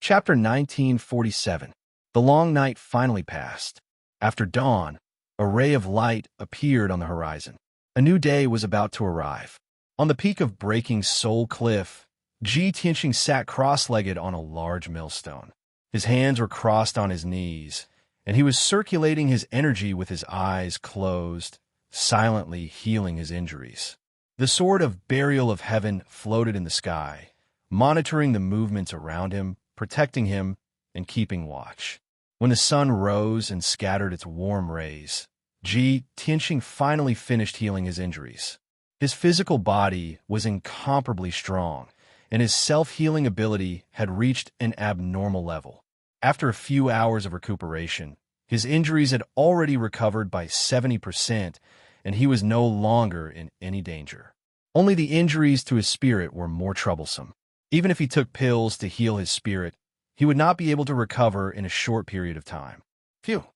Chapter 1947. The long night finally passed. After dawn, a ray of light appeared on the horizon. A new day was about to arrive. On the peak of Breaking Soul Cliff, Ji Tianxing sat cross-legged on a large millstone. His hands were crossed on his knees, and he was circulating his energy with his eyes closed, silently healing his injuries. The sword of Burial of Heaven floated in the sky, monitoring the movements around him, protecting him, and keeping watch. When the sun rose and scattered its warm rays, Ji Tianxing finally finished healing his injuries. His physical body was incomparably strong, and his self-healing ability had reached an abnormal level. After a few hours of recuperation, his injuries had already recovered by 70%, and he was no longer in any danger. Only the injuries to his spirit were more troublesome. Even if he took pills to heal his spirit, he would not be able to recover in a short period of time. Phew!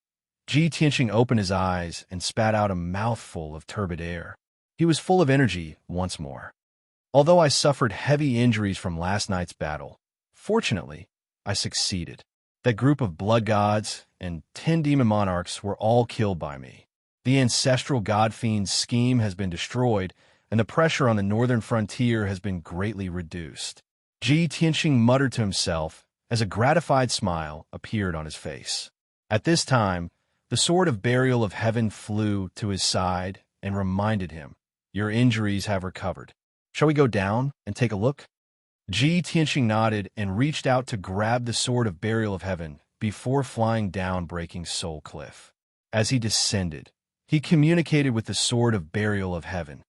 Ji Tianxing opened his eyes and spat out a mouthful of turbid air. He was full of energy once more. Although I suffered heavy injuries from last night's battle, fortunately, I succeeded. That group of blood gods and 10 demon monarchs were all killed by me. The ancestral god fiend's scheme has been destroyed, and the pressure on the northern frontier has been greatly reduced. Ji Tianxing muttered to himself as a gratified smile appeared on his face. At this time, the sword of Burial of Heaven flew to his side and reminded him, "Your injuries have recovered. Shall we go down and take a look?" Ji Tianxing nodded and reached out to grab the sword of Burial of Heaven before flying down Breaking Soul Cliff. As he descended, he communicated with the sword of Burial of Heaven.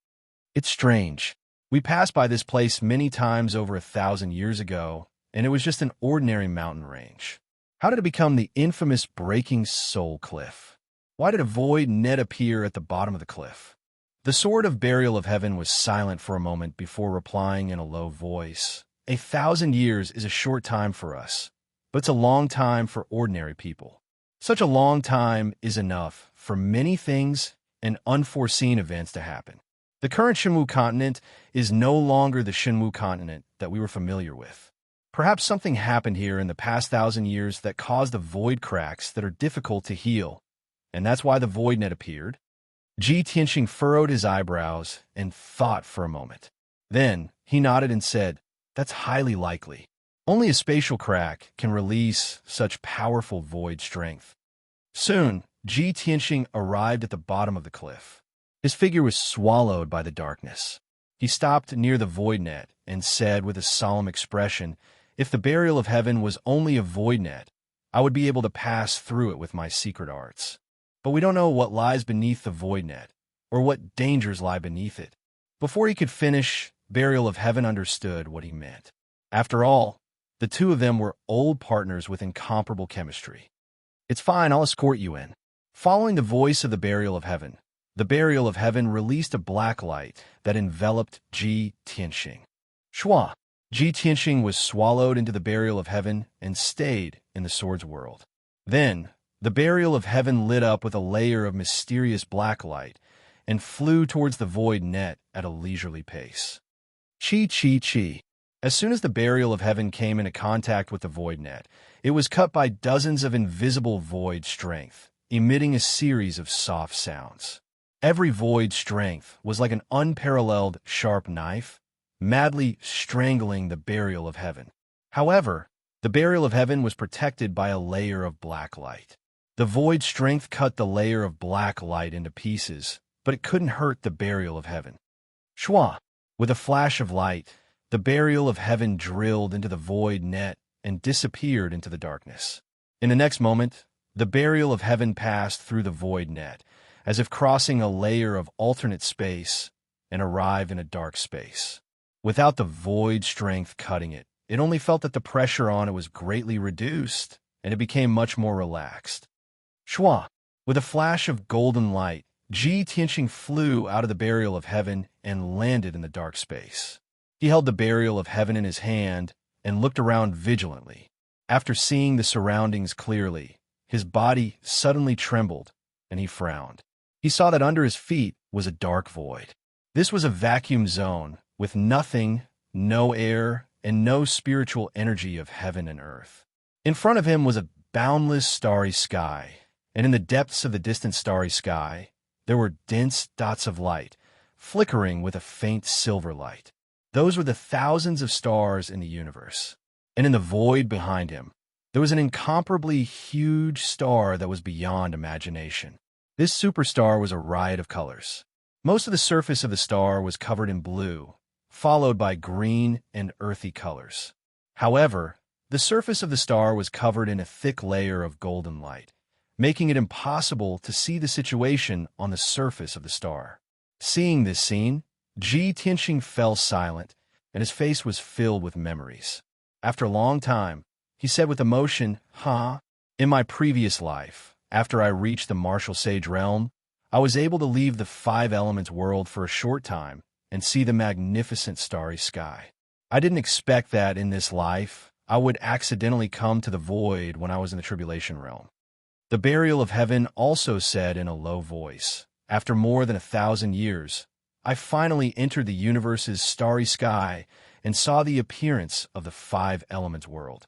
"It's strange. We passed by this place many times over 1,000 years ago, and it was just an ordinary mountain range. How did it become the infamous Breaking Soul Cliff? Why did a void net appear at the bottom of the cliff?" The sword of Burial of Heaven was silent for a moment before replying in a low voice. 1,000 years is a short time for us, but it's a long time for ordinary people. Such a long time is enough for many things and unforeseen events to happen. The current Shenwu continent is no longer the Shenwu continent that we were familiar with. Perhaps something happened here in the past 1,000 years that caused the void cracks that are difficult to heal, and that's why the void net appeared. Ji Tianxing furrowed his eyebrows and thought for a moment. Then he nodded and said, "That's highly likely. Only a spatial crack can release such powerful void strength." Soon, Ji Tianxing arrived at the bottom of the cliff. His figure was swallowed by the darkness. He stopped near the void net and said with a solemn expression, "If the Burial of Heaven was only a void net, I would be able to pass through it with my secret arts. But we don't know what lies beneath the void net, or what dangers lie beneath it." Before he could finish, Burial of Heaven understood what he meant. After all, the two of them were old partners with incomparable chemistry. "It's fine, I'll escort you in." Following the voice of the Burial of Heaven, the Burial of Heaven released a black light that enveloped Ji Tianxing. Shua! Ji Tianxing was swallowed into the Burial of Heaven and stayed in the sword's world. Then, the Burial of Heaven lit up with a layer of mysterious black light and flew towards the void net at a leisurely pace. Chi, chi, chi. As soon as the Burial of Heaven came into contact with the void net, it was cut by dozens of invisible void strength, emitting a series of soft sounds. Every void strength was like an unparalleled sharp knife, madly strangling the Burial of Heaven. However, the Burial of Heaven was protected by a layer of black light. The void strength cut the layer of black light into pieces, but it couldn't hurt the Burial of Heaven. Shwa! With a flash of light, the Burial of Heaven drilled into the void net and disappeared into the darkness. In the next moment, the Burial of Heaven passed through the void net, as if crossing a layer of alternate space, and arrived in a dark space. Without the void strength cutting it, it only felt that the pressure on it was greatly reduced, and it became much more relaxed. Shwa! With a flash of golden light, Ji Tianxing flew out of the Burial of Heaven and landed in the dark space. He held the Burial of Heaven in his hand and looked around vigilantly. After seeing the surroundings clearly, his body suddenly trembled, and he frowned. He saw that under his feet was a dark void. This was a vacuum zone with nothing, no air, and no spiritual energy of heaven and earth. In front of him was a boundless starry sky, and in the depths of the distant starry sky, there were dense dots of light, flickering with a faint silver light. Those were the thousands of stars in the universe. And in the void behind him, there was an incomparably huge star that was beyond imagination. This superstar was a riot of colors. Most of the surface of the star was covered in blue, followed by green and earthy colors. However, the surface of the star was covered in a thick layer of golden light, making it impossible to see the situation on the surface of the star. Seeing this scene, Ji Tianxing fell silent, and his face was filled with memories. After a long time, he said with emotion, In my previous life, after I reached the martial sage realm, I was able to leave the five elements world for a short time and see the magnificent starry sky. I didn't expect that in this life I would accidentally come to the void when I was in the tribulation realm. The burial of heaven also said in a low voice, After more than 1,000 years, I finally entered the universe's starry sky and saw the appearance of the five elements world.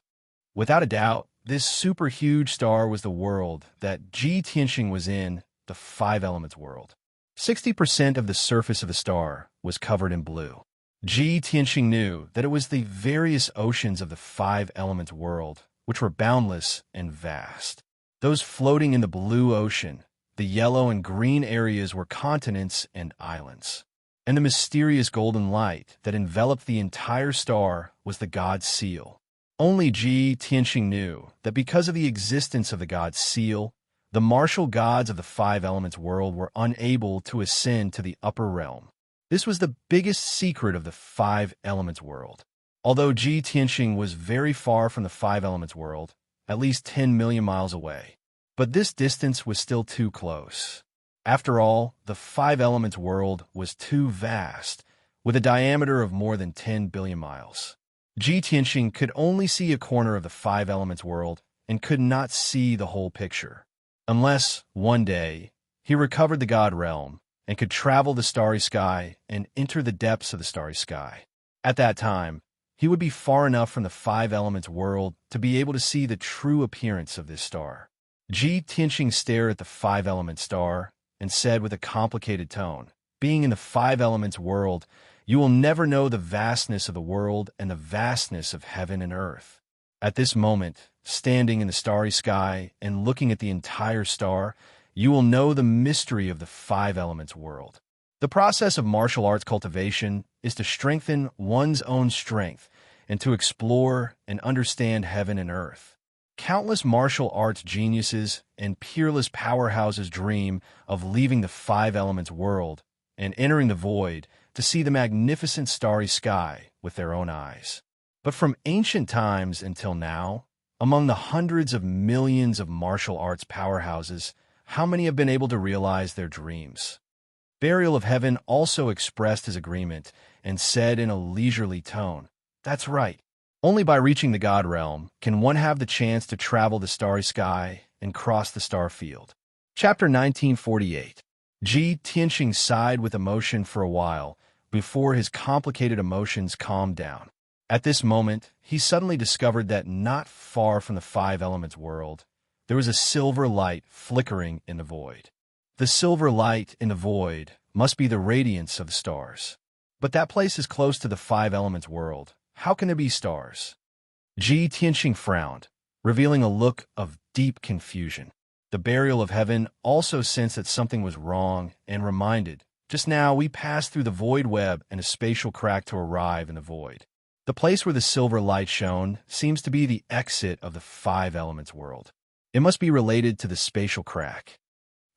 Without a doubt, this super huge star was the world that Ji Tianxing was in, the five elements world. 60% of the surface of the star was covered in blue. Ji Tianxing knew that it was the various oceans of the five elements world, which were boundless and vast. Those floating in the blue ocean, the yellow and green areas were continents and islands. And the mysterious golden light that enveloped the entire star was the god's seal. Only Ji Tianxing knew that because of the existence of the god's seal, the martial gods of the five elements world were unable to ascend to the upper realm. This was the biggest secret of the five elements world. Although Ji Tianxing was very far from the five elements world, at least 10 million miles away. But this distance was still too close. After all, the five elements world was too vast, with a diameter of more than 10 billion miles. Ji Tianxing could only see a corner of the five elements world and could not see the whole picture. Unless, one day, he recovered the god realm and could travel the starry sky and enter the depths of the starry sky. At that time, he would be far enough from the five elements world to be able to see the true appearance of this star. Ji Tianxing stared at the five element star and said with a complicated tone, Being in the five elements world, you will never know the vastness of the world and the vastness of heaven and earth. At this moment, standing in the starry sky and looking at the entire star, you will know the mystery of the five elements world. The process of martial arts cultivation is to strengthen one's own strength and to explore and understand heaven and earth. Countless martial arts geniuses and peerless powerhouses dream of leaving the five elements world and entering the void to see the magnificent starry sky with their own eyes. But from ancient times until now, among the hundreds of millions of martial arts powerhouses, how many have been able to realize their dreams? Burial of Heaven also expressed his agreement and said in a leisurely tone, That's right. Only by reaching the God realm can one have the chance to travel the starry sky and cross the star field. Chapter 1948. Ji Tianxing sighed with emotion for a while before his complicated emotions calmed down. At this moment, he suddenly discovered that not far from the five elements world, there was a silver light flickering in the void. The silver light in the void must be the radiance of the stars. But that place is close to the five elements world. How can there be stars? Ji Tianxing frowned, revealing a look of deep confusion. The burial of heaven also sensed that something was wrong and reminded, Just now we passed through the void web and a spatial crack to arrive in the void. The place where the silver light shone seems to be the exit of the five elements world. It must be related to the spatial crack.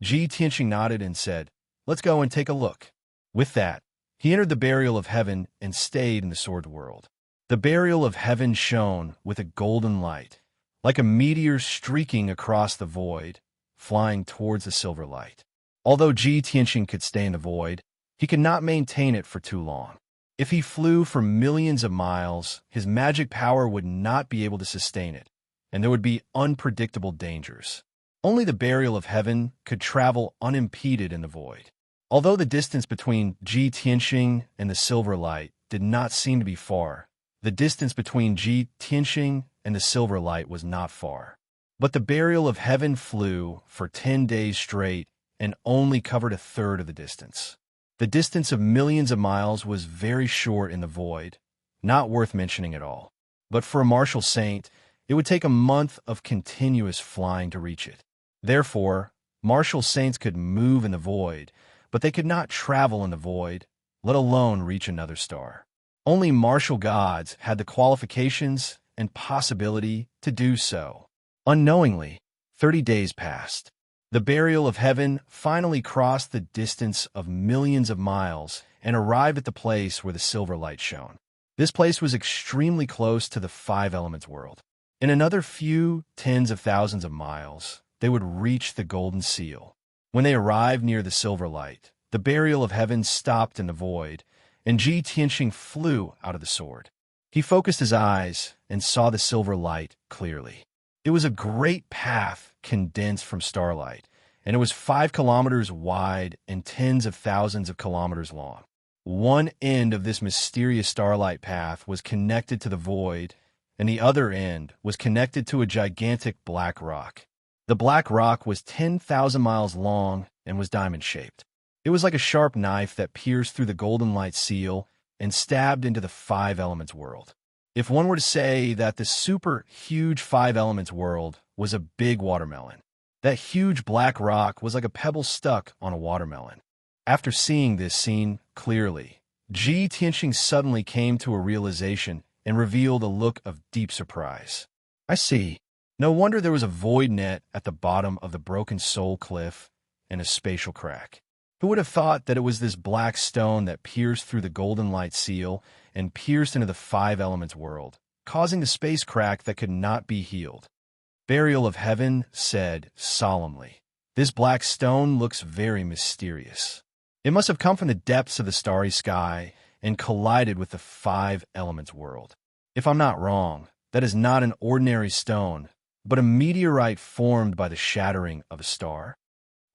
Ji Tianxing nodded and said, Let's go and take a look. With that, he entered the burial of heaven and stayed in the sword world. The burial of heaven shone with a golden light, like a meteor streaking across the void, flying towards the silver light. Although Ji Tianxing could stay in the void, he could not maintain it for too long. If he flew for millions of miles, his magic power would not be able to sustain it, and there would be unpredictable dangers. Only the burial of heaven could travel unimpeded in the void. Although the distance between Ji Tianxing and the silver light did not seem to be far, the distance between Ji Tianxing and the silver light was not far. But the burial of heaven flew for 10 days straight and only covered a third of the distance. The distance of millions of miles was very short in the void, not worth mentioning at all. But for a martial saint, it would take a month of continuous flying to reach it. Therefore, martial saints could move in the void, but they could not travel in the void, let alone reach another star. Only martial gods had the qualifications and possibility to do so. Unknowingly, 30 days passed. The burial of heaven finally crossed the distance of millions of miles and arrived at the place where the silver light shone. This place was extremely close to the five elements world. In another few tens of thousands of miles, they would reach the golden seal. When they arrived near the silver light, the burial of heaven stopped in the void, and Ji Tianxing flew out of the sword. He focused his eyes and saw the silver light clearly. It was a great path condensed from starlight, and it was 5 kilometers wide and tens of thousands of kilometers long. One end of this mysterious starlight path was connected to the void, and the other end was connected to a gigantic black rock. The black rock was 10,000 miles long and was diamond-shaped. It was like a sharp knife that pierced through the golden light seal and stabbed into the five elements world. If one were to say that the super huge five elements world was a big watermelon, that huge black rock was like a pebble stuck on a watermelon. After seeing this scene clearly, Ji Tianxing suddenly came to a realization and revealed a look of deep surprise. I see. No wonder there was a void net at the bottom of the broken soul cliff and a spatial crack. Who would have thought that it was this black stone that pierced through the golden light seal and pierced into the five elements world, causing the space crack that could not be healed? Burial of Heaven said solemnly, "This black stone looks very mysterious. It must have come from the depths of the starry sky and collided with the five elements world. If I'm not wrong, that is not an ordinary stone, but a meteorite formed by the shattering of a star."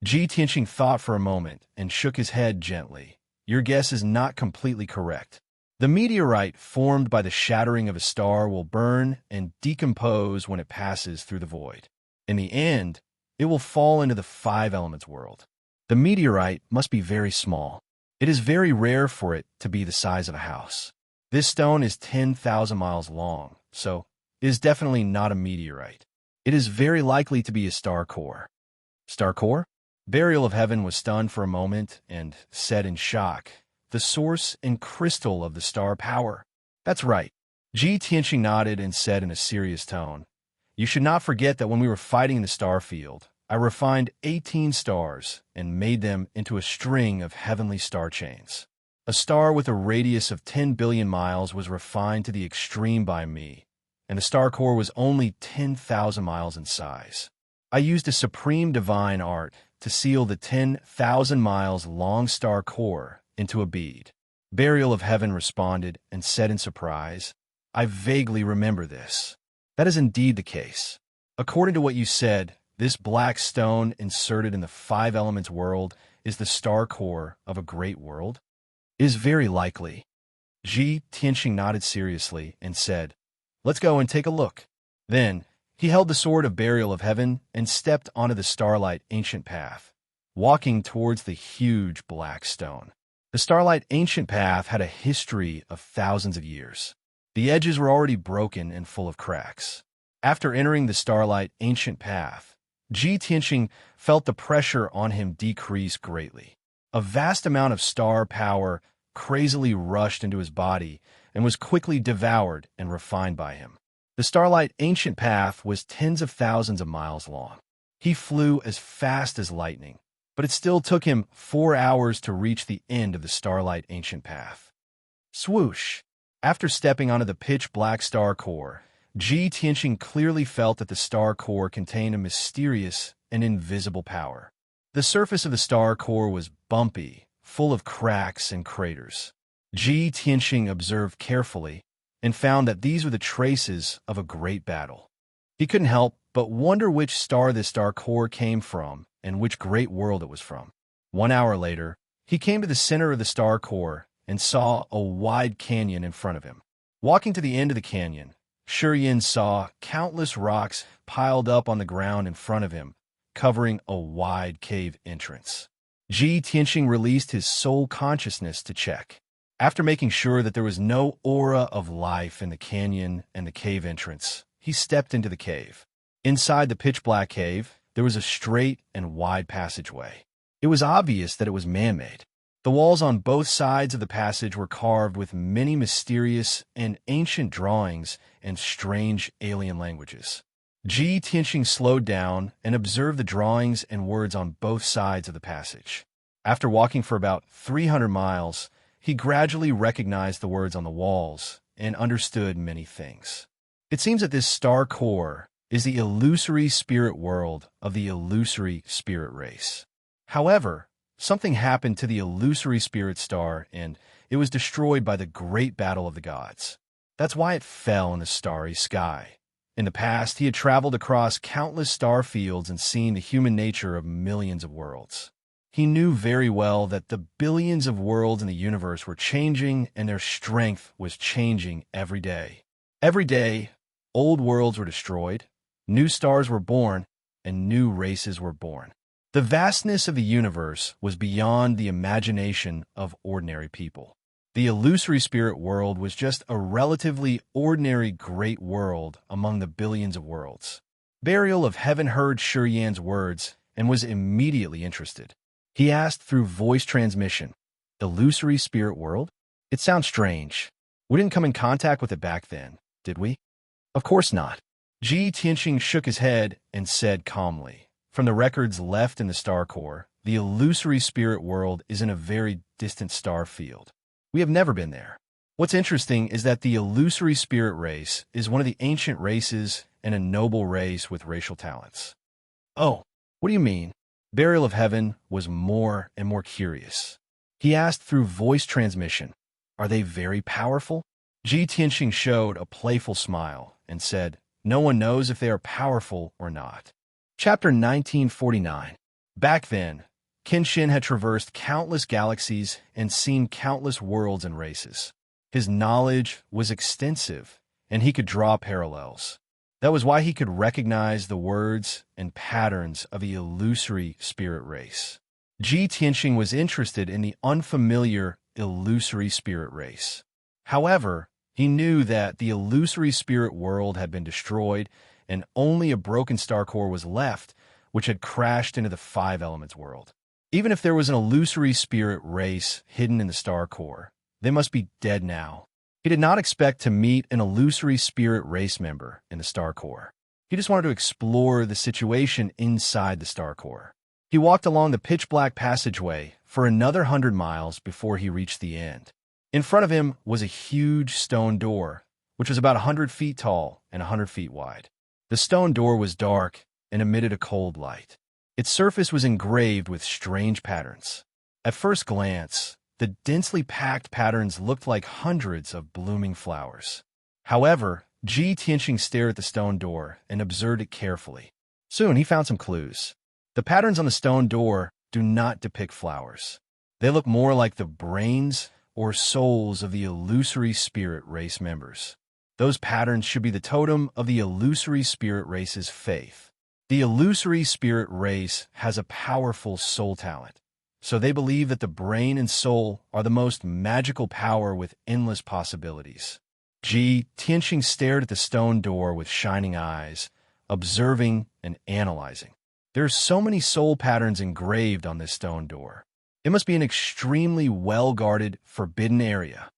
Ji Tianxing thought for a moment and shook his head gently. Your guess is not completely correct. The meteorite formed by the shattering of a star will burn and decompose when it passes through the void. In the end, it will fall into the five elements world. The meteorite must be very small. It is very rare for it to be the size of a house. This stone is 10,000 miles long, so it is definitely not a meteorite. It is very likely to be a star core. Star core? Burial of Heaven was stunned for a moment and said in shock, "The source and crystal of the star power." That's right. Ji Tianxing nodded and said in a serious tone, "You should not forget that when we were fighting in the star field, I refined 18 stars and made them into a string of heavenly star chains. A star with a radius of 10 billion miles was refined to the extreme by me, and the star core was only 10,000 miles in size. I used a supreme divine art to seal the 10,000 miles long star core into a bead." Burial of Heaven responded and said in surprise, "I vaguely remember this. That is indeed the case. According to what you said, this black stone inserted in the five elements world is the star core of a great world?" "It is very likely." Ji Tianxing nodded seriously and said, "Let's go and take a look." Then he held the sword of Burial of Heaven and stepped onto the starlight ancient path, walking towards the huge black stone. The starlight ancient path had a history of thousands of years. The edges were already broken and full of cracks. After entering the starlight ancient path, Ji Tianxing felt the pressure on him decrease greatly. A vast amount of star power crazily rushed into his body and was quickly devoured and refined by him. The starlight ancient path was tens of thousands of miles long. He flew as fast as lightning, but it still took him 4 hours to reach the end of the starlight ancient path. Swoosh! After stepping onto the pitch-black star core, Ji Tianxing clearly felt that the star core contained a mysterious and invisible power. The surface of the star core was bumpy, full of cracks and craters. Ji Tianxing observed carefully and found that these were the traces of a great battle. He couldn't help but wonder which star this star core came from and which great world it was from. 1 hour later, he came to the center of the star core and saw a wide canyon in front of him. Walking to the end of the canyon, Shurien saw countless rocks piled up on the ground in front of him, covering a wide cave entrance. Ji Tianxing released his soul consciousness to check. After making sure that there was no aura of life in the canyon and the cave entrance, he stepped into the cave. Inside the pitch-black cave, there was a straight and wide passageway. It was obvious that it was man-made. The walls on both sides of the passage were carved with many mysterious and ancient drawings and strange alien languages. Ji Tianxing slowed down and observed the drawings and words on both sides of the passage. After walking for about 300 miles, he gradually recognized the words on the walls and understood many things. It seems that this star core is the illusory spirit world of the illusory spirit race. However, something happened to the illusory spirit star, and it was destroyed by the great battle of the gods. That's why it fell in the starry sky. In the past, he had traveled across countless star fields and seen the human nature of millions of worlds. He knew very well that the billions of worlds in the universe were changing, and their strength was changing every day. Every day, old worlds were destroyed, new stars were born, and new races were born. The vastness of the universe was beyond the imagination of ordinary people. The illusory spirit world was just a relatively ordinary great world among the billions of worlds. Burial of Heaven heard Shurian's words and was immediately interested. He asked through voice transmission, "Illusory spirit world? It sounds strange. We didn't come in contact with it back then, did we?" "Of course not." Ji Tianxing shook his head and said calmly, "From the records left in the star core, the illusory spirit world is in a very distant star field. We have never been there. What's interesting is that the illusory spirit race is one of the ancient races and a noble race with racial talents." "Oh, what do you mean?" Burial of Heaven was more and more curious. He asked through voice transmission, "Are they very powerful?" Ji Tianxing showed a playful smile and said, "No one knows if they are powerful or not." Chapter 1949. Back then, Kenshin had traversed countless galaxies and seen countless worlds and races. His knowledge was extensive, and he could draw parallels. That was why he could recognize the words and patterns of the illusory spirit race. Ji Tianxing was interested in the unfamiliar illusory spirit race. However, he knew that the illusory spirit world had been destroyed and only a broken star core was left, which had crashed into the five elements world. Even if there was an illusory spirit race hidden in the star core, they must be dead now. He did not expect to meet an illusory spirit race member in the star core. He just wanted to explore the situation inside the star core. He walked along the pitch-black passageway for another 100 miles before he reached the end. In front of him was a huge stone door, which was about 100 feet tall and 100 feet wide. The stone door was dark and emitted a cold light. Its surface was engraved with strange patterns. At first glance, the densely packed patterns looked like hundreds of blooming flowers. However, Ji Tianxing stared at the stone door and observed it carefully. Soon he found some clues. The patterns on the stone door do not depict flowers. They look more like the brains or souls of the illusory spirit race members. Those patterns should be the totem of the illusory spirit race's faith. The illusory spirit race has a powerful soul talent, so they believe that the brain and soul are the most magical power with endless possibilities. Ji Tianxing stared at the stone door with shining eyes, observing and analyzing. There are so many soul patterns engraved on this stone door. It must be an extremely well-guarded, forbidden area.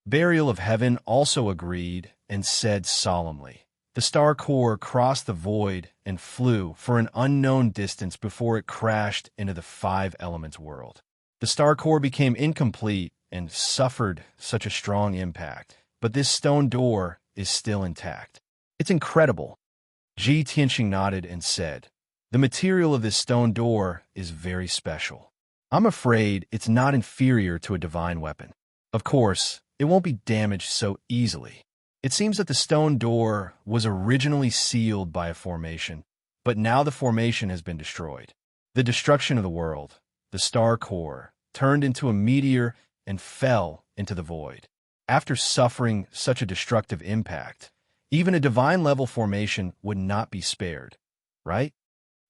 Burial of Heaven also agreed and said solemnly, "The star core crossed the void and flew for an unknown distance before it crashed into the five elements world. The star core became incomplete and suffered such a strong impact, but this stone door is still intact. It's incredible." Ji Tianxing nodded and said, "The material of this stone door is very special. I'm afraid it's not inferior to a divine weapon. Of course, it won't be damaged so easily. It seems that the stone door was originally sealed by a formation, but now the formation has been destroyed. The destruction of the world, the star core, turned into a meteor and fell into the void. After suffering such a destructive impact, Even a divine-level formation would not be spared, right?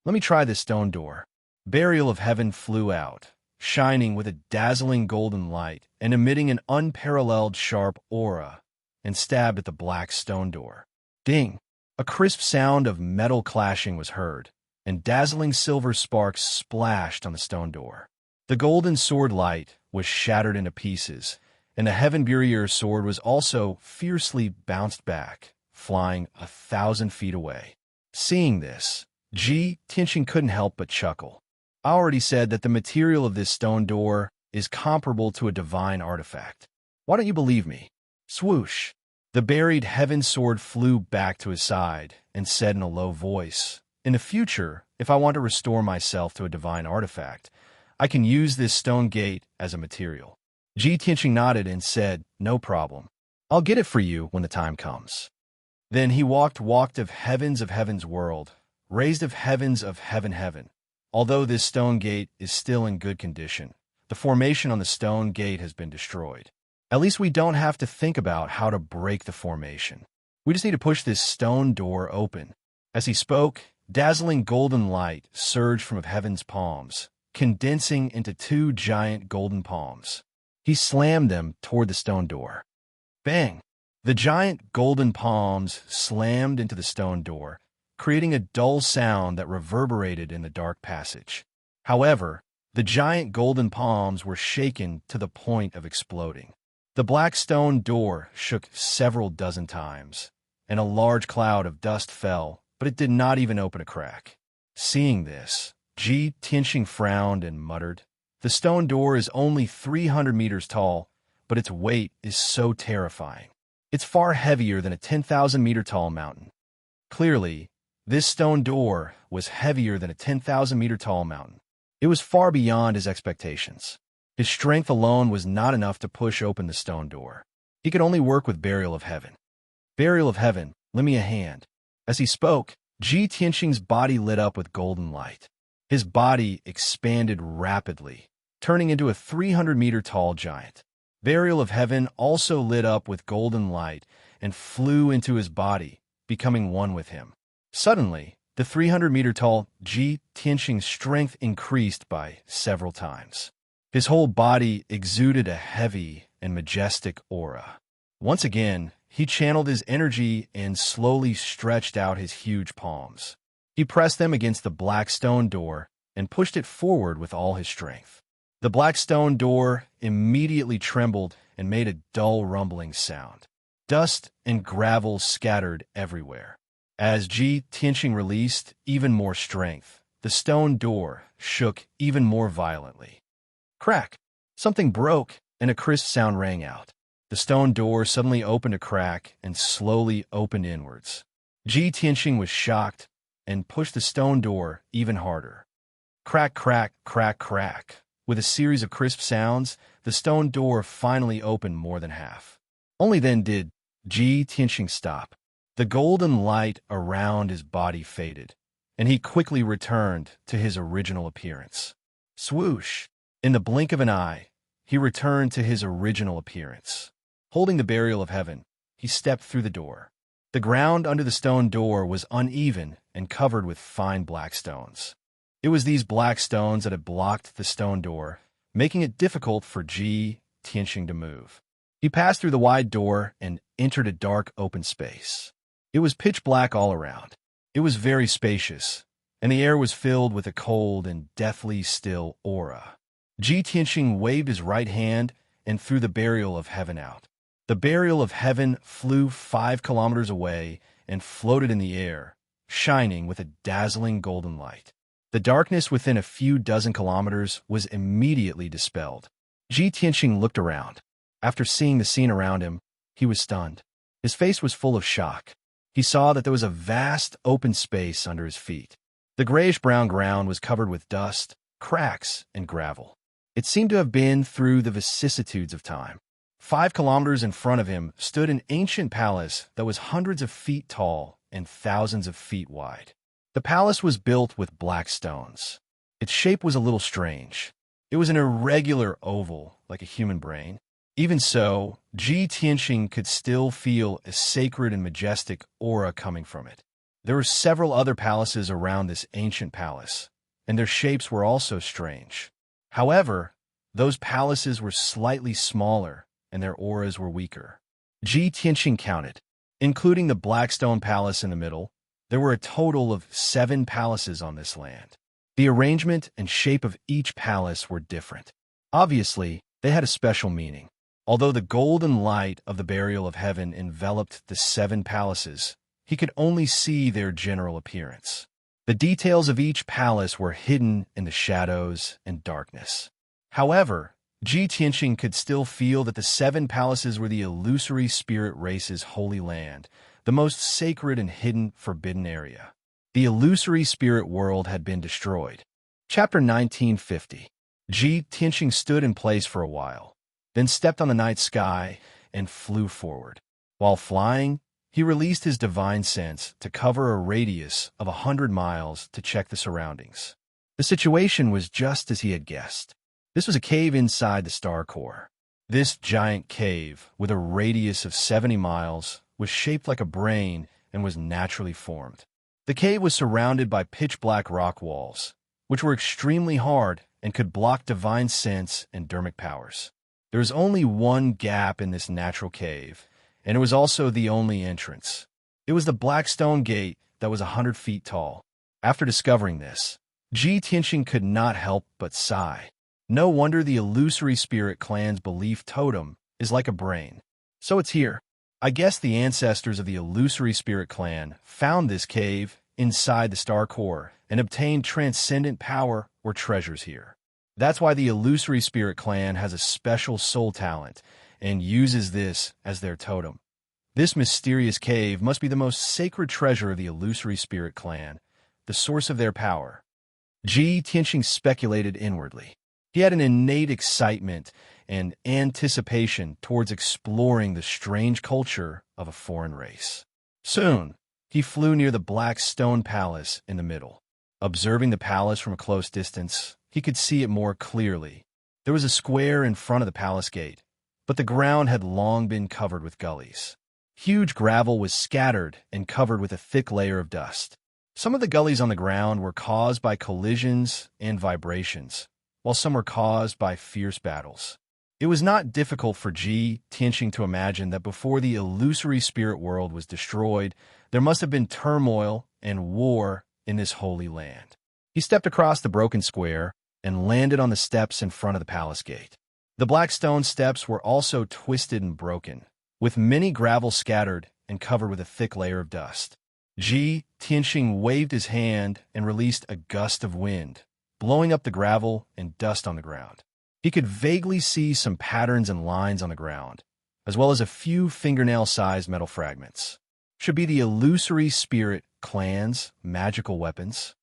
Let me try this stone door. Burial of Heaven flew out, shining with a dazzling golden light and emitting an unparalleled sharp aura, and stabbed at the black stone door. Ding! A crisp sound of metal clashing was heard, and dazzling silver sparks splashed on the stone door. The golden sword light was shattered into pieces, and the Heaven Burier sword was also fiercely bounced back, flying 1,000 feet away. Seeing this, Tianqing couldn't help but chuckle. I already said that the material of this stone door is comparable to a divine artifact. Why don't you believe me? Swoosh! The buried Heaven sword flew back to his side and said in a low voice, "In the future, if I want to restore myself to a divine artifact, I can use this stone gate as a material." Tianqing nodded and said, "No problem. I'll get it for you when the time comes." Then he walked of heaven's world, raised of heaven. Although this stone gate is still in good condition, the formation on the stone gate has been destroyed. At least we don't have to think about how to break the formation. We just need to push this stone door open. As he spoke, dazzling golden light surged from Heaven's palms, condensing into 2 giant golden palms. He slammed them toward the stone door. Bang! The giant golden palms slammed into the stone door, creating a dull sound that reverberated in the dark passage. However, the giant golden palms were shaken to the point of exploding. The black stone door shook several dozen times, and a large cloud of dust fell, but it did not even open a crack. Seeing this, Tianqing frowned and muttered, "The stone door is only 300 meters tall, but its weight is so terrifying. It's far heavier than a 10,000-meter tall mountain." Clearly, this stone door was heavier than a 10,000-meter tall mountain. It was far beyond his expectations. His strength alone was not enough to push open the stone door. He could only work with Burial of Heaven. "Burial of Heaven, lend me a hand." As he spoke, Tianqing's body lit up with golden light. His body expanded rapidly, turning into a 300-meter tall giant. Burial of Heaven also lit up with golden light and flew into his body, becoming one with him. Suddenly, the 300-meter tall Tianqing's strength increased by several times. His whole body exuded a heavy and majestic aura. Once again, he channeled his energy and slowly stretched out his huge palms. He pressed them against the black stone door and pushed it forward with all his strength. The black stone door immediately trembled and made a dull rumbling sound. Dust and gravel scattered everywhere. As Tianqing released even more strength, the stone door shook even more violently. Crack! Something broke, and a crisp sound rang out. The stone door suddenly opened a crack and slowly opened inwards. Tianqing was shocked and pushed the stone door even harder. Crack, crack, crack, crack. With a series of crisp sounds, the stone door finally opened more than half. Only then did Tianqing stop. The golden light around his body faded, and he quickly returned to his original appearance. Swoosh! In the blink of an eye, he returned to his original appearance. Holding the Burial of Heaven, he stepped through the door. The ground under the stone door was uneven and covered with fine black stones. It was these black stones that had blocked the stone door, making it difficult for Tianqing to move. He passed through the wide door and entered a dark open space. It was pitch black all around. It was very spacious, and the air was filled with a cold and deathly still aura. Tianqing waved his right hand and threw the Burial of Heaven out. The Burial of Heaven flew 5 kilometers away and floated in the air, shining with a dazzling golden light. The darkness within a few dozen kilometers was immediately dispelled. Tianqing looked around. After seeing the scene around him, he was stunned. His face was full of shock. He saw that there was a vast open space under his feet. The grayish-brown ground was covered with dust, cracks, and gravel. It seemed to have been through the vicissitudes of time. 5 kilometers in front of him stood an ancient palace that was hundreds of feet tall and thousands of feet wide. The palace was built with black stones. Its shape was a little strange. It was an irregular oval, like a human brain. Even so, Ji Tianxing could still feel a sacred and majestic aura coming from it. There were several other palaces around this ancient palace, and their shapes were also strange. However, those palaces were slightly smaller, and their auras were weaker. Ji Tianxing counted. Including the Blackstone Palace in the middle, there were a total of 7 palaces on this land. The arrangement and shape of each palace were different. Obviously, they had a special meaning. Although the golden light of the burial of heaven enveloped the 7 palaces, he could only see their general appearance. The details of each palace were hidden in the shadows and darkness. However, Ji Tianxing could still feel that the 7 palaces were the illusory spirit race's holy land, the most sacred and hidden forbidden area. The illusory spirit world had been destroyed. Chapter 1950. Ji Tianxing stood in place for a while, then stepped on the night sky and flew forward. While flying, he released his divine sense to cover a radius of 100 miles to check the surroundings. The situation was just as he had guessed. This was a cave inside the star core. This giant cave, with a radius of 70 miles, was shaped like a brain and was naturally formed. The cave was surrounded by pitch-black rock walls, which were extremely hard and could block divine sense and dermic powers. There was only one gap in this natural cave, and it was also the only entrance. It was the black stone gate that was 100 feet tall. After discovering this, Ji Tianxing could not help but sigh. No wonder the illusory spirit clan's belief totem is like a brain. So it's here. I guess the ancestors of the illusory spirit clan found this cave inside the star core and obtained transcendent power or treasures here. That's why the illusory spirit clan has a special soul talent and uses this as their totem. This mysterious cave must be the most sacred treasure of the illusory spirit clan, the source of their power. Ji Tianxing speculated inwardly. He had an innate excitement and anticipation towards exploring the strange culture of a foreign race. Soon, he flew near the black stone palace in the middle. Observing the palace from a close distance, he could see it more clearly. There was a square in front of the palace gate, but the ground had long been covered with gullies. Huge gravel was scattered and covered with a thick layer of dust. Some of the gullies on the ground were caused by collisions and vibrations, while some were caused by fierce battles. It was not difficult for Ji Tianxing to imagine that before the illusory spirit world was destroyed, there must have been turmoil and war in this holy land. He stepped across the broken square and landed on the steps in front of the palace gate. The black stone steps were also twisted and broken, with many gravel scattered and covered with a thick layer of dust. Ji Tianxing waved his hand and released a gust of wind, blowing up the gravel and dust on the ground. He could vaguely see some patterns and lines on the ground, as well as a few fingernail-sized metal fragments. Should be the illusory spirit clan's magical weapons.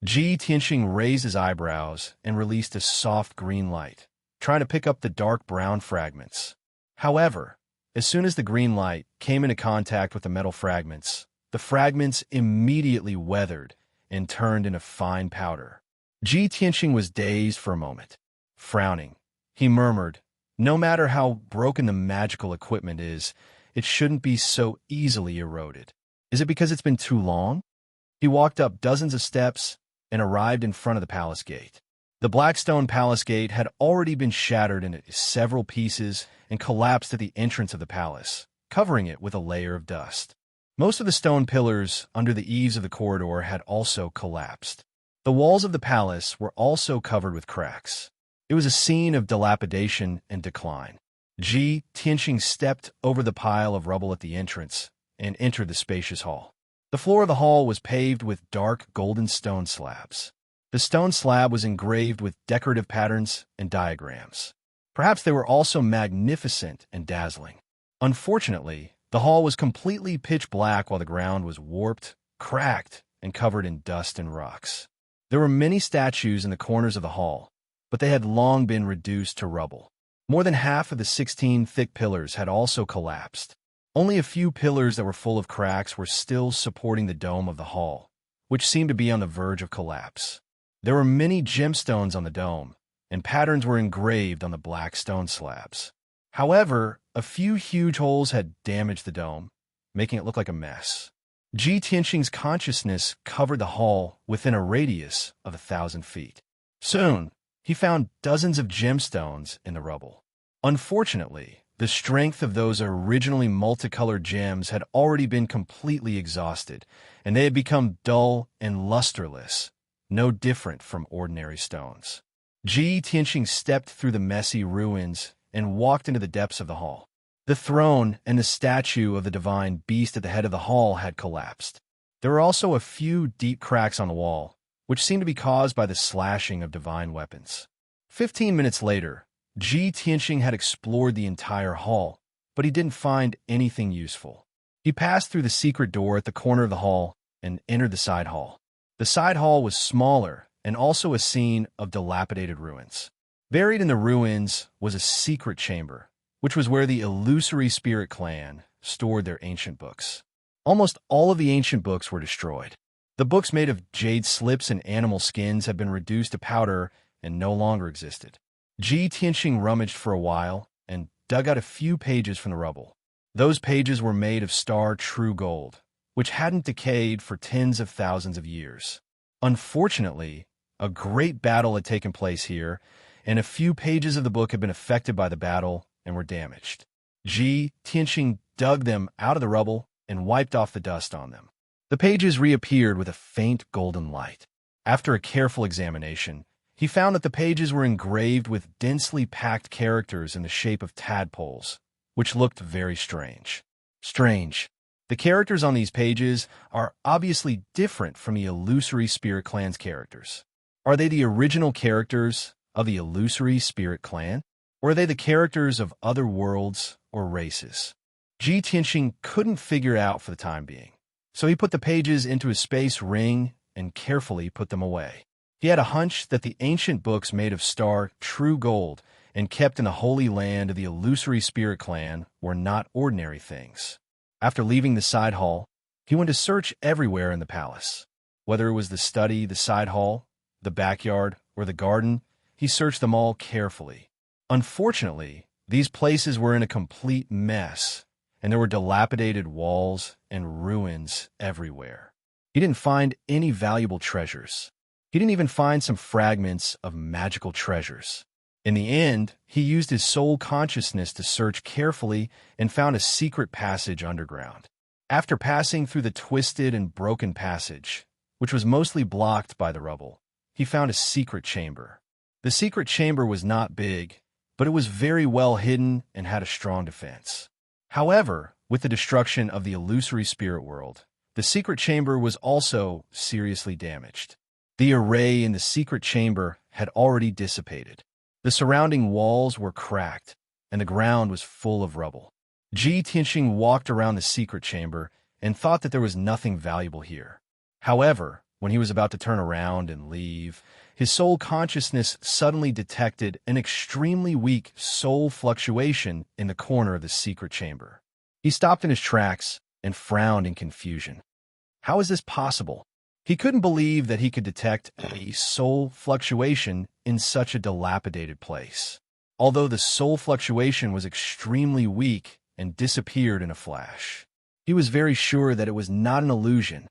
Ji Tianxing raised his eyebrows and released a soft green light, trying to pick up the dark brown fragments. However, as soon as the green light came into contact with the metal fragments, the fragments immediately weathered and turned into fine powder. Ji Tianxing was dazed for a moment. Frowning, he murmured, "No matter how broken the magical equipment is, it shouldn't be so easily eroded. Is it because it's been too long?" He walked up dozens of steps and arrived in front of the palace gate. The Blackstone Palace gate had already been shattered into several pieces and collapsed at the entrance of the palace, covering it with a layer of dust. Most of the stone pillars under the eaves of the corridor had also collapsed. The walls of the palace were also covered with cracks. It was a scene of dilapidation and decline. Ji Tianxing stepped over the pile of rubble at the entrance and entered the spacious hall. The floor of the hall was paved with dark golden stone slabs. The stone slab was engraved with decorative patterns and diagrams. Perhaps they were also magnificent and dazzling. Unfortunately, the hall was completely pitch black while the ground was warped, cracked, and covered in dust and rocks. There were many statues in the corners of the hall, but they had long been reduced to rubble. More than half of the 16 thick pillars had also collapsed. Only a few pillars that were full of cracks were still supporting the dome of the hall, which seemed to be on the verge of collapse. There were many gemstones on the dome, and patterns were engraved on the black stone slabs. However, a few huge holes had damaged the dome, making it look like a mess. Ji Tianxing's consciousness covered the hall within a radius of 1,000 feet. Soon, he found dozens of gemstones in the rubble. Unfortunately, the strength of those originally multicolored gems had already been completely exhausted, and they had become dull and lusterless, no different from ordinary stones. Ji Tianxing stepped through the messy ruins and walked into the depths of the hall. The throne and the statue of the divine beast at the head of the hall had collapsed. There were also a few deep cracks on the wall, which seemed to be caused by the slashing of divine weapons. 15 minutes later, Ji Tianxing had explored the entire hall, but he didn't find anything useful. He passed through the secret door at the corner of the hall and entered the side hall. The side hall was smaller and also a scene of dilapidated ruins. Buried in the ruins was a secret chamber, which was where the illusory spirit clan stored their ancient books. Almost all of the ancient books were destroyed. The books made of jade slips and animal skins had been reduced to powder and no longer existed. Ji Tianxing rummaged for a while and dug out a few pages from the rubble. Those pages were made of star true gold, which hadn't decayed for tens of thousands of years. Unfortunately, a great battle had taken place here, and a few pages of the book had been affected by the battle and were damaged. Ji Tianxing dug them out of the rubble and wiped off the dust on them. The pages reappeared with a faint golden light. After a careful examination, he found that the pages were engraved with densely packed characters in the shape of tadpoles, which looked very strange. The characters on these pages are obviously different from the illusory spirit clan's characters. Are they the original characters of the illusory spirit clan? Or are they the characters of other worlds or races? Ji Tianxing couldn't figure out for the time being, so he put the pages into his space ring and carefully put them away. He had a hunch that the ancient books made of star true gold and kept in the holy land of the illusory spirit clan were not ordinary things. After leaving the side hall, he went to search everywhere in the palace. Whether it was the study, the side hall, the backyard, or the garden, he searched them all carefully. Unfortunately, these places were in a complete mess, and there were dilapidated walls and ruins everywhere. He didn't find any valuable treasures. He didn't even find some fragments of magical treasures. In the end, he used his soul consciousness to search carefully and found a secret passage underground. After passing through the twisted and broken passage, which was mostly blocked by the rubble, he found a secret chamber. The secret chamber was not big, but it was very well hidden and had a strong defense. However, with the destruction of the illusory spirit world, the secret chamber was also seriously damaged. The array in the secret chamber had already dissipated. The surrounding walls were cracked, and the ground was full of rubble. Ji Tianxing walked around the secret chamber and thought that there was nothing valuable here. However, when he was about to turn around and leave, his soul consciousness suddenly detected an extremely weak soul fluctuation in the corner of the secret chamber. He stopped in his tracks and frowned in confusion. How is this possible? He couldn't believe that he could detect a soul fluctuation in such a dilapidated place. Although the soul fluctuation was extremely weak and disappeared in a flash, he was very sure that it was not an illusion.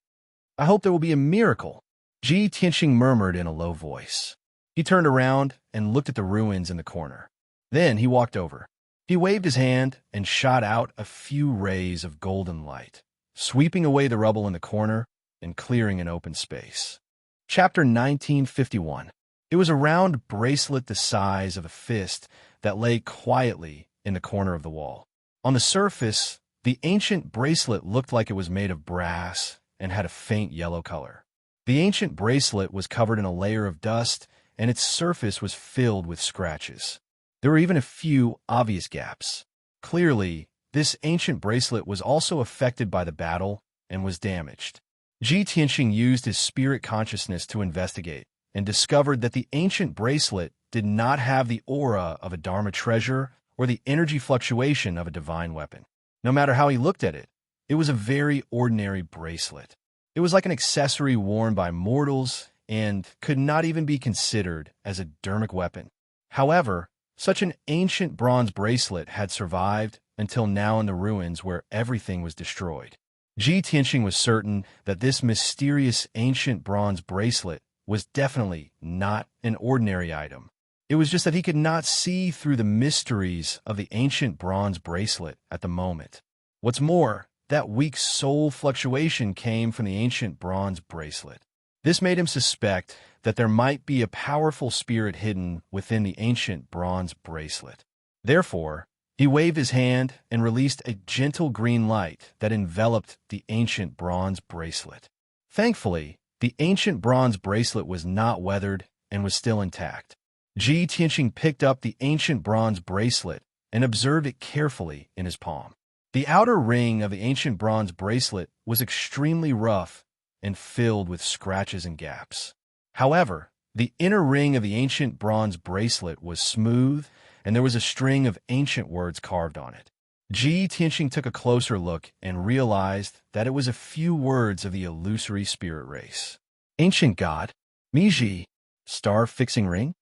I hope there will be a miracle, Ji Tianxing murmured in a low voice. He turned around and looked at the ruins in the corner. Then he walked over. He waved his hand and shot out a few rays of golden light, sweeping away the rubble in the corner and clearing an open space. Chapter 1951. It was a round bracelet the size of a fist that lay quietly in the corner of the wall. On the surface, the ancient bracelet looked like it was made of brass and had a faint yellow color. The ancient bracelet was covered in a layer of dust, and its surface was filled with scratches. There were even a few obvious gaps. Clearly, this ancient bracelet was also affected by the battle and was damaged. Ji Tianxing used his spirit consciousness to investigate and discovered that the ancient bracelet did not have the aura of a Dharma treasure or the energy fluctuation of a divine weapon. No matter how he looked at it, it was a very ordinary bracelet. It was like an accessory worn by mortals and could not even be considered as a dharmic weapon. However, Such an ancient bronze bracelet had survived until now in the ruins where everything was destroyed. Ji Tianxing was certain that this mysterious ancient bronze bracelet was definitely not an ordinary item. It was just that he could not see through the mysteries of the ancient bronze bracelet at the moment. What's more, that weak soul fluctuation came from the ancient bronze bracelet. This made him suspect that there might be a powerful spirit hidden within the ancient bronze bracelet. Therefore, he waved his hand and released a gentle green light that enveloped the ancient bronze bracelet. Thankfully, the ancient bronze bracelet was not weathered and was still intact. Ji Tianxing picked up the ancient bronze bracelet and observed it carefully in his palm. The outer ring of the ancient bronze bracelet was extremely rough and filled with scratches and gaps. However, the inner ring of the ancient bronze bracelet was smooth, and there was a string of ancient words carved on it. Ji Tianxing took a closer look and realized that it was a few words of the illusory spirit race. Ancient God, Miji, star-fixing ring?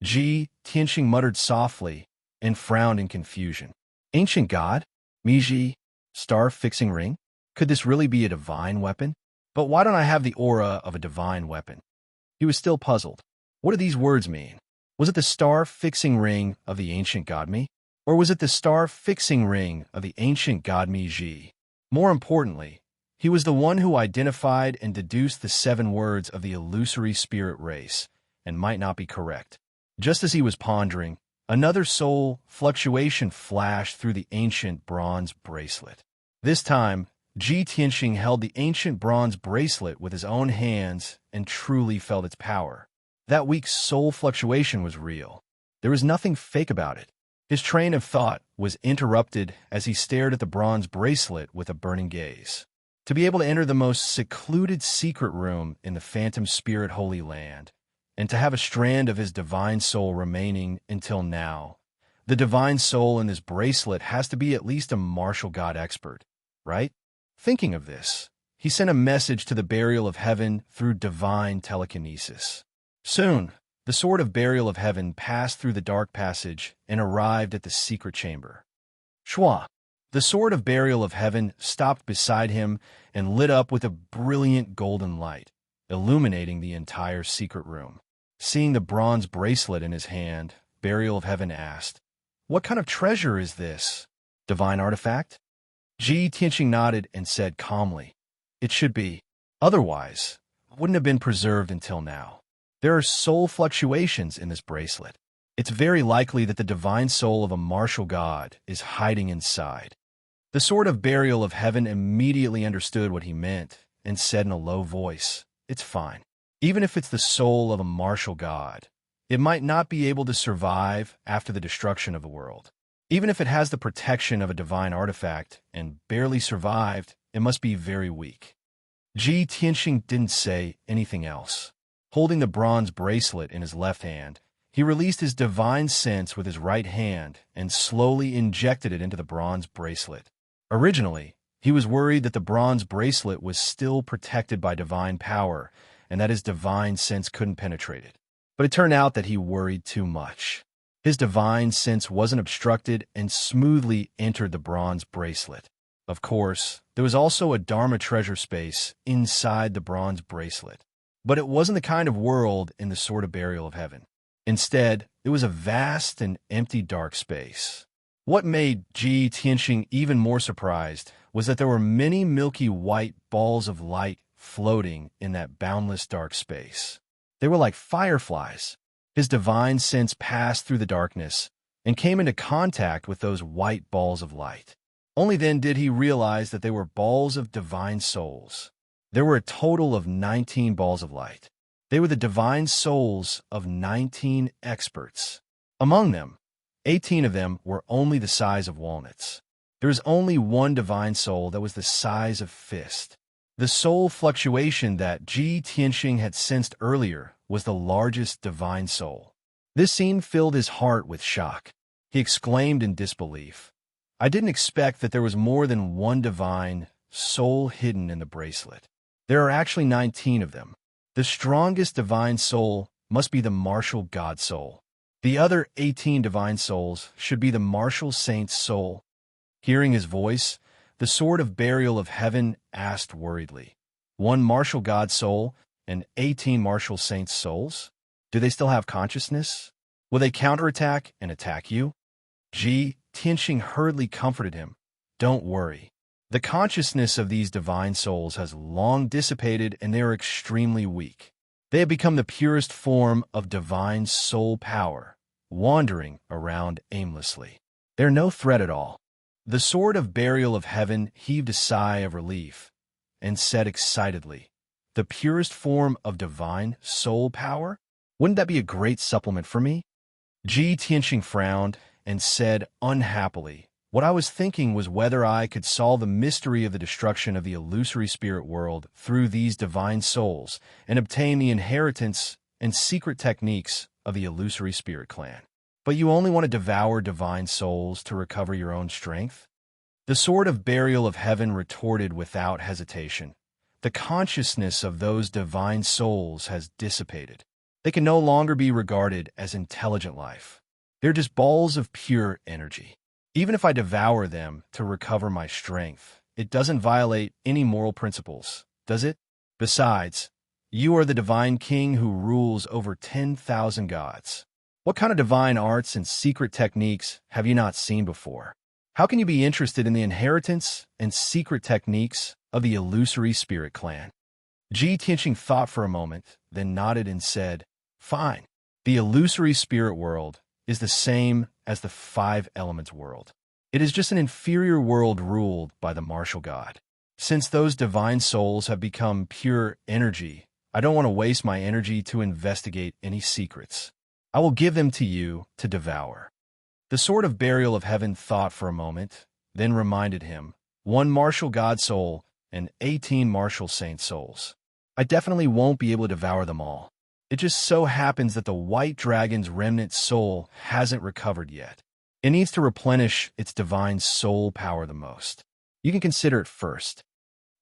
Ji Tianxing muttered softly and frowned in confusion. Ancient God, Miji, star-fixing ring? Could this really be a divine weapon? But why don't I have the aura of a divine weapon? He was still puzzled. What do these words mean? Was it the star-fixing ring of the ancient god Mi? Or was it the star-fixing ring of the ancient god Mi Ji? More importantly, he was the one who identified and deduced the 7 words of the illusory spirit race, and might not be correct. Just as he was pondering, another soul fluctuation flashed through the ancient bronze bracelet. This time, Ji Tianxing held the ancient bronze bracelet with his own hands and truly felt its power. That weak soul fluctuation was real. There was nothing fake about it. His train of thought was interrupted as he stared at the bronze bracelet with a burning gaze. To be able to enter the most secluded secret room in the Phantom Spirit Holy Land, and to have a strand of his divine soul remaining until now, the divine soul in this bracelet has to be at least a martial god expert, right? Thinking of this, he sent a message to the Burial of Heaven through divine telekinesis. Soon, the Sword of Burial of Heaven passed through the dark passage and arrived at the secret chamber. Shua, the Sword of Burial of Heaven stopped beside him and lit up with a brilliant golden light, illuminating the entire secret room. Seeing the bronze bracelet in his hand, Burial of Heaven asked, "What kind of treasure is this? Divine artifact?" Ji Tianxing nodded and said calmly, "It should be. Otherwise, it wouldn't have been preserved until now. There are soul fluctuations in this bracelet. It's very likely that the divine soul of a martial god is hiding inside." The Sword of Burial of Heaven immediately understood what he meant and said in a low voice, "It's fine. Even if it's the soul of a martial god, it might not be able to survive after the destruction of the world. Even if it has the protection of a divine artifact and barely survived, it must be very weak." Ji Tianxing didn't say anything else. Holding the bronze bracelet in his left hand, he released his divine sense with his right hand and slowly injected it into the bronze bracelet. Originally, he was worried that the bronze bracelet was still protected by divine power and that his divine sense couldn't penetrate it. But it turned out that he worried too much. His divine sense wasn't obstructed and smoothly entered the bronze bracelet. Of course, there was also a Dharma treasure space inside the bronze bracelet. But it wasn't the kind of world in the Sword of Burial of Heaven. Instead, it was a vast and empty dark space. What made Ji Tianxing even more surprised was that there were many milky white balls of light floating in that boundless dark space. They were like fireflies. His divine sense passed through the darkness and came into contact with those white balls of light. Only then did he realize that they were balls of divine souls. There were a total of 19 balls of light. They were the divine souls of 19 experts. Among them, 18 of them were only the size of walnuts. There was only one divine soul that was the size of fist. The soul fluctuation that Ji Tianxing had sensed earlier was the largest divine soul. This scene filled his heart with shock. He exclaimed in disbelief, "I didn't expect that there was more than one divine soul hidden in the bracelet. There are actually 19 of them. The strongest divine soul must be the martial god soul. The other 18 divine souls should be the martial saint's soul. Hearing his voice, the sword of burial of heaven asked worriedly, one martial god soul and 18 martial saints' souls? Do they still have consciousness? Will they counterattack and attack you? Tianxing hurriedly comforted him. Don't worry. The consciousness of these divine souls has long dissipated and they are extremely weak. They have become the purest form of divine soul power, wandering around aimlessly. They're no threat at all. The sword of burial of heaven heaved a sigh of relief and said excitedly, the purest form of divine soul power? Wouldn't that be a great supplement for me? Tianxing frowned and said unhappily, what I was thinking was whether I could solve the mystery of the destruction of the illusory spirit world through these divine souls and obtain the inheritance and secret techniques of the illusory spirit clan. But you only want to devour divine souls to recover your own strength? The sword of burial of heaven retorted without hesitation. The consciousness of those divine souls has dissipated. They can no longer be regarded as intelligent life. They're just balls of pure energy. Even if I devour them to recover my strength, it doesn't violate any moral principles, does it? Besides, you are the divine king who rules over 10,000 gods. What kind of divine arts and secret techniques have you not seen before? How can you be interested in the inheritance and secret techniques of the illusory spirit clan? Tianxing thought for a moment, then nodded and said, fine. The illusory spirit world is the same as the five elements world. It is just an inferior world ruled by the martial god. Since those divine souls have become pure energy, I don't want to waste my energy to investigate any secrets. I will give them to you to devour. The sword of burial of heaven thought for a moment, then reminded him, one martial god soul and 18 martial saint souls. I definitely won't be able to devour them all. It just so happens that the white dragon's remnant soul hasn't recovered yet. It needs to replenish its divine soul power the most. You can consider it first.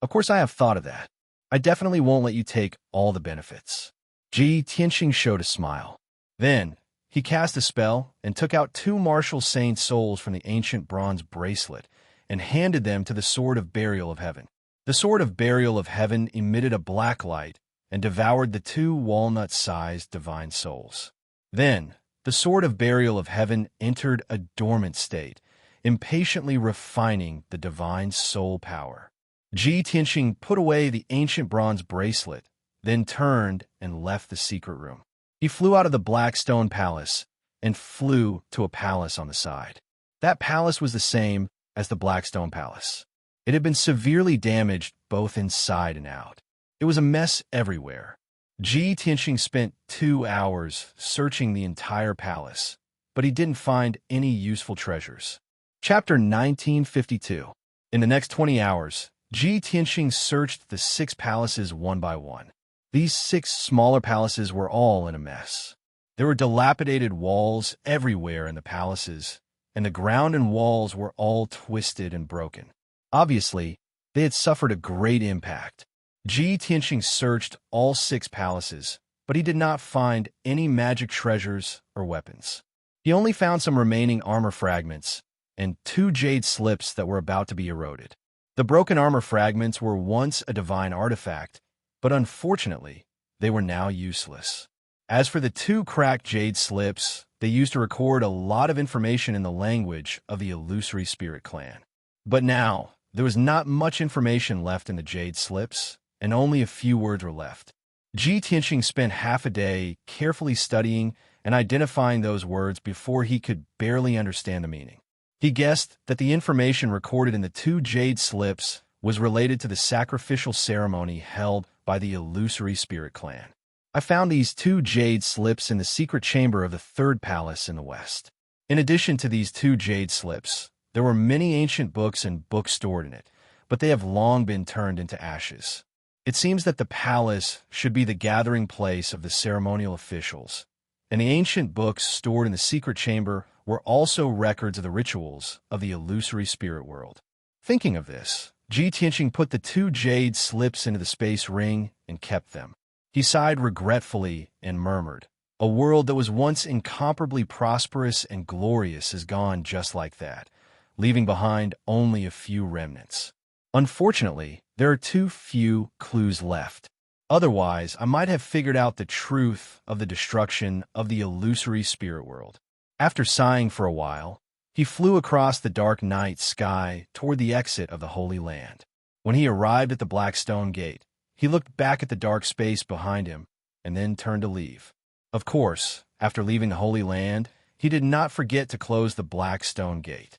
Of course, I have thought of that. I definitely won't let you take all the benefits. Tianxing showed a smile. Then, he cast a spell and took out 2 martial saint souls from the ancient bronze bracelet and handed them to the sword of burial of heaven. The sword of burial of heaven emitted a black light and devoured the 2 walnut-sized divine souls. Then, the sword of burial of heaven entered a dormant state, impatiently refining the divine soul power. Tianxing put away the ancient bronze bracelet, then turned and left the secret room. He flew out of the black stone palace and flew to a palace on the side. That palace was the same as the black stone palace. It had been severely damaged both inside and out. It was a mess everywhere. Tianxing spent 2 hours searching the entire palace, but he didn't find any useful treasures. Chapter 1952. In the next 20 hours, Tianxing searched the 6 palaces one by one. These 6 smaller palaces were all in a mess. There were dilapidated walls everywhere in the palaces, and the ground and walls were all twisted and broken. Obviously, they had suffered a great impact. Tianxing searched all 6 palaces, but he did not find any magic treasures or weapons. He only found some remaining armor fragments and 2 jade slips that were about to be eroded. The broken armor fragments were once a divine artifact, but unfortunately, they were now useless. As for the 2 cracked jade slips, they used to record a lot of information in the language of the illusory spirit clan. But now, there was not much information left in the jade slips, and only a few words were left. Tianxing spent half a day carefully studying and identifying those words before he could barely understand the meaning. He guessed that the information recorded in the 2 jade slips was related to the sacrificial ceremony held by the illusory spirit clan. I found these 2 jade slips in the secret chamber of the 3rd palace in the west. In addition to these 2 jade slips, there were many ancient books and books stored in it, but they have long been turned into ashes. It seems that the palace should be the gathering place of the ceremonial officials, and the ancient books stored in the secret chamber were also records of the rituals of the illusory spirit world. Thinking of this, Tianxing put the 2 jade slips into the space ring and kept them. He sighed regretfully and murmured, A world that was once incomparably prosperous and glorious is gone just like that, leaving behind only a few remnants. Unfortunately, there are too few clues left. Otherwise, I might have figured out the truth of the destruction of the illusory spirit world. After sighing for a while, he flew across the dark night sky toward the exit of the Holy Land. When he arrived at the black stone gate, he looked back at the dark space behind him and then turned to leave. Of course, after leaving the Holy Land, he did not forget to close the black stone gate.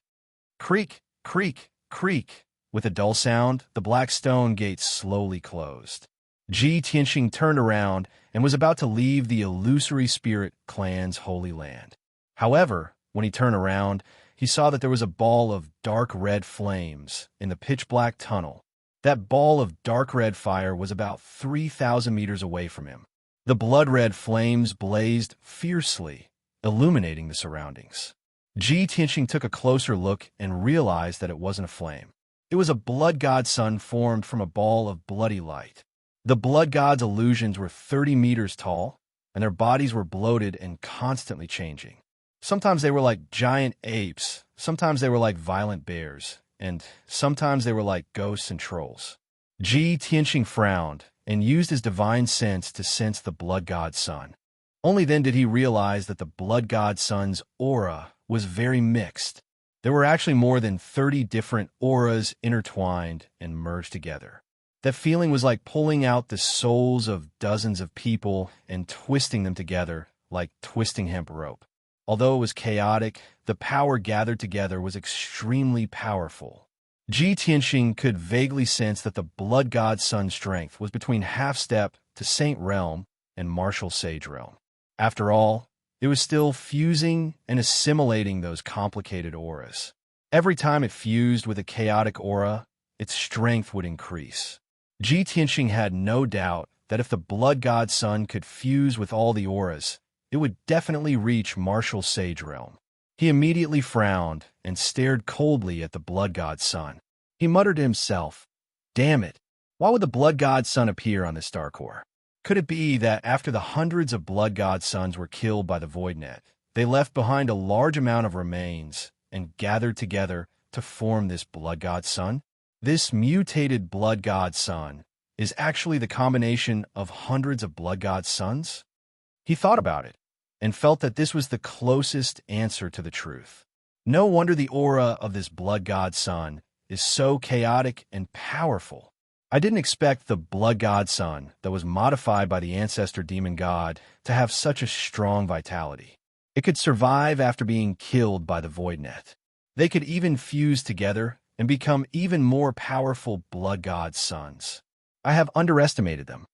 Creak, creak, creak. With a dull sound, the black stone gate slowly closed. Ji Tianxing turned around and was about to leave the illusory spirit clan's holy land. However, when he turned around, he saw that there was a ball of dark red flames in the pitch-black tunnel. That ball of dark red fire was about 3,000 meters away from him. The blood-red flames blazed fiercely, illuminating the surroundings. Ji Tianxing took a closer look and realized that it wasn't a flame. It was a blood god sun formed from a ball of bloody light. The blood god's illusions were 30 meters tall, and their bodies were bloated and constantly changing. Sometimes they were like giant apes, sometimes they were like violent bears, and sometimes they were like ghosts and trolls. Ji Tianxing frowned and used his divine sense to sense the blood god sun. Only then did he realize that the blood god sun's aura was very mixed. There were actually more than 30 different auras intertwined and merged together. That feeling was like pulling out the souls of dozens of people and twisting them together like twisting hemp rope. Although it was chaotic, the power gathered together was extremely powerful. Ji Tianxing could vaguely sense that the blood god sun's strength was between half-step to Saint Realm and Martial Sage Realm. After all, it was still fusing and assimilating those complicated auras. Every time it fused with a chaotic aura, its strength would increase. Ji Tianxing had no doubt that if the blood god sun could fuse with all the auras, it would definitely reach Martial Sage Realm. He immediately frowned and stared coldly at the blood god sun. He muttered to himself, "Damn it, why would the blood god sun appear on this star core? Could it be that after the hundreds of blood god suns were killed by the void net, they left behind a large amount of remains and gathered together to form this blood god sun? This mutated blood god sun is actually the combination of hundreds of blood god suns?" He thought about it and felt that this was the closest answer to the truth. No wonder the aura of this blood god sun is so chaotic and powerful. I didn't expect the blood god sun that was modified by the ancestor demon god to have such a strong vitality. It could survive after being killed by the void net. They could even fuse together and become even more powerful blood god suns. I have underestimated them.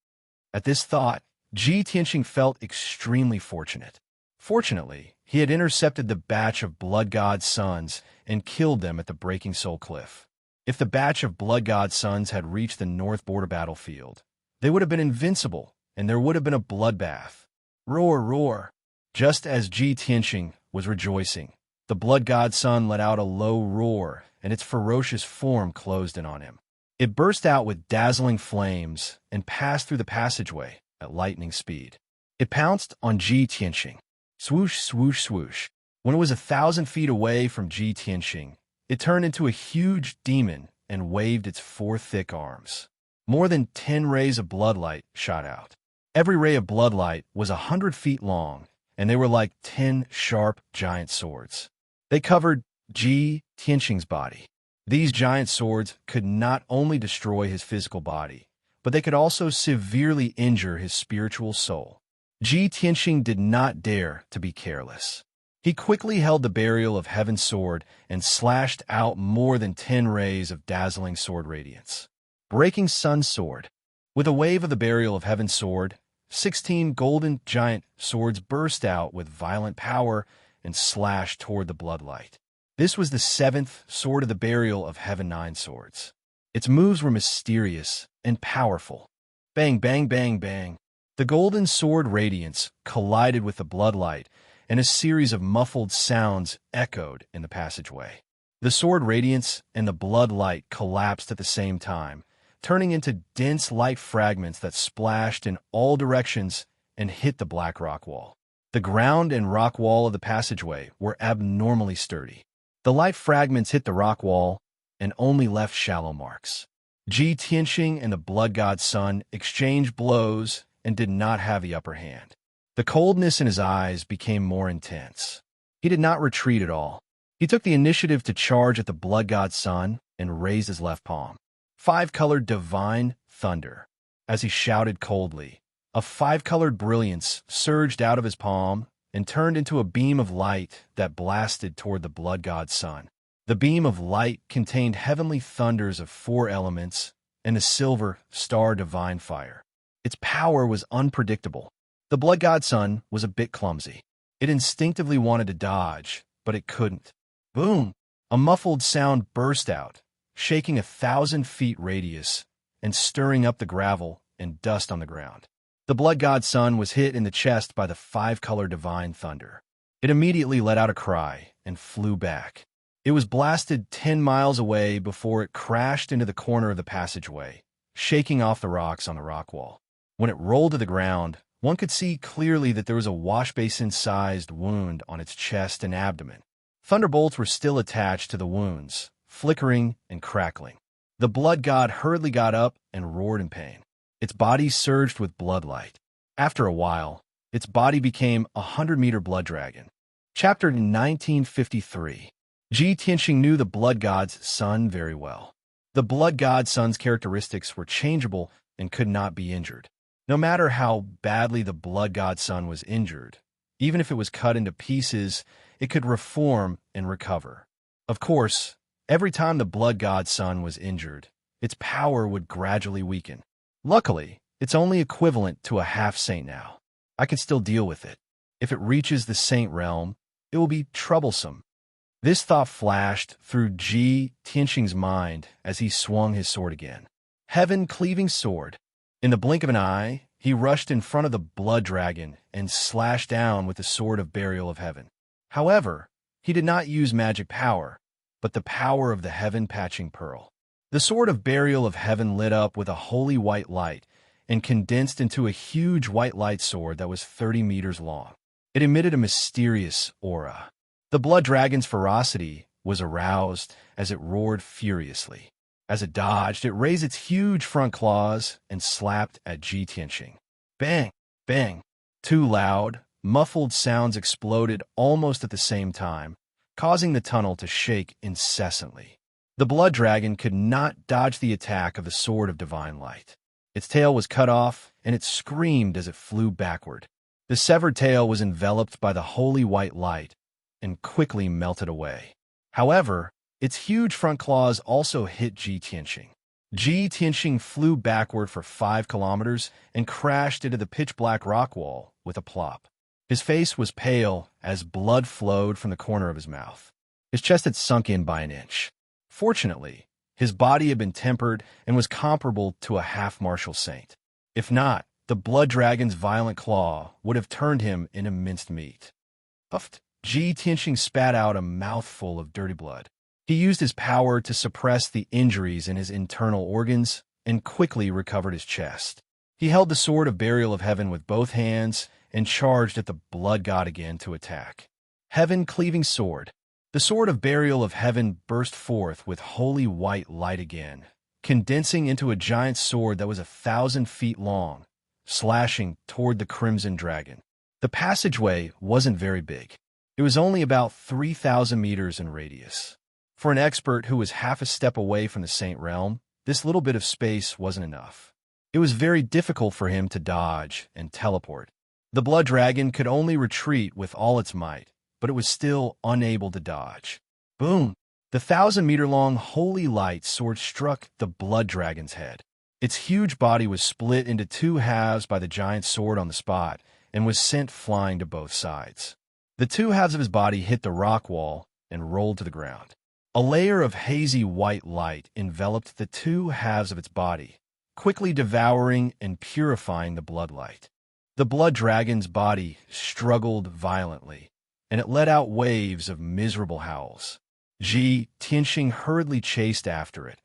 At this thought, Ji Tianxing felt extremely fortunate. Fortunately, he had intercepted the batch of blood god suns and killed them at the Breaking Soul Cliff. If the batch of blood god suns had reached the north border battlefield, they would have been invincible, and there would have been a bloodbath. Roar, roar! Just as Ji Tianxing was rejoicing, the blood god sun let out a low roar, and its ferocious form closed in on him. It burst out with dazzling flames and passed through the passageway at lightning speed. It pounced on Ji Tianxing. Swoosh, swoosh, swoosh. When it was 1,000 feet away from Ji Tianxing, it turned into a huge demon and waved its 4 thick arms. More than 10 rays of bloodlight shot out. Every ray of bloodlight was 100 feet long, and they were like 10 sharp giant swords. They covered Ji Tianxing's body. These giant swords could not only destroy his physical body, but they could also severely injure his spiritual soul. Ji Tianxing did not dare to be careless. He quickly held the Burial of Heaven's sword and slashed out more than 10 rays of dazzling sword radiance. Breaking Sun's sword. With a wave of the Burial of Heaven's sword, 16 golden giant swords burst out with violent power and slashed toward the bloodlight. This was the 7th Sword of the Burial of Heaven 9 swords. Its moves were mysterious and powerful. Bang, bang, bang, bang. The golden sword radiance collided with the bloodlight, and a series of muffled sounds echoed in the passageway. The sword radiance and the bloodlight collapsed at the same time, turning into dense light fragments that splashed in all directions and hit the black rock wall. The ground and rock wall of the passageway were abnormally sturdy. The light fragments hit the rock wall and only left shallow marks. Ji Tianxing and the blood god Sun exchanged blows and did not have the upper hand. The coldness in his eyes became more intense. He did not retreat at all. He took the initiative to charge at the blood god Sun and raised his left palm. Five-colored divine thunder. As he shouted coldly, a five-colored brilliance surged out of his palm and turned into a beam of light that blasted toward the blood god Sun. The beam of light contained heavenly thunders of 4 elements and a silver star divine fire. Its power was unpredictable. The blood god Sun was a bit clumsy. It instinctively wanted to dodge, but it couldn't. Boom! A muffled sound burst out, shaking 1,000 feet radius and stirring up the gravel and dust on the ground. The blood god Sun was hit in the chest by the 5-color divine thunder. It immediately let out a cry and flew back. It was blasted 10 miles away before it crashed into the corner of the passageway, shaking off the rocks on the rock wall. When it rolled to the ground, one could see clearly that there was a washbasin-sized wound on its chest and abdomen. Thunderbolts were still attached to the wounds, flickering and crackling. The blood god hurriedly got up and roared in pain. Its body surged with bloodlight. After a while, its body became a 100-meter blood dragon. Chapter 1953. Ji Tianxing knew the blood god's Sun very well. The blood god Sun's characteristics were changeable and could not be injured. No matter how badly the blood god Sun was injured, even if it was cut into pieces, it could reform and recover. Of course, every time the blood god Sun was injured, its power would gradually weaken. Luckily, it's only equivalent to a half-saint now. I can still deal with it. If it reaches the saint realm, it will be troublesome. This thought flashed through Ji Tianxing's mind as he swung his sword again. Heaven-cleaving sword. In the blink of an eye, he rushed in front of the blood dragon and slashed down with the sword of burial of heaven. However, he did not use magic power, but the power of the heaven-patching pearl. The sword of burial of heaven lit up with a holy white light and condensed into a huge white light sword that was 30 meters long. It emitted a mysterious aura. The blood dragon's ferocity was aroused as it roared furiously. As it dodged, it raised its huge front claws and slapped at Ji Tianxing. Bang! Bang! 2 loud, muffled sounds exploded almost at the same time, causing the tunnel to shake incessantly. The blood dragon could not dodge the attack of the sword of divine light. Its tail was cut off, and it screamed as it flew backward. The severed tail was enveloped by the holy white light and quickly melted away. However, its huge front claws also hit Ji Tianxing. Ji Tianxing flew backward for 5 kilometers and crashed into the pitch-black rock wall with a plop. His face was pale as blood flowed from the corner of his mouth. His chest had sunk in by an inch. Fortunately, his body had been tempered and was comparable to a half-martial saint. If not, the blood dragon's violent claw would have turned him into minced meat. Puffed. Ji Tianxing spat out a mouthful of dirty blood. He used his power to suppress the injuries in his internal organs and quickly recovered his chest. He held the sword of burial of heaven with both hands and charged at the blood god again to attack. Heaven-cleaving sword. The sword of burial of heaven burst forth with holy white light again, condensing into a giant sword that was 1,000 feet long, slashing toward the crimson dragon. The passageway wasn't very big. It was only about 3,000 meters in radius. For an expert who was half a step away from the Saint Realm, this little bit of space wasn't enough. It was very difficult for him to dodge and teleport. The blood dragon could only retreat with all its might, but it was still unable to dodge. Boom! The 1,000-meter-long holy light sword struck the blood dragon's head. Its huge body was split into 2 halves by the giant sword on the spot and was sent flying to both sides. The 2 halves of his body hit the rock wall and rolled to the ground. A layer of hazy white light enveloped the 2 halves of its body, quickly devouring and purifying the bloodlight. The blood dragon's body struggled violently, and it let out waves of miserable howls. Ji Tianxing hurriedly chased after it,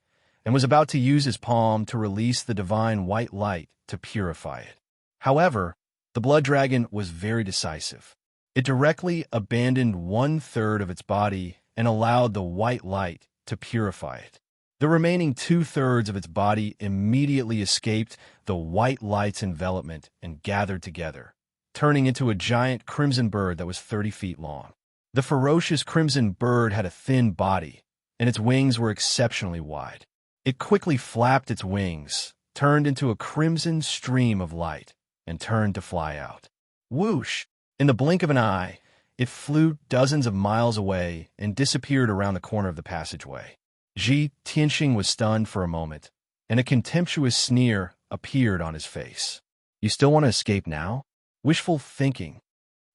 and was about to use his palm to release the divine white light to purify it. However, the blood dragon was very decisive. It directly abandoned 1/3 of its body and allowed the white light to purify it. The remaining 2/3 of its body immediately escaped the white light's envelopment and gathered together, turning into a giant crimson bird that was 30 feet long. The ferocious crimson bird had a thin body, and its wings were exceptionally wide. It quickly flapped its wings, turned into a crimson stream of light, and turned to fly out. Whoosh! In the blink of an eye, it flew dozens of miles away and disappeared around the corner of the passageway. Ji Tianxing was stunned for a moment, and a contemptuous sneer appeared on his face. "You still want to escape now?" Wishful thinking.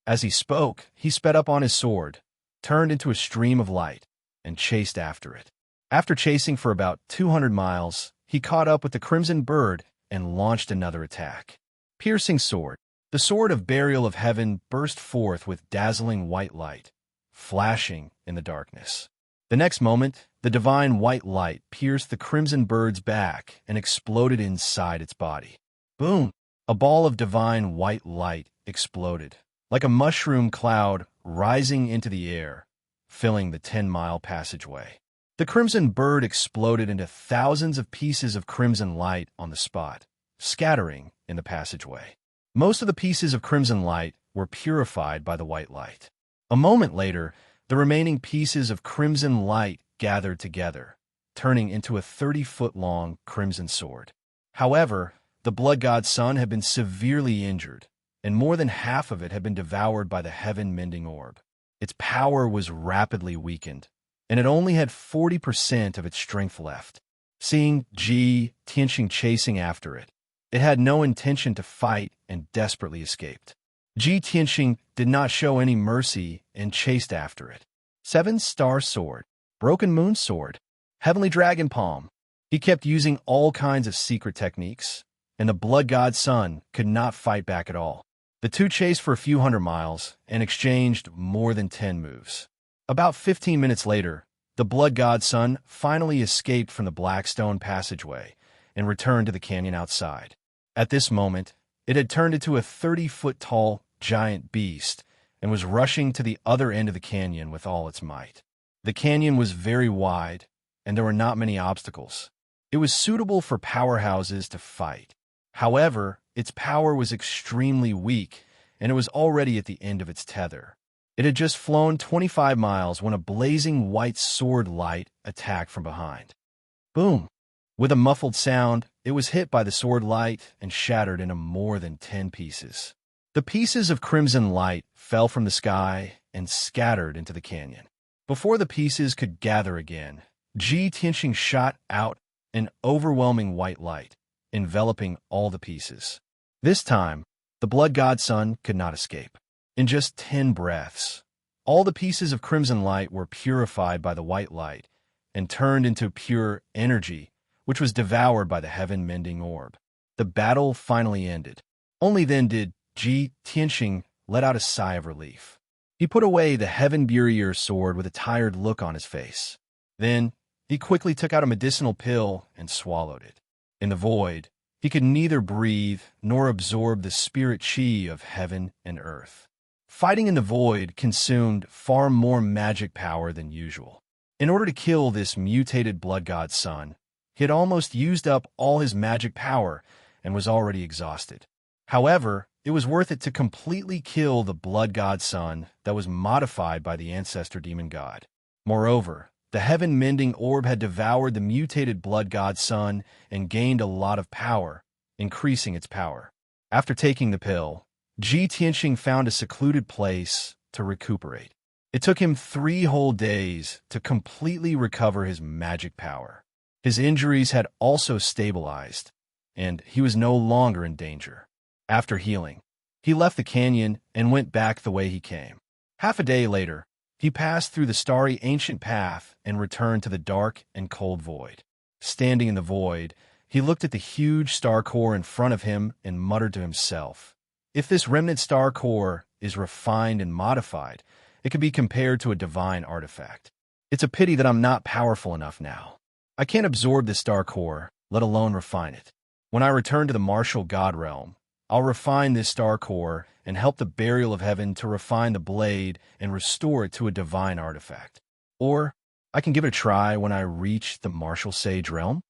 As he spoke, he sped up on his sword, turned into a stream of light, and chased after it. After chasing for about 200 miles, he caught up with the crimson bird and launched another attack. Piercing sword. The sword of burial of heaven burst forth with dazzling white light, flashing in the darkness. The next moment, the divine white light pierced the crimson bird's back and exploded inside its body. Boom! A ball of divine white light exploded, like a mushroom cloud rising into the air, filling the 10-mile passageway. The crimson bird exploded into thousands of pieces of crimson light on the spot, scattering in the passageway. Most of the pieces of crimson light were purified by the white light. A moment later, the remaining pieces of crimson light gathered together, turning into a 30-foot-long crimson sword. However, the blood god's son had been severely injured, and more than half of it had been devoured by the heaven-mending orb. Its power was rapidly weakened, and it only had 40% of its strength left. Seeing Ji Tianxing chasing after it, it had no intention to fight and desperately escaped. Ji Tianxing did not show any mercy and chased after it. 7-star sword, broken moon sword, heavenly dragon palm. He kept using all kinds of secret techniques, and the blood god's son could not fight back at all. The two chased for a few hundred miles and exchanged more than 10 moves. About 15 minutes later, the blood god's son finally escaped from the Blackstone passageway and returned to the canyon outside. At this moment, it had turned into a 30-foot-tall giant beast and was rushing to the other end of the canyon with all its might. The canyon was very wide, and there were not many obstacles. It was suitable for powerhouses to fight. However, its power was extremely weak, and it was already at the end of its tether. It had just flown 25 miles when a blazing white sword light attacked from behind. Boom! With a muffled sound, it was hit by the sword light and shattered into more than 10 pieces. The pieces of crimson light fell from the sky and scattered into the canyon. Before the pieces could gather again, Ji Tianxing shot out an overwhelming white light, enveloping all the pieces. This time, the blood god's son could not escape. In just 10 breaths, all the pieces of crimson light were purified by the white light and turned into pure energy, which was devoured by the heaven-mending orb. The battle finally ended. Only then did Ji Tianxing let out a sigh of relief. He put away the heaven barrier sword with a tired look on his face. Then, he quickly took out a medicinal pill and swallowed it. In the void, he could neither breathe nor absorb the spirit chi of heaven and earth. Fighting in the void consumed far more magic power than usual. In order to kill this mutated blood god's son, he had almost used up all his magic power and was already exhausted. However, it was worth it to completely kill the blood god's son that was modified by the ancestor demon god. Moreover, the heaven-mending orb had devoured the mutated blood god's son and gained a lot of power, increasing its power. After taking the pill, Ji Tianxing found a secluded place to recuperate. It took him 3 whole days to completely recover his magic power. His injuries had also stabilized, and he was no longer in danger. After healing, he left the canyon and went back the way he came. Half a day later, he passed through the starry ancient path and returned to the dark and cold void. Standing in the void, he looked at the huge star core in front of him and muttered to himself, "If this remnant star core is refined and modified, it could be compared to a divine artifact. It's a pity that I'm not powerful enough now. I can't absorb this star core, let alone refine it. When I return to the martial god realm, I'll refine this star core and help the burial of heaven to refine the blade and restore it to a divine artifact. Or I can give it a try when I reach the martial sage realm.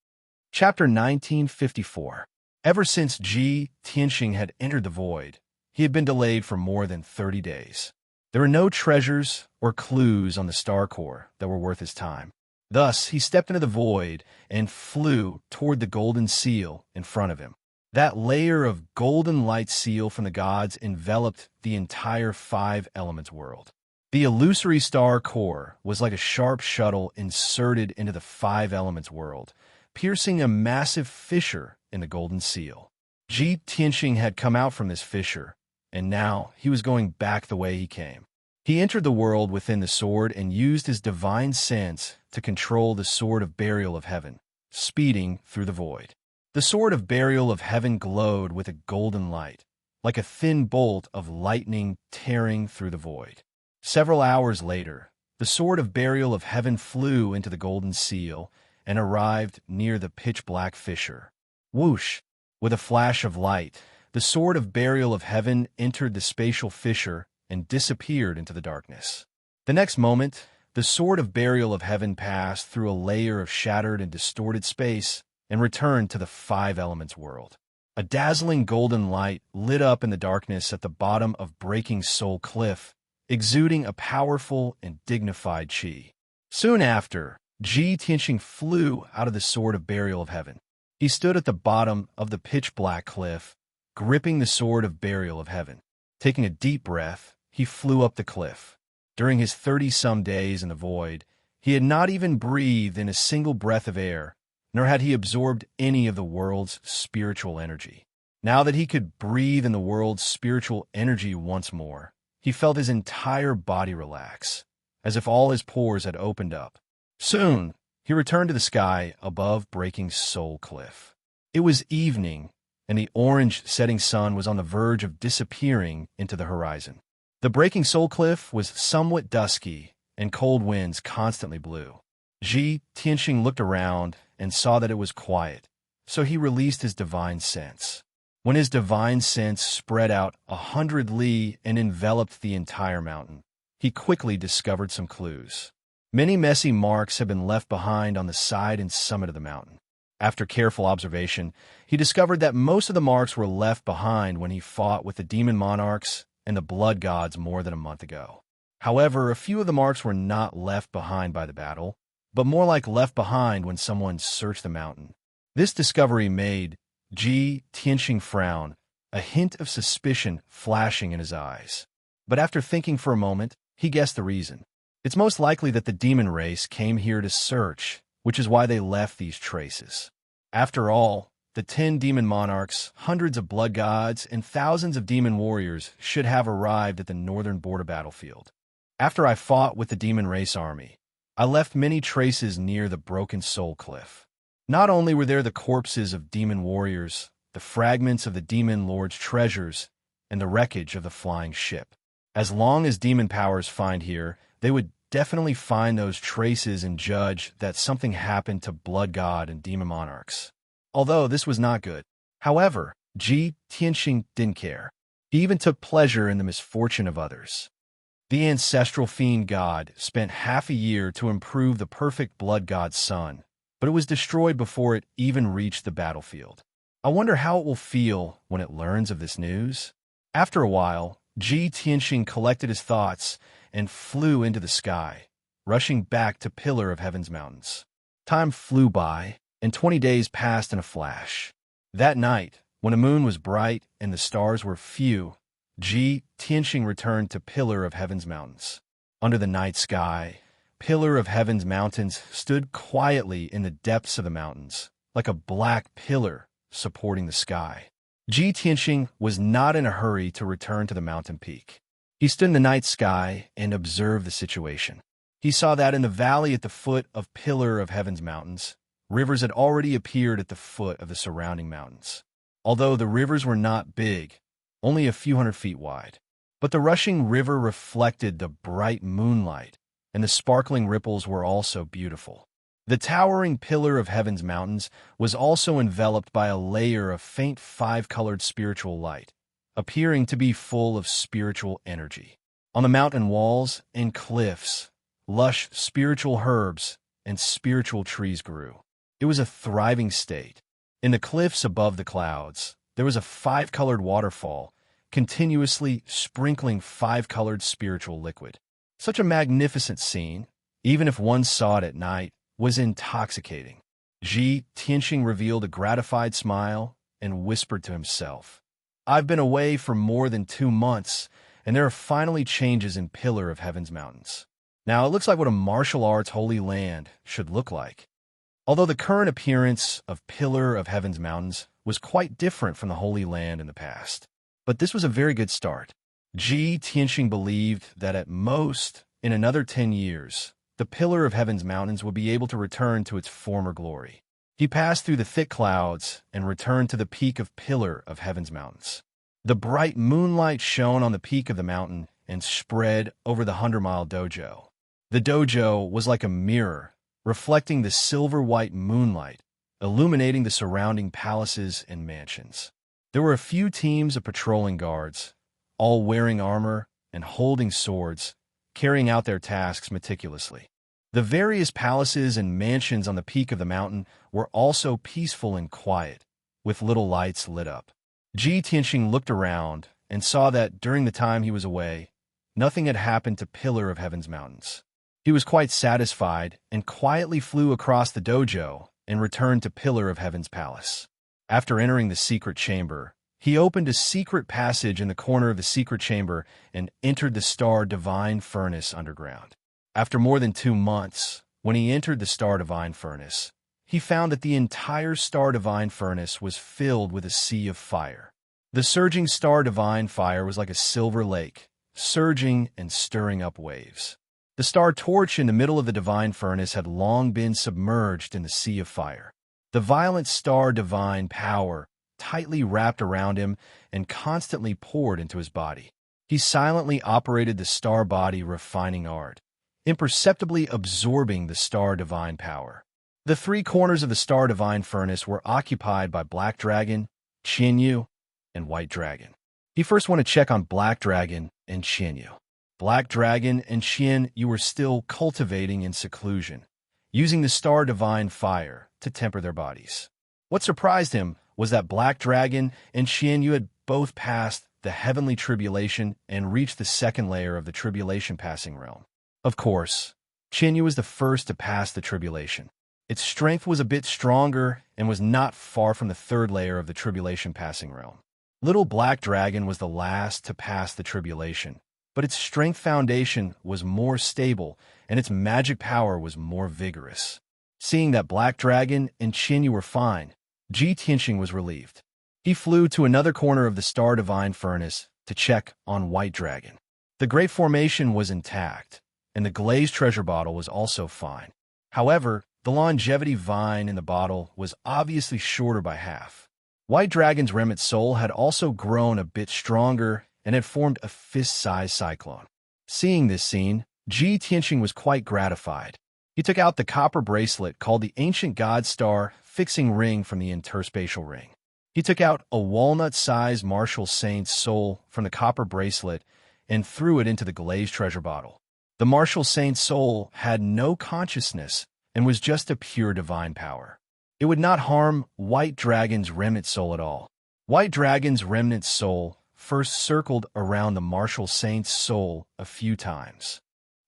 Chapter 1954. Ever since Ji Tianxing had entered the void, he had been delayed for more than 30 days. There were no treasures or clues on the star core that were worth his time. Thus, he stepped into the void and flew toward the golden seal in front of him. That layer of golden light seal from the gods enveloped the entire five elements world. The illusory star core was like a sharp shuttle inserted into the five elements world, piercing a massive fissure in the golden seal. Ji Tianxing had come out from this fissure, and now he was going back the way he came. He entered the world within the sword and used his divine sense to control the sword of burial of heaven, speeding through the void. The sword of burial of heaven glowed with a golden light, like a thin bolt of lightning tearing through the void. Several hours later, the sword of burial of heaven flew into the golden seal and arrived near the pitch-black fissure. Whoosh! With a flash of light, the sword of burial of heaven entered the spatial fissure and disappeared into the darkness. The next moment, the sword of burial of heaven passed through a layer of shattered and distorted space and returned to the five elements world. A dazzling golden light lit up in the darkness at the bottom of Breaking Soul Cliff, exuding a powerful and dignified qi. Soon after, Ji Tianxing flew out of the sword of burial of heaven. He stood at the bottom of the pitch-black cliff, gripping the sword of burial of heaven. Taking a deep breath, he flew up the cliff. During his 30-some days in the void, he had not even breathed in a single breath of air, nor had he absorbed any of the world's spiritual energy. Now that he could breathe in the world's spiritual energy once more, he felt his entire body relax, as if all his pores had opened up. Soon, he returned to the sky above Breaking Soul Cliff. It was evening, and the orange setting sun was on the verge of disappearing into the horizon. The Breaking Soul Cliff was somewhat dusky, and cold winds constantly blew. Ji Tianxing looked around and saw that it was quiet, so he released his divine sense. When his divine sense spread out 100 li and enveloped the entire mountain, he quickly discovered some clues. Many messy marks had been left behind on the side and summit of the mountain. After careful observation, he discovered that most of the marks were left behind when he fought with the demon monarchs and the blood gods more than a month ago. However, a few of the marks were not left behind by the battle, but more like left behind when someone searched the mountain. This discovery made Ji Tianxing frown, a hint of suspicion flashing in his eyes. But after thinking for a moment, he guessed the reason. It's most likely that the demon race came here to search, which is why they left these traces. After all, the 10 demon monarchs, hundreds of blood gods, and thousands of demon warriors should have arrived at the northern border battlefield. After I fought with the demon race army, I left many traces near the Broken Soul Cliff. Not only were there the corpses of demon warriors, the fragments of the demon lord's treasures, and the wreckage of the flying ship. As long as demon powers find here, they would definitely find those traces and judge that something happened to blood god and demon monarchs. Although this was not good. However, Ji Tianxing didn't care. He even took pleasure in the misfortune of others. The ancestral fiend god spent half a year to improve the perfect blood god's son, but it was destroyed before it even reached the battlefield. I wonder how it will feel when it learns of this news. After a while, Ji Tianxing collected his thoughts and flew into the sky, rushing back to Pillar of Heaven's mountains. Time flew by, and 20 days passed in a flash. That night, when the moon was bright and the stars were few, Ji Tianxing returned to Pillar of Heaven's mountains. Under the night sky, Pillar of Heaven's mountains stood quietly in the depths of the mountains, like a black pillar supporting the sky. Ji Tianxing was not in a hurry to return to the mountain peak. He stood in the night sky and observed the situation. He saw that in the valley at the foot of Pillar of Heaven's mountains, rivers had already appeared at the foot of the surrounding mountains. Although the rivers were not big, only a few hundred feet wide, but the rushing river reflected the bright moonlight, and the sparkling ripples were also beautiful. The towering pillar of heaven's mountains was also enveloped by a layer of faint five-colored spiritual light, appearing to be full of spiritual energy. On the mountain walls and cliffs, lush spiritual herbs and spiritual trees grew. It was a thriving state. In the cliffs above the clouds, there was a five-colored waterfall, continuously sprinkling five-colored spiritual liquid. Such a magnificent scene, even if one saw it at night, was intoxicating. Ji Tianxing revealed a gratified smile and whispered to himself, "I've been away for more than 2 months, and there are finally changes in Pillar of Heaven's mountains. Now it looks like what a martial arts holy land should look like." Although the current appearance of Pillar of Heaven's mountains was quite different from the Holy Land in the past. But this was a very good start. Ji Tianxing believed that at most, in another 10 years, the Pillar of Heaven's mountains would be able to return to its former glory. He passed through the thick clouds and returned to the peak of Pillar of Heaven's mountains. The bright moonlight shone on the peak of the mountain and spread over the 100-mile dojo. The dojo was like a mirror, reflecting the silver-white moonlight, illuminating the surrounding palaces and mansions. There were a few teams of patrolling guards, all wearing armor and holding swords, carrying out their tasks meticulously. The various palaces and mansions on the peak of the mountain were also peaceful and quiet, with little lights lit up. Ji Tianxing looked around and saw that during the time he was away, nothing had happened to Pillar of Heaven's mountains. He was quite satisfied and quietly flew across the dojo and returned to Pillar of Heaven's palace. After entering the secret chamber, he opened a secret passage in the corner of the secret chamber and entered the Star Divine Furnace underground. After more than 2 months, when he entered the Star Divine Furnace, he found that the entire Star Divine Furnace was filled with a sea of fire. The surging Star Divine fire was like a silver lake, surging and stirring up waves. The star torch in the middle of the Divine Furnace had long been submerged in the sea of fire. The violent Star Divine power tightly wrapped around him and constantly poured into his body. He silently operated the star body refining art, imperceptibly absorbing the Star Divine power. The 3 corners of the Star Divine Furnace were occupied by Black Dragon, Qianyu, and White Dragon. He first wanted to check on Black Dragon and Qianyu. Black Dragon and Qianyu were still cultivating in seclusion, using the Star Divine fire to temper their bodies. What surprised him was that Black Dragon and Qianyu had both passed the heavenly tribulation and reached the 2nd layer of the tribulation passing realm. Of course, Qianyu was the first to pass the tribulation. Its strength was a bit stronger and was not far from the 3rd layer of the tribulation passing realm. Little Black Dragon was the last to pass the tribulation, but its strength foundation was more stable and its magic power was more vigorous. Seeing that Black Dragon and Qianyu were fine, Ji Tianxing was relieved. He flew to another corner of the Star Divine Furnace to check on White Dragon. The Great Formation was intact, and the glazed treasure bottle was also fine. However, the longevity vine in the bottle was obviously shorter by half. White Dragon's remnant soul had also grown a bit stronger and had formed a fist-sized cyclone. Seeing this scene, Ji Tianxing was quite gratified. He took out the copper bracelet called the Ancient God Star Fixing Ring from the interspatial ring. He took out a walnut-sized martial saint's soul from the copper bracelet and threw it into the glazed treasure bottle. The martial saint's soul had no consciousness and was just a pure divine power. It would not harm White Dragon's remnant soul at all. White Dragon's remnant soul first circled around the martial saint's soul a few times.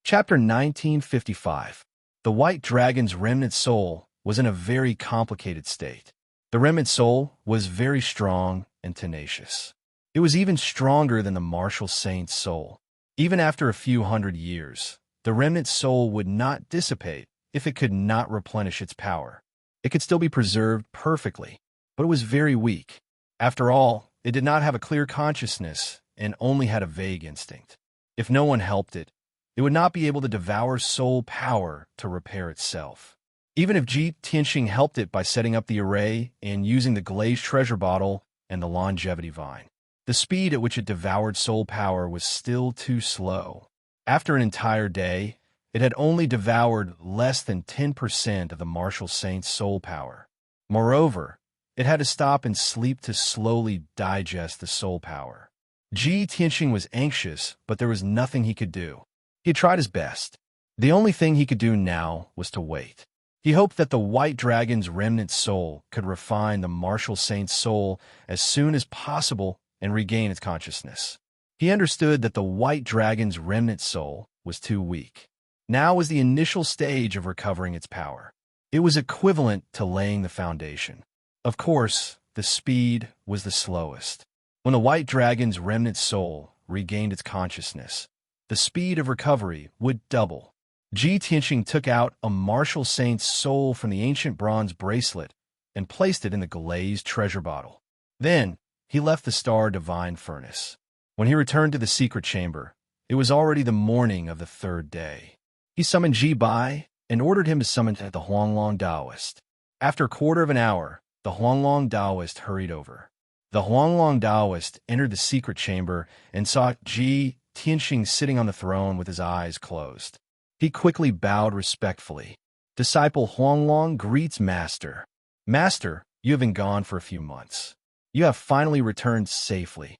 Chapter 1955. The White Dragon's remnant soul was in a very complicated state. The remnant soul was very strong and tenacious. It was even stronger than the martial saint's soul. Even after a few hundred years, the remnant soul would not dissipate if it could not replenish its power. It could still be preserved perfectly, but it was very weak. After all, it did not have a clear consciousness and only had a vague instinct. If no one helped it, it would not be able to devour soul power to repair itself. Even if Ji Tianxing helped it by setting up the array and using the glazed treasure bottle and the longevity vine, the speed at which it devoured soul power was still too slow. After an entire day, It had only devoured less than 10% of the martial saint's soul power. Moreover, it had to stop and sleep to slowly digest the soul power. Ji Tianxing was anxious, but there was nothing he could do. He had tried his best. The only thing he could do now was to wait. He hoped that the white dragon's remnant soul could refine the martial saint's soul as soon as possible and regain its consciousness. He understood that the white dragon's remnant soul was too weak. Now was the initial stage of recovering its power. It was equivalent to laying the foundation. Of course, the speed was the slowest. When the white dragon's remnant soul regained its consciousness, the speed of recovery would double. Ji Tianxing took out a martial saint's soul from the ancient bronze bracelet and placed it in the glazed treasure bottle. Then, he left the star divine furnace. When he returned to the secret chamber, it was already the morning of the third day. He summoned Ji Bai and ordered him to summon the Huanglong Taoist. After a quarter of an hour, the Huanglong Taoist hurried over. The Huanglong Taoist entered the secret chamber and saw Ji Tianxing sitting on the throne with his eyes closed. He quickly bowed respectfully. Disciple Huanglong greets Master. Master, you have been gone for a few months. You have finally returned safely.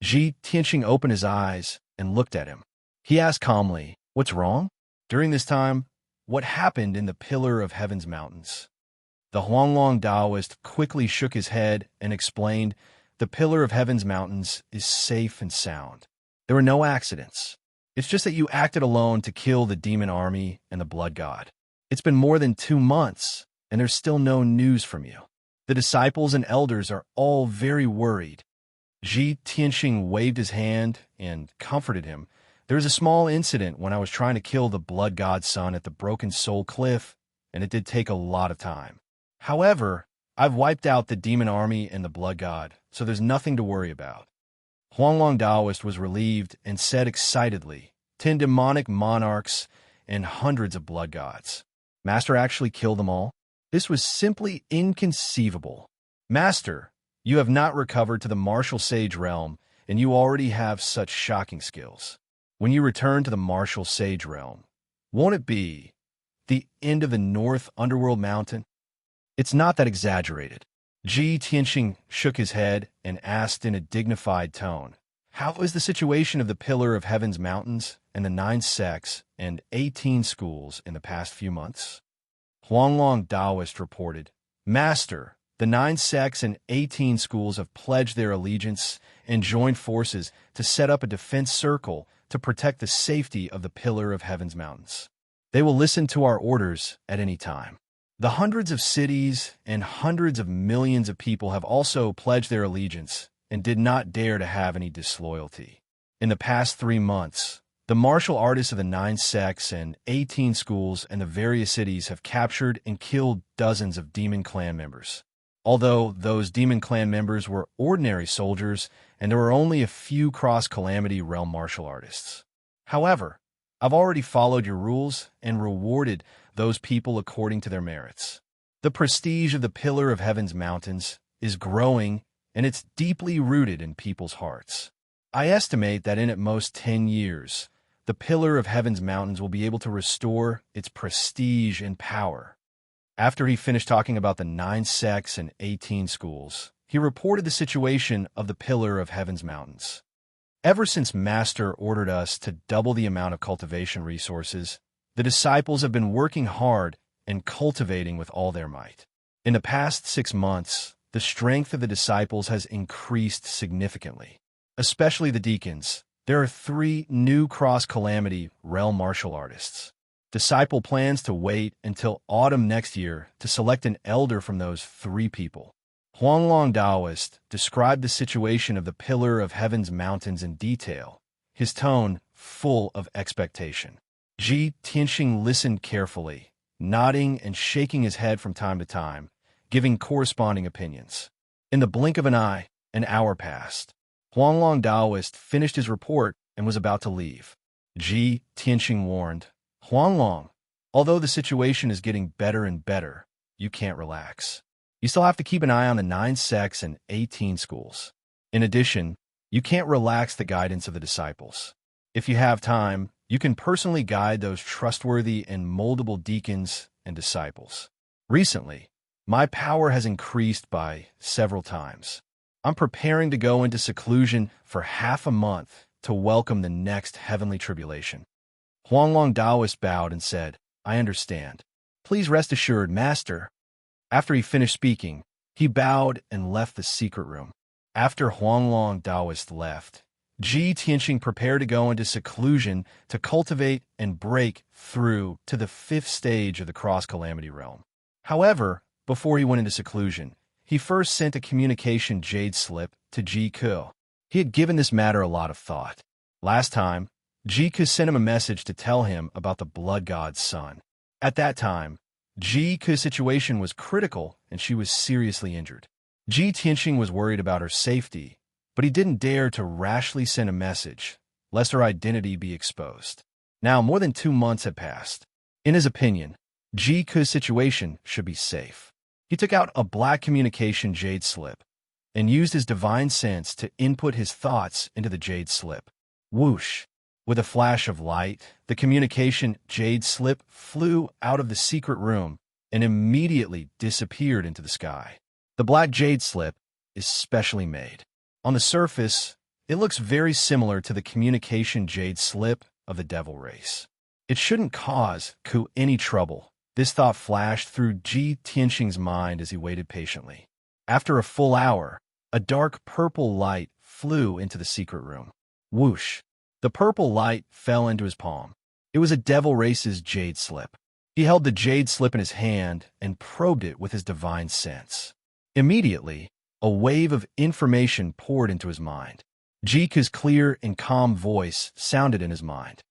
Ji Tianxing opened his eyes and looked at him. He asked calmly, "What's wrong?" During this time, what happened in the Pillar of Heaven's mountains? The Huanglong Taoist quickly shook his head and explained, "The Pillar of Heaven's mountains is safe and sound. There were no accidents. It's just that you acted alone to kill the demon army and the blood god. It's been more than 2 months, and there's still no news from you. The disciples and elders are all very worried." Ji Tianxing waved his hand and comforted him. "There was a small incident when I was trying to kill the blood god's son at the Broken Soul Cliff, and it did take a lot of time. However, I've wiped out the demon army and the blood god, so there's nothing to worry about." Huanglong Taoist was relieved and said excitedly, 10 demonic monarchs and hundreds of blood gods. Master actually killed them all? This was simply inconceivable. Master, you have not recovered to the martial sage realm, and you already have such shocking skills. When you return to the martial sage realm, won't it be the end of the North Underworld Mountain? It's not that exaggerated. Ji Tianxing shook his head and asked in a dignified tone, "How is the situation of the Pillar of Heaven's mountains and the 9 sects and 18 schools in the past few months?" Huanglong Taoist reported, "Master, the 9 sects and 18 schools have pledged their allegiance and joined forces to set up a defense circle to protect the safety of the Pillar of Heaven's mountains. They will listen to our orders at any time. The hundreds of cities and hundreds of millions of people have also pledged their allegiance and did not dare to have any disloyalty. In the past 3 months, the martial artists of the 9 sects and 18 schools and the various cities have captured and killed dozens of demon clan members. Although those demon clan members were ordinary soldiers and there were only a few cross-calamity realm martial artists. However, I've already followed your rules and rewarded those people according to their merits. The prestige of the Pillar of Heaven's mountains is growing, and it's deeply rooted in people's hearts. I estimate that in at most 10 years, the Pillar of Heaven's mountains will be able to restore its prestige and power." After he finished talking about the 9 sects and 18 schools, he reported the situation of the Pillar of Heaven's mountains. "Ever since Master ordered us to double the amount of cultivation resources, the disciples have been working hard and cultivating with all their might. In the past 6 months, the strength of the disciples has increased significantly, especially the deacons. There are 3 new cross-calamity realm martial artists. Disciple plans to wait until autumn next year to select an elder from those 3 people." Huanglong Taoist described the situation of the Pillar of Heaven's mountains in detail, his tone full of expectation. Ji Tianxing listened carefully, nodding and shaking his head from time to time, giving corresponding opinions. In the blink of an eye, an hour passed. Huanglong Taoist finished his report and was about to leave. Ji Tianxing warned, "Huanglong, although the situation is getting better and better, you can't relax. You still have to keep an eye on the 9 sects and 18 schools. In addition, you can't relax the guidance of the disciples. If you have time, You can personally guide those trustworthy and moldable deacons and disciples. Recently, my power has increased by several times. I'm preparing to go into seclusion for half a month to welcome the next heavenly tribulation. Huanglong Taoist bowed and said, I understand. Please rest assured, Master. After he finished speaking, he bowed and left the secret room. After Huanglong Taoist left, Ji Tianxing prepared to go into seclusion to cultivate and break through to the 5th stage of the cross-calamity realm. However, before he went into seclusion, he first sent a communication jade slip to Ji Ke. He had given this matter a lot of thought. Last time, Ji Ke sent him a message to tell him about the blood god's son. At that time, Ji Ke's situation was critical and she was seriously injured. Ji Tianxing was worried about her safety, but he didn't dare to rashly send a message, lest her identity be exposed. Now, more than 2 months had passed. In his opinion, Ji Ke's situation should be safe. He took out a black communication jade slip and used his divine sense to input his thoughts into the jade slip. Whoosh! With a flash of light, the communication jade slip flew out of the secret room and immediately disappeared into the sky. The black jade slip is specially made. On the surface, it looks very similar to the communication jade slip of the devil race. It shouldn't cause Ku any trouble. This thought flashed through Ji Tianxing's mind as he waited patiently. After a full hour, a dark purple light flew into the secret room. Whoosh! The purple light fell into his palm. It was a devil race's jade slip. He held the jade slip in his hand and probed it with his divine sense. Immediately, a wave of information poured into his mind. Ji Ke's clear and calm voice sounded in his mind.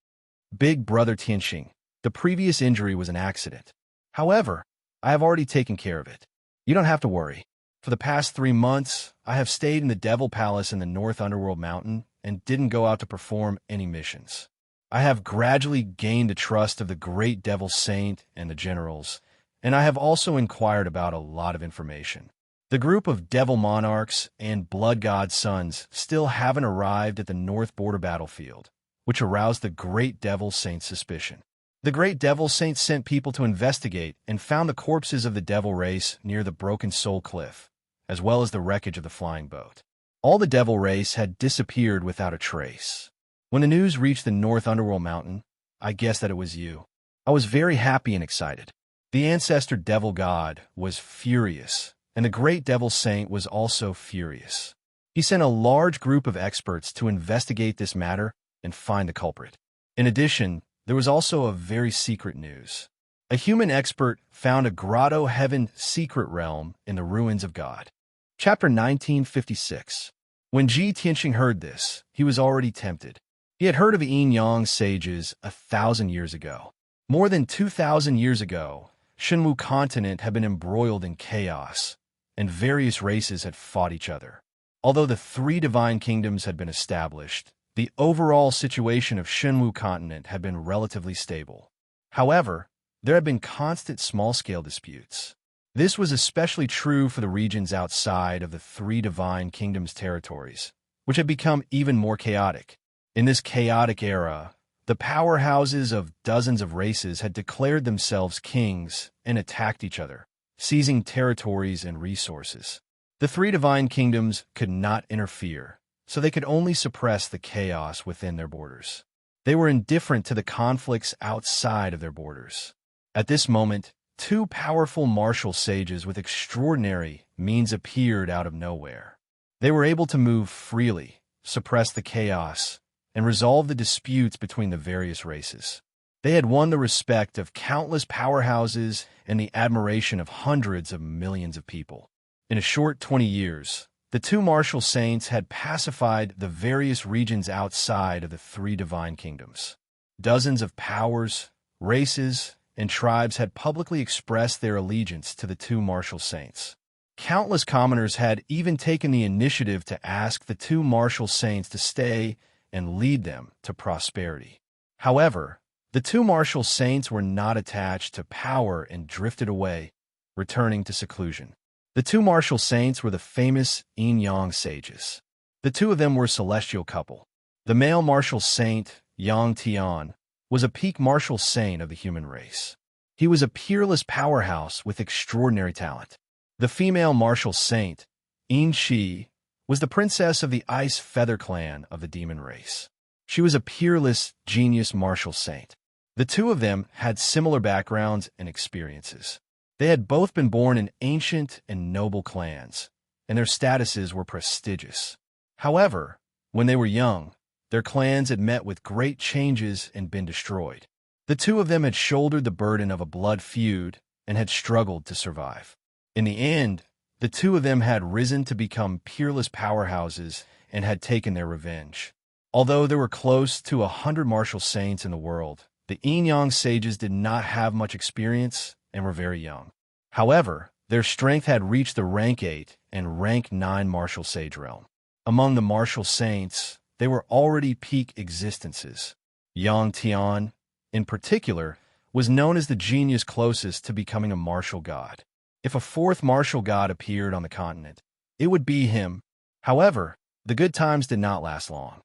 Big Brother Tianxing, the previous injury was an accident. However, I have already taken care of it. You don't have to worry. For the past 3 months, I have stayed in the Devil Palace in the North Underworld Mountain and didn't go out to perform any missions. I have gradually gained the trust of the great Devil Saint and the generals, and I have also inquired about a lot of information. The group of Devil Monarchs and Blood God Sons still haven't arrived at the North Border battlefield, which aroused the great Devil Saint's suspicion. The great Devil Saint sent people to investigate and found the corpses of the Devil race near the Broken Soul Cliff, as well as the wreckage of the flying boat. All the Devil race had disappeared without a trace. When the news reached the North Underworld Mountain, I guessed that it was you. I was very happy and excited. The ancestor Devil God was furious, and the great Devil Saint was also furious. He sent a large group of experts to investigate this matter and find the culprit. In addition, there was also a very secret news. A human expert found a grotto heaven secret realm in the ruins of God. Chapter 1956. When Ji Tianxing heard this, he was already tempted. He had heard of Yin Yang sages 1,000 years ago. More than 2,000 years ago, Shenwu continent had been embroiled in chaos, and various races had fought each other. Although the 3 divine kingdoms had been established, the overall situation of Shenwu continent had been relatively stable. However, there had been constant small-scale disputes. This was especially true for the regions outside of the 3 divine kingdoms' territories, which had become even more chaotic. In this chaotic era, the powerhouses of dozens of races had declared themselves kings and attacked each other, seizing territories and resources. The 3 divine kingdoms could not interfere, so they could only suppress the chaos within their borders. They were indifferent to the conflicts outside of their borders. At this moment, 2 powerful martial sages with extraordinary means appeared out of nowhere. They were able to move freely, suppress the chaos, and resolve the disputes between the various races. They had won the respect of countless powerhouses and the admiration of hundreds of millions of people. In a short 20 years, the 2 martial saints had pacified the various regions outside of the 3 divine kingdoms. Dozens of powers, races, and tribes had publicly expressed their allegiance to the 2 martial saints. Countless commoners had even taken the initiative to ask the 2 martial saints to stay and lead them to prosperity. However, the 2 martial saints were not attached to power and drifted away, returning to seclusion. The 2 martial saints were the famous Yin Yang sages. The 2 of them were a celestial couple. The male martial saint, Yang Tian, was a peak martial saint of the human race. He was a peerless powerhouse with extraordinary talent. The female martial saint, Shi, was the princess of the Ice Feather clan of the demon race. She was a peerless, genius martial saint. The two of them had similar backgrounds and experiences. They had both been born in ancient and noble clans, and their statuses were prestigious. However, when they were young, their clans had met with great changes and been destroyed. The two of them had shouldered the burden of a blood feud and had struggled to survive. In the end, the two of them had risen to become peerless powerhouses and had taken their revenge. Although there were close to 100 martial saints in the world, the Yin-Yang sages did not have much experience and were very young. However, their strength had reached the rank 8 and rank 9 martial sage realm. Among the martial saints, they were already peak existences. Yang Tian, in particular, was known as the genius closest to becoming a martial god. If a fourth martial god appeared on the continent, it would be him. However, the good times did not last long.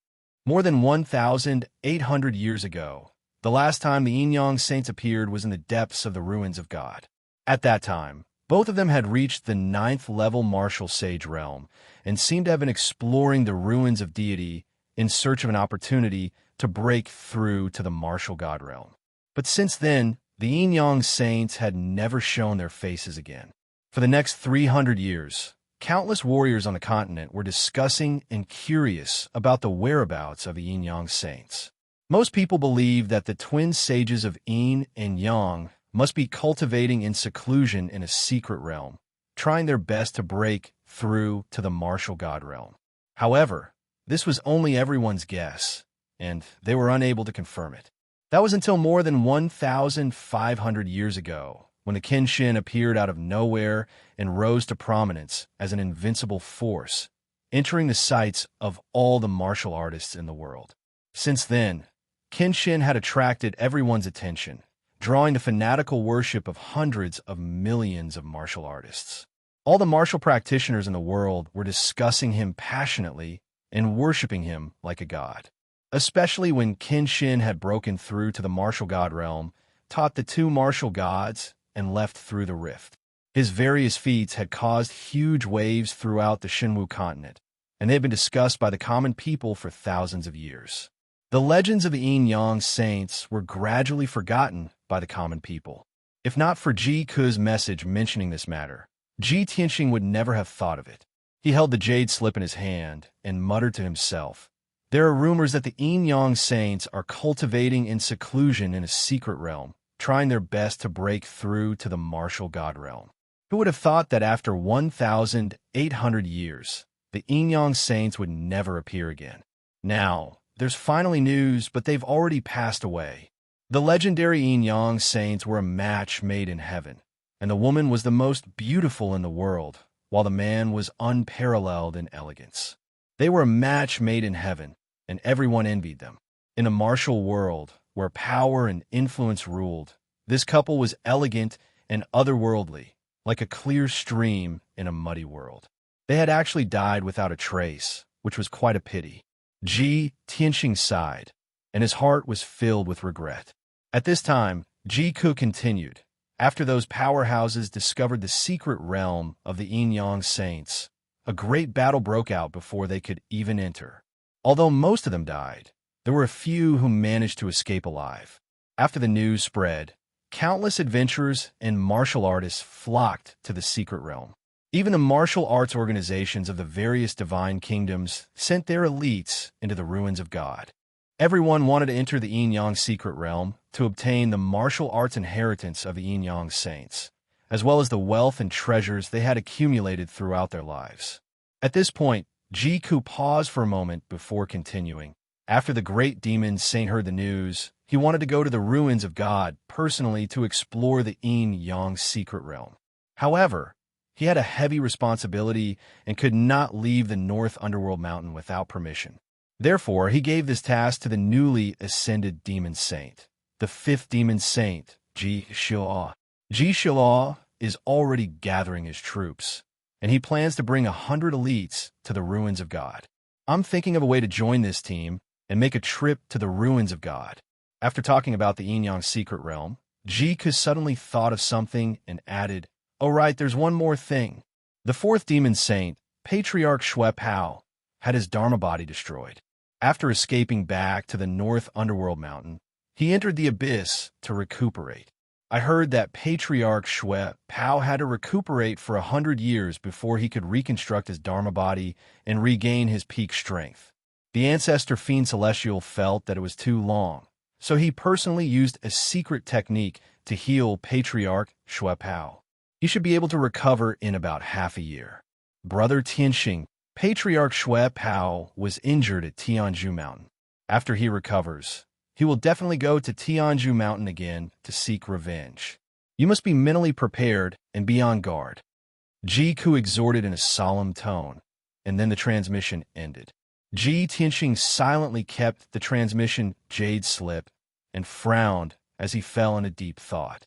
More than 1,800 years ago, the last time the Yin-Yang saints appeared was in the depths of the ruins of God. At that time, both of them had reached the 9th level martial sage realm and seemed to have been exploring the ruins of deity in search of an opportunity to break through to the martial god realm. But since then, the Yin-Yang saints had never shown their faces again. For the next 300 years, countless warriors on the continent were discussing and curious about the whereabouts of the Yin-Yang saints. Most people believe that the twin sages of Yin and Yang must be cultivating in seclusion in a secret realm, trying their best to break through to the martial god realm. However, this was only everyone's guess, and they were unable to confirm it. That was until more than 1,500 years ago, when the Kenshin appeared out of nowhere and rose to prominence as an invincible force, entering the sights of all the martial artists in the world. Since then, Kenshin had attracted everyone's attention, drawing the fanatical worship of hundreds of millions of martial artists. All the martial practitioners in the world were discussing him passionately and worshiping him like a god. Especially when Kenshin had broken through to the martial god realm, taught the two martial gods, and left through the rift. His various feats had caused huge waves throughout the Shinwu continent, and they had been discussed by the common people for thousands of years. The legends of the Yin-Yang saints were gradually forgotten by the common people. If not for Ji Ku's message mentioning this matter, Ji Tianxing would never have thought of it. He held the jade slip in his hand and muttered to himself, "There are rumors that the Yin-Yang saints are cultivating in seclusion in a secret realm, trying their best to break through to the martial god realm." Who would have thought that after 1,800 years, the Yin-Yang saints would never appear again? Now, there's finally news, but they've already passed away. The legendary Yin-Yang saints were a match made in heaven, and the woman was the most beautiful in the world, while the man was unparalleled in elegance. They were a match made in heaven, and everyone envied them. In a martial world, where power and influence ruled, this couple was elegant and otherworldly, like a clear stream in a muddy world. They had actually died without a trace, which was quite a pity. Ji Tianxing sighed, and his heart was filled with regret. At this time, Ji Ku continued, "After those powerhouses discovered the secret realm of the Yin-Yang saints, a great battle broke out before they could even enter. Although most of them died, there were a few who managed to escape alive. After the news spread, countless adventurers and martial artists flocked to the secret realm. Even the martial arts organizations of the various divine kingdoms sent their elites into the ruins of God. Everyone wanted to enter the Yin-Yang secret realm to obtain the martial arts inheritance of the Yin-Yang saints, as well as the wealth and treasures they had accumulated throughout their lives." At this point, Ji Ku paused for a moment before continuing. After the great demon saint heard the news, he wanted to go to the ruins of God personally to explore the Yin-Yang secret realm. However, he had a heavy responsibility and could not leave the North Underworld Mountain without permission. Therefore, he gave this task to the newly ascended demon saint, the fifth demon saint, Ji Xiao. Ji Xiao is already gathering his troops, and he plans to bring 100 elites to the ruins of God. I'm thinking of a way to join this team and make a trip to the ruins of God. After talking about the yin-yang secret realm, Jiku suddenly thought of something and added, "Oh right, there's one more thing. The fourth demon saint, Patriarch Shui Pao, had his Dharma body destroyed. After escaping back to the North Underworld Mountain, he entered the abyss to recuperate. I heard that Patriarch Shui Pao had to recuperate for 100 years before he could reconstruct his Dharma body and regain his peak strength. The ancestor Fiend Celestial felt that it was too long, so he personally used a secret technique to heal Patriarch Shui Pao. He should be able to recover in about half a year. Brother Tianxing, Patriarch Shui Pao was injured at Tianzhu Mountain. After he recovers, he will definitely go to Tianzhu Mountain again to seek revenge. You must be mentally prepared and be on guard." Jiku exhorted in a solemn tone, and then the transmission ended. Ji Tianxing silently kept the transmission jade slip and frowned as he fell in a deep thought.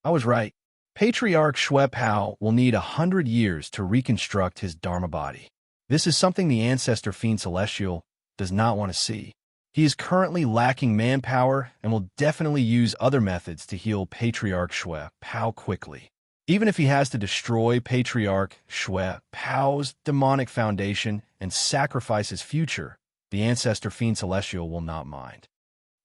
I was right. Patriarch Shui Pao will need 100 years to reconstruct his Dharma body. This is something the ancestor Fiend Celestial does not want to see. He is currently lacking manpower and will definitely use other methods to heal Patriarch Shui Pao quickly. Even if he has to destroy Patriarch Shui Pao's demonic foundation and sacrifice his future, the ancestor Fiend Celestial will not mind.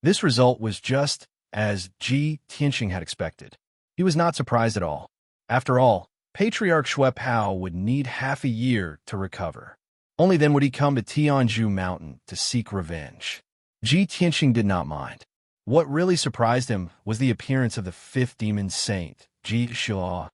This result was just as Ji Tianxing had expected. He was not surprised at all. After all, Patriarch Shui Pao would need half a year to recover. Only then would he come to Tianzhu Mountain to seek revenge. Ji Tianxing did not mind. What really surprised him was the appearance of the fifth demon saint, Ji Xia.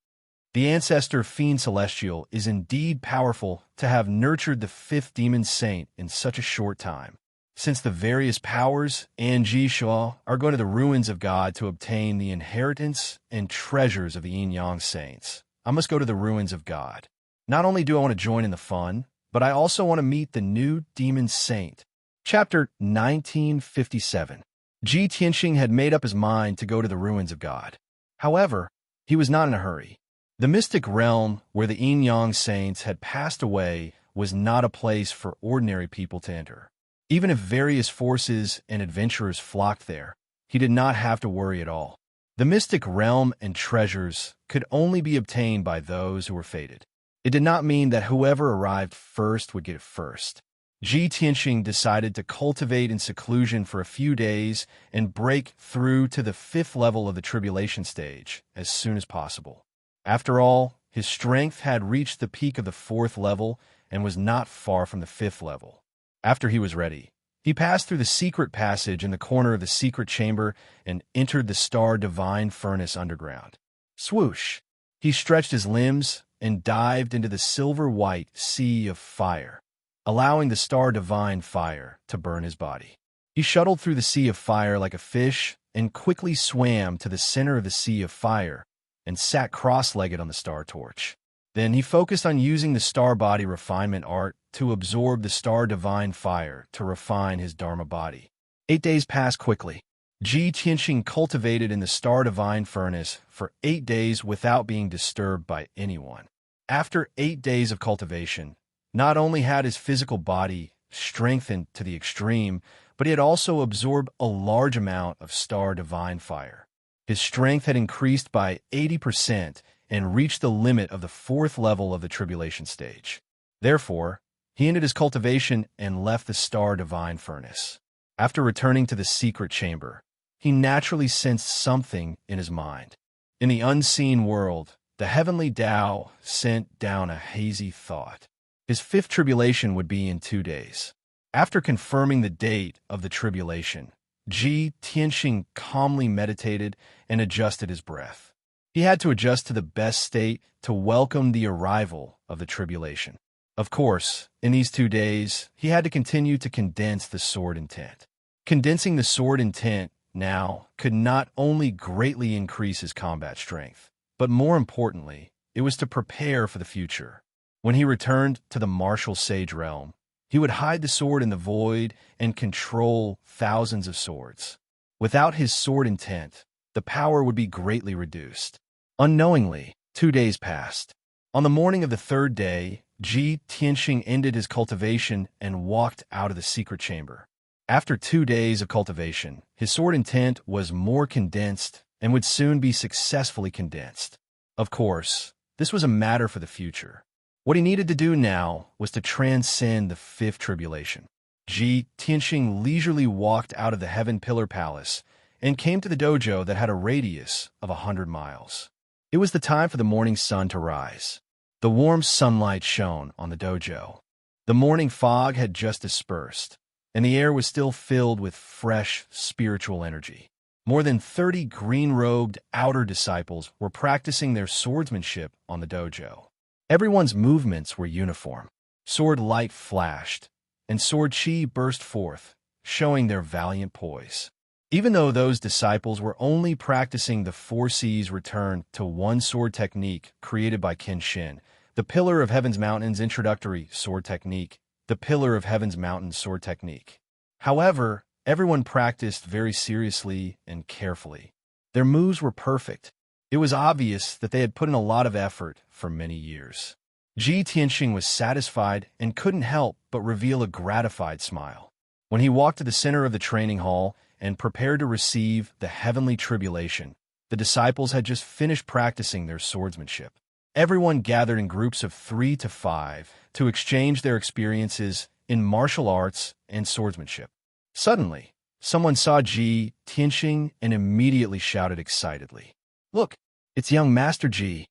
The ancestor Fiend Celestial is indeed powerful to have nurtured the fifth demon saint in such a short time. Since the various powers and Ji Xia are going to the ruins of God to obtain the inheritance and treasures of the yin-yang saints, I must go to the ruins of God. Not only do I want to join in the fun, but I also want to meet the new demon saint. Chapter 1957. Ji Tianxing had made up his mind to go to the ruins of God. However, he was not in a hurry. The mystic realm where the yin-yang saints had passed away was not a place for ordinary people to enter. Even if various forces and adventurers flocked there, he did not have to worry at all. The mystic realm and treasures could only be obtained by those who were fated. It did not mean that whoever arrived first would get it first. Ji Tianxing decided to cultivate in seclusion for a few days and break through to the 5th level of the tribulation stage as soon as possible. After all, his strength had reached the peak of the 4th level and was not far from the 5th level. After he was ready, he passed through the secret passage in the corner of the secret chamber and entered the star divine furnace underground. Swoosh! He stretched his limbs and dived into the silver-white sea of fire, allowing the star divine fire to burn his body. He shuttled through the sea of fire like a fish and quickly swam to the center of the sea of fire and sat cross-legged on the star torch. Then he focused on using the star body refinement art to absorb the star divine fire to refine his Dharma body. 8 days passed quickly. Ji Tianxing cultivated in the star divine furnace for 8 days without being disturbed by anyone. After 8 days of cultivation, not only had his physical body strengthened to the extreme, but he had also absorbed a large amount of star divine fire. His strength had increased by 80% and reached the limit of the 4th level of the tribulation stage. Therefore, he ended his cultivation and left the star divine furnace. After returning to the secret chamber, he naturally sensed something in his mind. In the unseen world, the heavenly Tao sent down a hazy thought. His 5th tribulation would be in 2 days. After confirming the date of the tribulation, Ji Tianxing calmly meditated and adjusted his breath. He had to adjust to the best state to welcome the arrival of the tribulation. Of course, in these 2 days, he had to continue to condense the sword intent. Condensing the sword intent now could not only greatly increase his combat strength, but more importantly, it was to prepare for the future. When he returned to the martial sage realm, he would hide the sword in the void and control thousands of swords. Without his sword intent, the power would be greatly reduced. Unknowingly, 2 days passed. On the morning of the 3rd day, Ji Tianxing ended his cultivation and walked out of the secret chamber. After 2 days of cultivation, his sword intent was more condensed and would soon be successfully condensed. Of course, this was a matter for the future. What he needed to do now was to transcend the fifth tribulation. Ji Tianxing leisurely walked out of the Heaven Pillar Palace and came to the dojo that had a radius of 100 miles. It was the time for the morning sun to rise. The warm sunlight shone on the dojo. The morning fog had just dispersed, and the air was still filled with fresh spiritual energy. More than 30 green-robed outer disciples were practicing their swordsmanship on the dojo. Everyone's movements were uniform. Sword light flashed, and sword chi burst forth, showing their valiant poise. Even though those disciples were only practicing the 4C's return to one sword technique created by Kenshin, the Pillar of Heaven's Mountains introductory sword technique, the Pillar of Heaven's Mountains sword technique. However, everyone practiced very seriously and carefully. Their moves were perfect. It was obvious that they had put in a lot of effort for many years. Ji Tianxing was satisfied and couldn't help but reveal a gratified smile. When he walked to the center of the training hall and prepared to receive the heavenly tribulation, the disciples had just finished practicing their swordsmanship. Everyone gathered in groups of 3 to 5 to exchange their experiences in martial arts and swordsmanship. Suddenly, someone saw Ji Tianxing and immediately shouted excitedly, "Look, it's young Master Ji."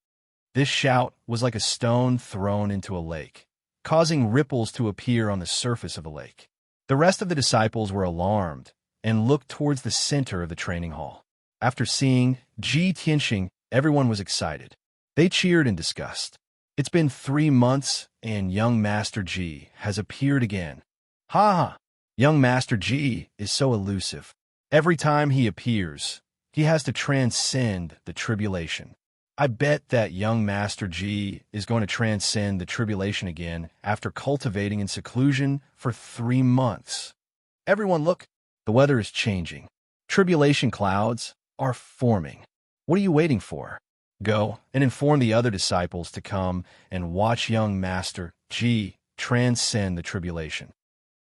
This shout was like a stone thrown into a lake, causing ripples to appear on the surface of the lake. The rest of the disciples were alarmed and looked towards the center of the training hall. After seeing Ji Tianxing, everyone was excited. They cheered in disgust. It's been 3 months and young Master Ji has appeared again. Ha ha! Young Master Ji is so elusive. Every time he appears, he has to transcend the tribulation. I bet that young Master Ji is going to transcend the tribulation again after cultivating in seclusion for 3 months. Everyone look, the weather is changing. Tribulation clouds are forming. What are you waiting for? Go and inform the other disciples to come and watch young Master Ji transcend the tribulation.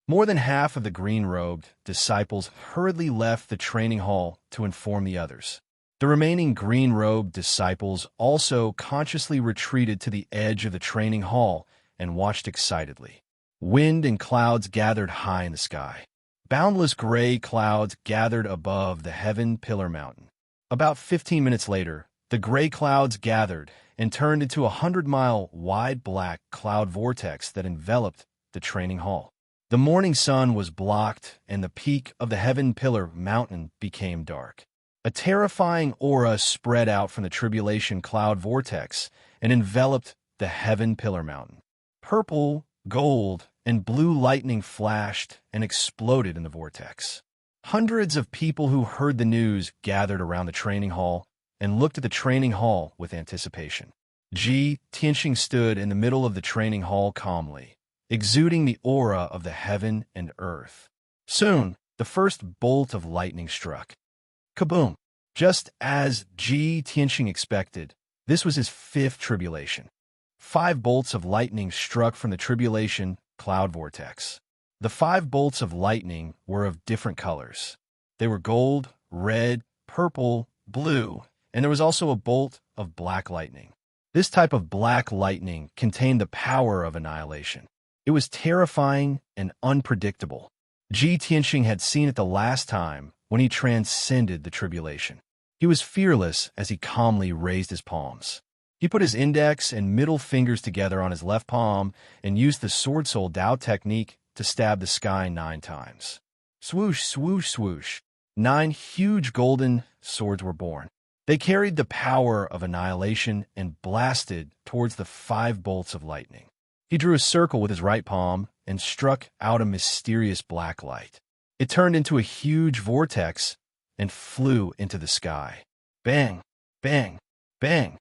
More than half of the green-robed disciples hurriedly left the training hall to inform the others. The remaining green-robed disciples also consciously retreated to the edge of the training hall and watched excitedly. Wind and clouds gathered high in the sky. Boundless gray clouds gathered above the Heaven Pillar Mountain. About 15 minutes later, the gray clouds gathered and turned into a 100-mile wide black cloud vortex that enveloped the training hall. The morning sun was blocked, and the peak of the Heaven Pillar Mountain became dark. A terrifying aura spread out from the tribulation cloud vortex and enveloped the Heaven Pillar Mountain. Purple, gold, and blue lightning flashed and exploded in the vortex. Hundreds of people who heard the news gathered around the training hall and looked at the training hall with anticipation. Ji Tianxing stood in the middle of the training hall calmly, exuding the aura of the heaven and earth. Soon, the first bolt of lightning struck. Kaboom! Just as Ji Tianxing expected, this was his fifth tribulation. 5 bolts of lightning struck from the tribulation cloud vortex. The 5 bolts of lightning were of different colors. They were gold, red, purple, blue, and there was also a bolt of black lightning. This type of black lightning contained the power of annihilation. It was terrifying and unpredictable. Ji Tianxing had seen it the last time when he transcended the tribulation. He was fearless as he calmly raised his palms. He put his index and middle fingers together on his left palm and used the Sword Soul Dao technique to stab the sky 9 times. Swoosh, swoosh, swoosh. 9 huge golden swords were born. They carried the power of annihilation and blasted towards the 5 bolts of lightning. He drew a circle with his right palm and struck out a mysterious black light. It turned into a huge vortex and flew into the sky. Bang, bang, bang.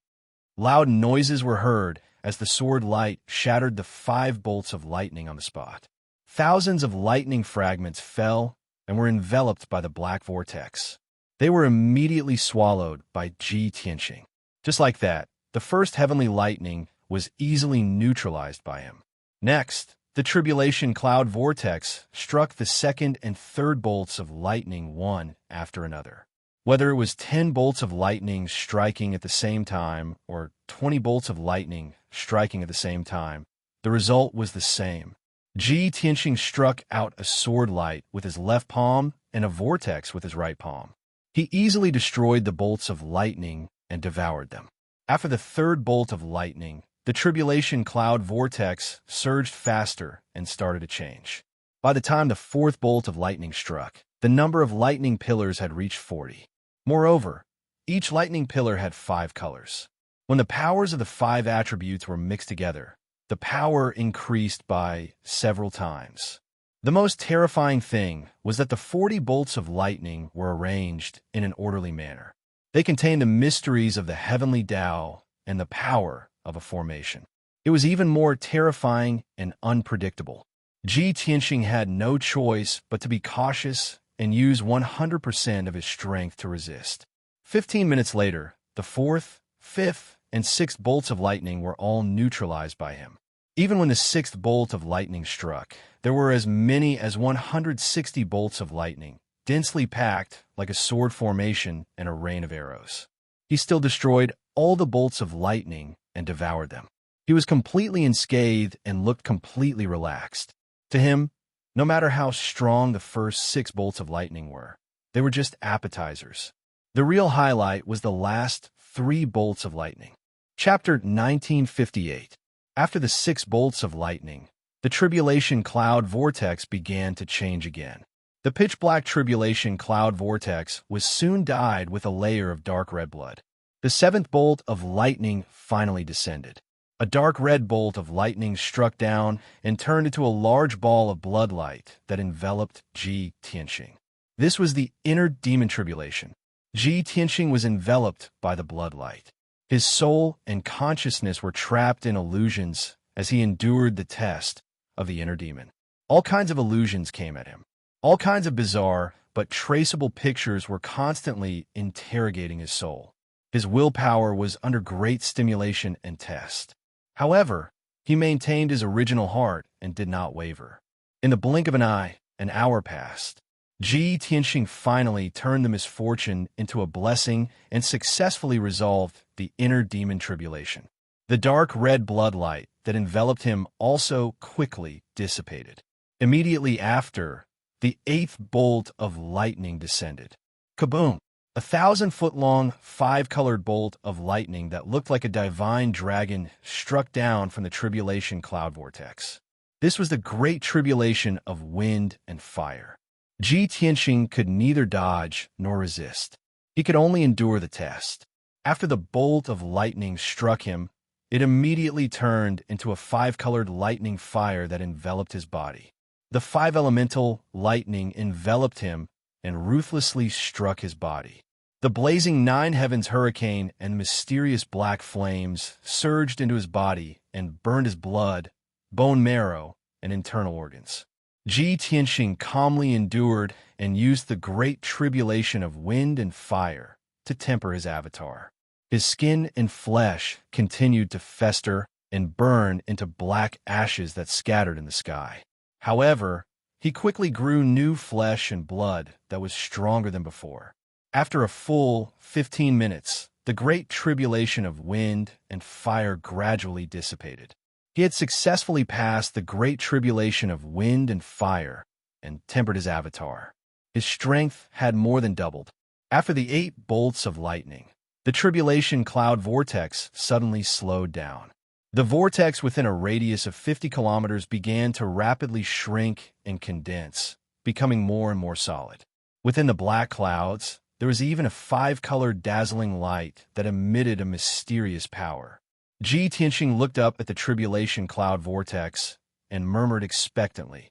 Loud noises were heard as the sword light shattered the 5 bolts of lightning on the spot. Thousands of lightning fragments fell and were enveloped by the black vortex. They were immediately swallowed by Ji Tianxing. Just like that, the first heavenly lightning was easily neutralized by him. Next, the tribulation cloud vortex struck the second and third bolts of lightning one after another. Whether it was 10 bolts of lightning striking at the same time or 20 bolts of lightning striking at the same time, the result was the same. Ji Tianxing struck out a sword light with his left palm and a vortex with his right palm. He easily destroyed the bolts of lightning and devoured them. After the third bolt of lightning, the tribulation cloud vortex surged faster and started to change. By the time the fourth bolt of lightning struck, the number of lightning pillars had reached 40. Moreover, each lightning pillar had 5 colors. When the powers of the 5 attributes were mixed together, the power increased by several times. The most terrifying thing was that the 40 bolts of lightning were arranged in an orderly manner. They contained the mysteries of the heavenly Tao and the power of a formation. It was even more terrifying and unpredictable. Ji Tianxing had no choice but to be cautious and use 100% of his strength to resist. 15 minutes later, the fourth, fifth, and sixth bolts of lightning were all neutralized by him. Even when the sixth bolt of lightning struck, there were as many as 160 bolts of lightning, densely packed like a sword formation and a rain of arrows. He still destroyed all the bolts of lightning and devoured them. He was completely unscathed and looked completely relaxed. To him, no matter how strong the first 6 bolts of lightning were, they were just appetizers. The real highlight was the last 3 bolts of lightning. Chapter 1958. After the 6 bolts of lightning, the tribulation cloud vortex began to change again. The pitch-black tribulation cloud vortex was soon dyed with a layer of dark red blood. The 7th bolt of lightning finally descended. A dark red bolt of lightning struck down and turned into a large ball of blood light that enveloped Ji Tianxing. This was the inner demon tribulation. Ji Tianxing was enveloped by the blood light. His soul and consciousness were trapped in illusions as he endured the test of the inner demon. All kinds of illusions came at him. All kinds of bizarre but traceable pictures were constantly interrogating his soul. His willpower was under great stimulation and test. However, he maintained his original heart and did not waver. In the blink of an eye, an hour passed. Ji Tianxing finally turned the misfortune into a blessing and successfully resolved the inner demon tribulation. The dark red blood light that enveloped him also quickly dissipated. Immediately after, the 8th bolt of lightning descended. Kaboom! A 1,000-foot-long, 5-colored bolt of lightning that looked like a divine dragon struck down from the tribulation cloud vortex. This was the great tribulation of wind and fire. Ji Tianxing could neither dodge nor resist. He could only endure the test. After the bolt of lightning struck him, it immediately turned into a 5-colored lightning fire that enveloped his body. The 5-elemental lightning enveloped him and ruthlessly struck his body. The blazing 9 heavens hurricane and mysterious black flames surged into his body and burned his blood, bone marrow, and internal organs. Ji Tianxing calmly endured and used the great tribulation of wind and fire to temper his avatar. His skin and flesh continued to fester and burn into black ashes that scattered in the sky. However, he quickly grew new flesh and blood that was stronger than before. After a full 15 minutes, the great tribulation of wind and fire gradually dissipated. He had successfully passed the great tribulation of wind and fire and tempered his avatar. His strength had more than doubled. After the 8 bolts of lightning, the tribulation cloud vortex suddenly slowed down. The vortex within a radius of 50 kilometers began to rapidly shrink and condense, becoming more and more solid. Within the black clouds, there was even a 5-colored dazzling light that emitted a mysterious power. Ji Tianxing looked up at the tribulation cloud vortex and murmured expectantly,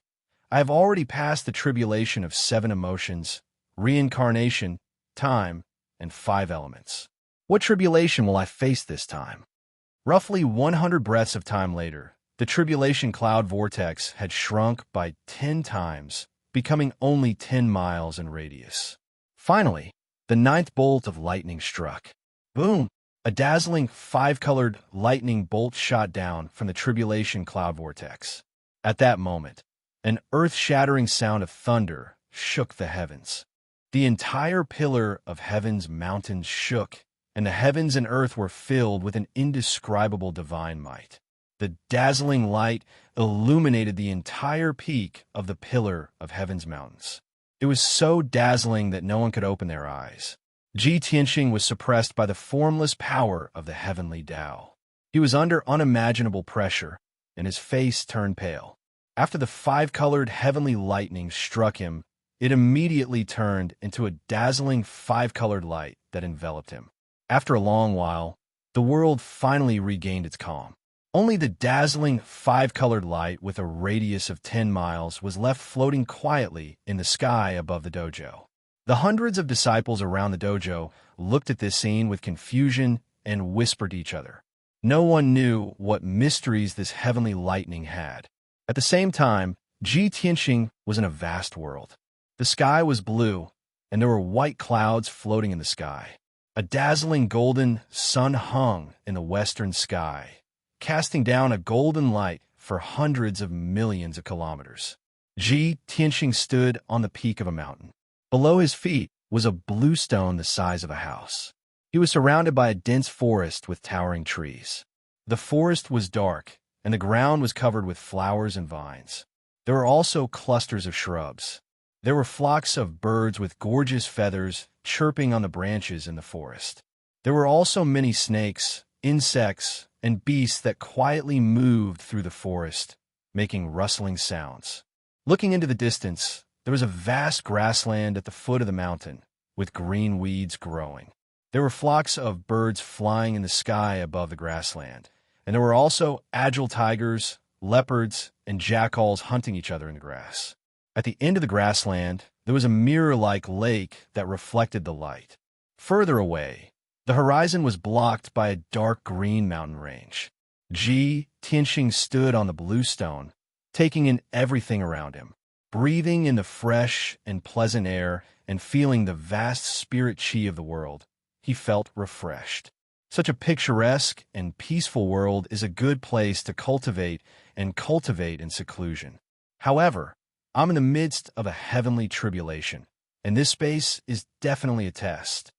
"I have already passed the tribulation of 7 emotions, reincarnation, time, and 5 elements. What tribulation will I face this time?" Roughly 100 breaths of time later, the tribulation cloud vortex had shrunk by 10 times, becoming only 10 miles in radius. Finally, the 9th bolt of lightning struck. Boom! A dazzling 5-colored lightning bolt shot down from the tribulation cloud vortex. At that moment, an earth-shattering sound of thunder shook the heavens. The entire pillar of heaven's mountains shook, and the heavens and earth were filled with an indescribable divine might. The dazzling light illuminated the entire peak of the pillar of heaven's mountains. It was so dazzling that no one could open their eyes. Ji Tianxing was suppressed by the formless power of the heavenly Tao. He was under unimaginable pressure, and his face turned pale. After the five-colored heavenly lightning struck him, it immediately turned into a dazzling five-colored light that enveloped him. After a long while, the world finally regained its calm. Only the dazzling five-colored light with a radius of 10 miles was left floating quietly in the sky above the dojo. The hundreds of disciples around the dojo looked at this scene with confusion and whispered to each other. No one knew what mysteries this heavenly lightning had. At the same time, Ji Tianxing was in a vast world. The sky was blue, and there were white clouds floating in the sky. A dazzling golden sun hung in the western sky, casting down a golden light for hundreds of millions of kilometers. Ji Tianxing stood on the peak of a mountain. Below his feet was a blue stone the size of a house. He was surrounded by a dense forest with towering trees. The forest was dark, and the ground was covered with flowers and vines. There were also clusters of shrubs. There were flocks of birds with gorgeous feathers chirping on the branches in the forest. There were also many snakes, insects, and beasts that quietly moved through the forest, making rustling sounds. Looking into the distance, there was a vast grassland at the foot of the mountain, with green weeds growing. There were flocks of birds flying in the sky above the grassland, and there were also agile tigers, leopards, and jackals hunting each other in the grass. At the end of the grassland, there was a mirror-like lake that reflected the light. Further away, the horizon was blocked by a dark green mountain range. Ji Tianxing stood on the blue stone, taking in everything around him, breathing in the fresh and pleasant air and feeling the vast spirit qi of the world. He felt refreshed. Such a picturesque and peaceful world is a good place to cultivate in seclusion. However, I'm in the midst of a heavenly tribulation, and this space is definitely a test.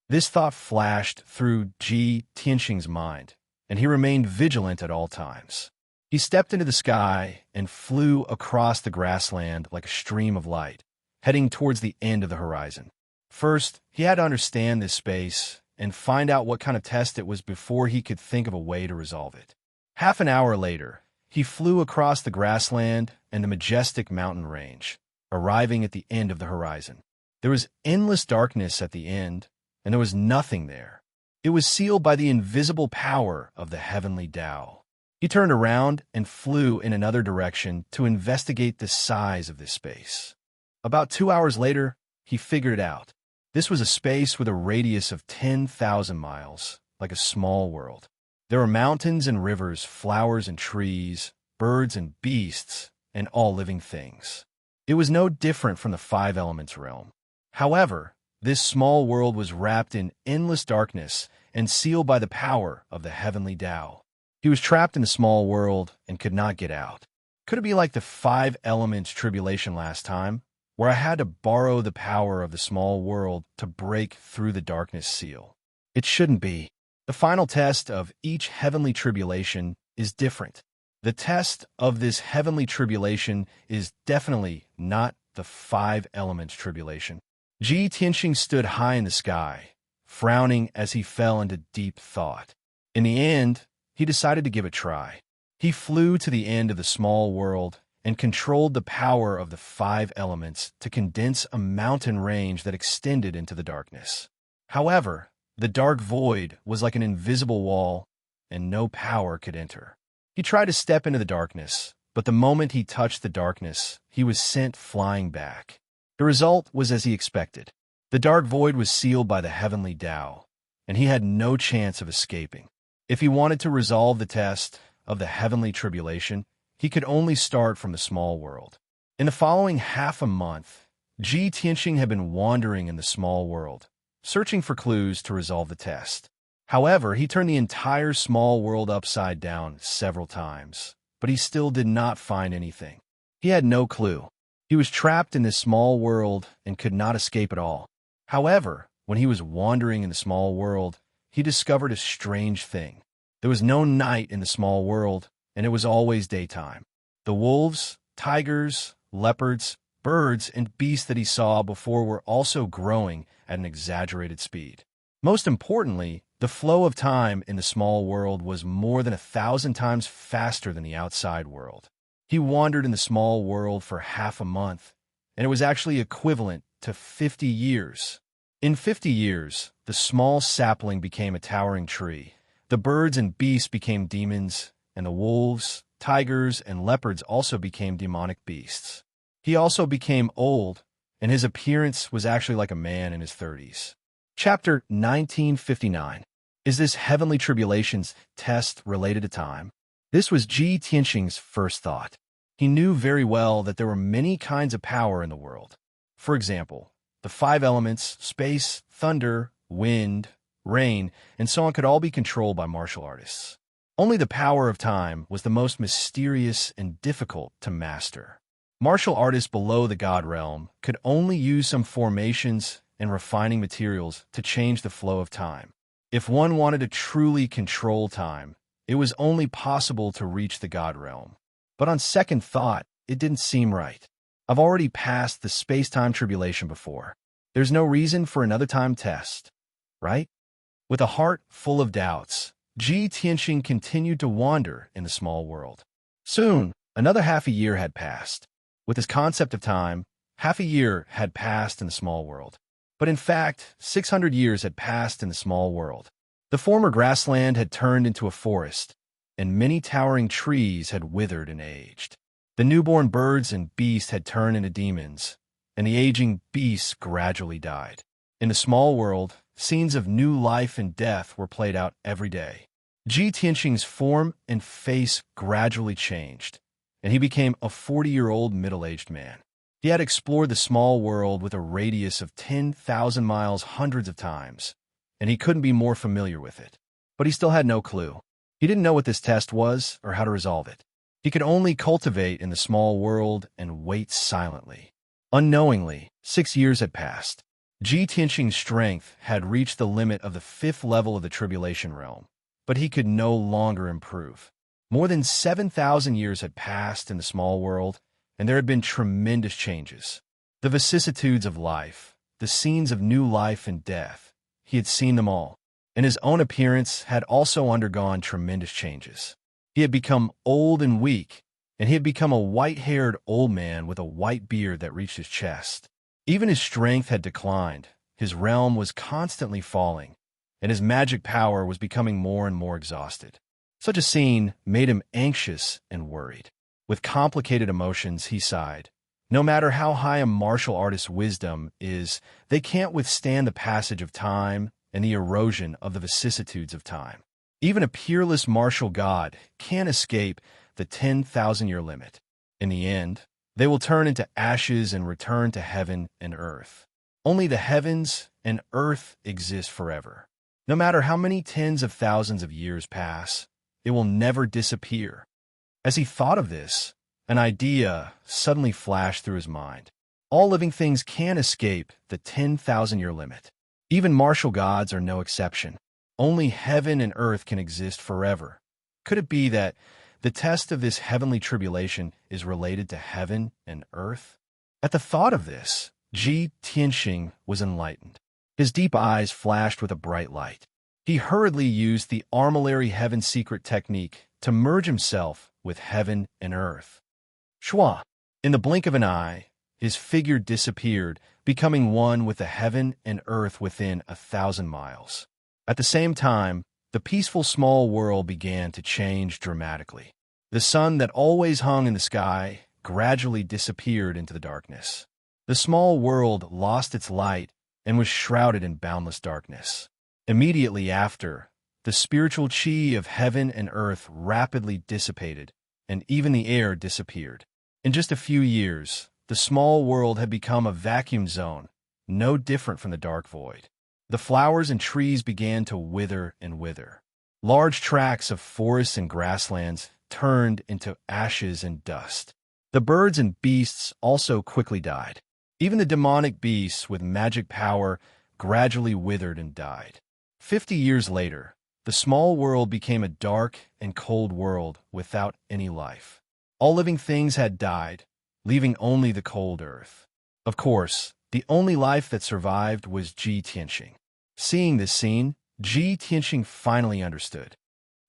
This thought flashed through Ji Tianxing's mind, and he remained vigilant at all times. He stepped into the sky and flew across the grassland like a stream of light, heading towards the end of the horizon. First, he had to understand this space and find out what kind of test it was before he could think of a way to resolve it. Half an hour later, he flew across the grassland and the majestic mountain range, arriving at the end of the horizon. There was endless darkness at the end, and there was nothing there. It was sealed by the invisible power of the heavenly Tao. He turned around and flew in another direction to investigate the size of this space. About 2 hours later, he figured it out. This was a space with a radius of 10,000 miles, like a small world. There were mountains and rivers, flowers and trees, birds and beasts, and all living things. It was no different from the five elements realm. However, this small world was wrapped in endless darkness and sealed by the power of the heavenly Tao. He was trapped in the small world and could not get out. Could it be like the five elements tribulation last time, where I had to borrow the power of the small world to break through the darkness seal? It shouldn't be. The final test of each heavenly tribulation is different. The test of this heavenly tribulation is definitely not the five elements tribulation. Ji Tianxing stood high in the sky, frowning as he fell into deep thought. In the end, he decided to give it a try. He flew to the end of the small world and controlled the power of the five elements to condense a mountain range that extended into the darkness. However, the dark void was like an invisible wall, and no power could enter. He tried to step into the darkness, but the moment he touched the darkness, he was sent flying back. The result was as he expected. The dark void was sealed by the heavenly Tao, and he had no chance of escaping. If he wanted to resolve the test of the heavenly tribulation, he could only start from the small world. In the following half a month, Ji Tianxing had been wandering in the small world, searching for clues to resolve the test. However, he turned the entire small world upside down several times, but he still did not find anything. He had no clue. He was trapped in this small world and could not escape at all. However, when he was wandering in the small world, he discovered a strange thing. There was no night in the small world, and it was always daytime. The wolves, tigers, leopards, birds, and beasts that he saw before were also growing at an exaggerated speed. Most importantly, the flow of time in the small world was more than 1,000 times faster than the outside world. He wandered in the small world for half a month, and it was actually equivalent to 50 years. In 50 years, the small sapling became a towering tree. The birds and beasts became demons, and the wolves, tigers, and leopards also became demonic beasts. He also became old, and his appearance was actually like a man in his 30s. Chapter 1959. Is this heavenly tribulations test related to time? This was Ji Tianxing's first thought. He knew very well that there were many kinds of power in the world. For example, the 5 elements, space, thunder, wind, rain, and so on could all be controlled by martial artists. Only the power of time was the most mysterious and difficult to master. Martial artists below the god realm could only use some formations and refining materials to change the flow of time. If one wanted to truly control time, it was only possible to reach the god realm. But on second thought, it didn't seem right. I've already passed the space-time tribulation before. There's no reason for another time test, right? With a heart full of doubts, Ji Tianxing continued to wander in the small world. Soon, another half a year had passed. With his concept of time, half a year had passed in the small world. But in fact, 600 years had passed in the small world. The former grassland had turned into a forest, and many towering trees had withered and aged. The newborn birds and beasts had turned into demons, and the aging beasts gradually died. In the small world, scenes of new life and death were played out every day. Ji Tianxing's form and face gradually changed, and he became a 40-year-old middle-aged man. He had explored the small world with a radius of 10,000 miles hundreds of times, and he couldn't be more familiar with it. But he still had no clue. He didn't know what this test was or how to resolve it. He could only cultivate in the small world and wait silently. Unknowingly, 6 years had passed. Ji Tianxing's strength had reached the limit of the 5th level of the tribulation realm, but he could no longer improve. More than 7,000 years had passed in the small world, and there had been tremendous changes. The vicissitudes of life, the scenes of new life and death, he had seen them all, and his own appearance had also undergone tremendous changes. He had become old and weak, and he had become a white-haired old man with a white beard that reached his chest. Even his strength had declined, his realm was constantly falling, and his magic power was becoming more and more exhausted. Such a scene made him anxious and worried. With complicated emotions, he sighed. No matter how high a martial artist's wisdom is, they can't withstand the passage of time and the erosion of the vicissitudes of time. Even a peerless martial god can't escape the 10,000-year limit. In the end, they will turn into ashes and return to heaven and earth. Only the heavens and earth exist forever. No matter how many tens of thousands of years pass, it will never disappear. As he thought of this, an idea suddenly flashed through his mind. All living things can escape the 10,000-year limit. Even martial gods are no exception. Only heaven and earth can exist forever. Could it be that the test of this heavenly tribulation is related to heaven and earth? At the thought of this, Ji Tianxing was enlightened. His deep eyes flashed with a bright light. He hurriedly used the armillary heaven secret technique to merge himself with heaven and earth. Shua! In the blink of an eye, his figure disappeared, becoming one with the heaven and earth within 1,000 miles. At the same time, the peaceful small world began to change dramatically. The sun that always hung in the sky gradually disappeared into the darkness. The small world lost its light and was shrouded in boundless darkness. Immediately after, the spiritual chi of heaven and earth rapidly dissipated, and even the air disappeared. In just a few years, the small world had become a vacuum zone, no different from the dark void. The flowers and trees began to wither and wither. Large tracts of forests and grasslands turned into ashes and dust. The birds and beasts also quickly died. Even the demonic beasts with magic power gradually withered and died. 50 years later, the small world became a dark and cold world without any life. All living things had died, leaving only the cold earth. Of course, the only life that survived was Ji Tianxing. Seeing this scene, Ji Tianxing finally understood.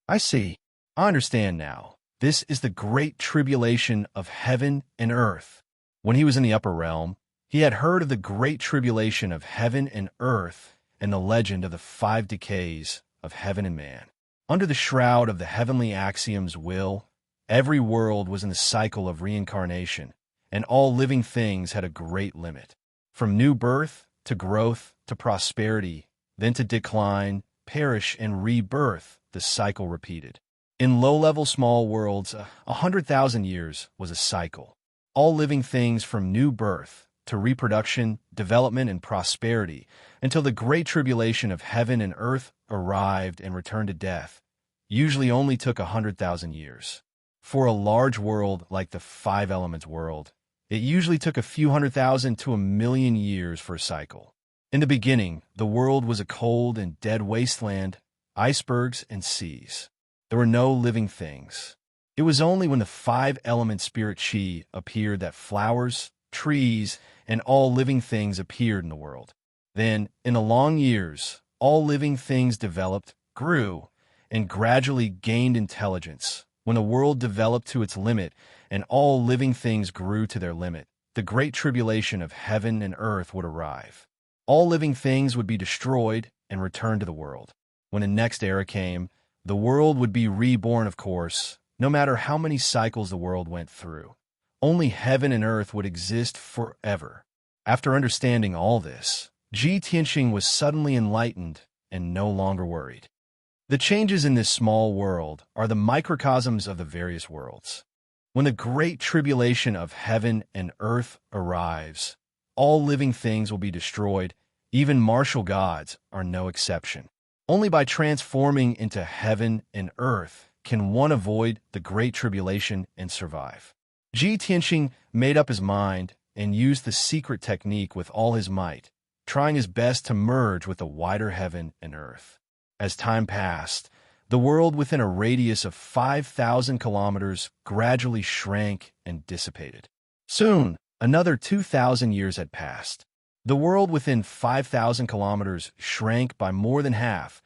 I see. I understand now. This is the great tribulation of heaven and earth. When he was in the upper realm, he had heard of the great tribulation of heaven and earth and the legend of the 5 decays of heaven and man. Under the shroud of the heavenly axioms will, every world was in the cycle of reincarnation, and all living things had a great limit. From new birth to growth to prosperity, then to decline, perish, and rebirth, the cycle repeated. In low-level small worlds, 100,000 years was a cycle. All living things from new birth to reproduction, development, and prosperity, until the great tribulation of heaven and earth arrived and returned to death, usually only took 100,000 years. For a large world like the 5 elements world, it usually took a few 100,000 to 1,000,000 years for a cycle. In the beginning, the world was a cold and dead wasteland, icebergs and seas. There were no living things. It was only when the 5-element spirit Qi appeared that flowers, trees, and all living things appeared in the world. Then, in the long years, all living things developed, grew, and gradually gained intelligence. When the world developed to its limit and all living things grew to their limit, the great tribulation of heaven and earth would arrive. All living things would be destroyed and returned to the world. When the next era came, the world would be reborn, of course, no matter how many cycles the world went through. Only heaven and earth would exist forever. After understanding all this, Ji Tianxing was suddenly enlightened and no longer worried. The changes in this small world are the microcosms of the various worlds. When the great tribulation of heaven and earth arrives, all living things will be destroyed. Even martial gods are no exception. Only by transforming into heaven and earth can one avoid the great tribulation and survive. Ji Tianxing made up his mind and used the secret technique with all his might, trying his best to merge with the wider heaven and earth. As time passed, the world within a radius of 5,000 kilometers gradually shrank and dissipated. Soon, another 2,000 years had passed. The world within 5,000 kilometers shrank by more than half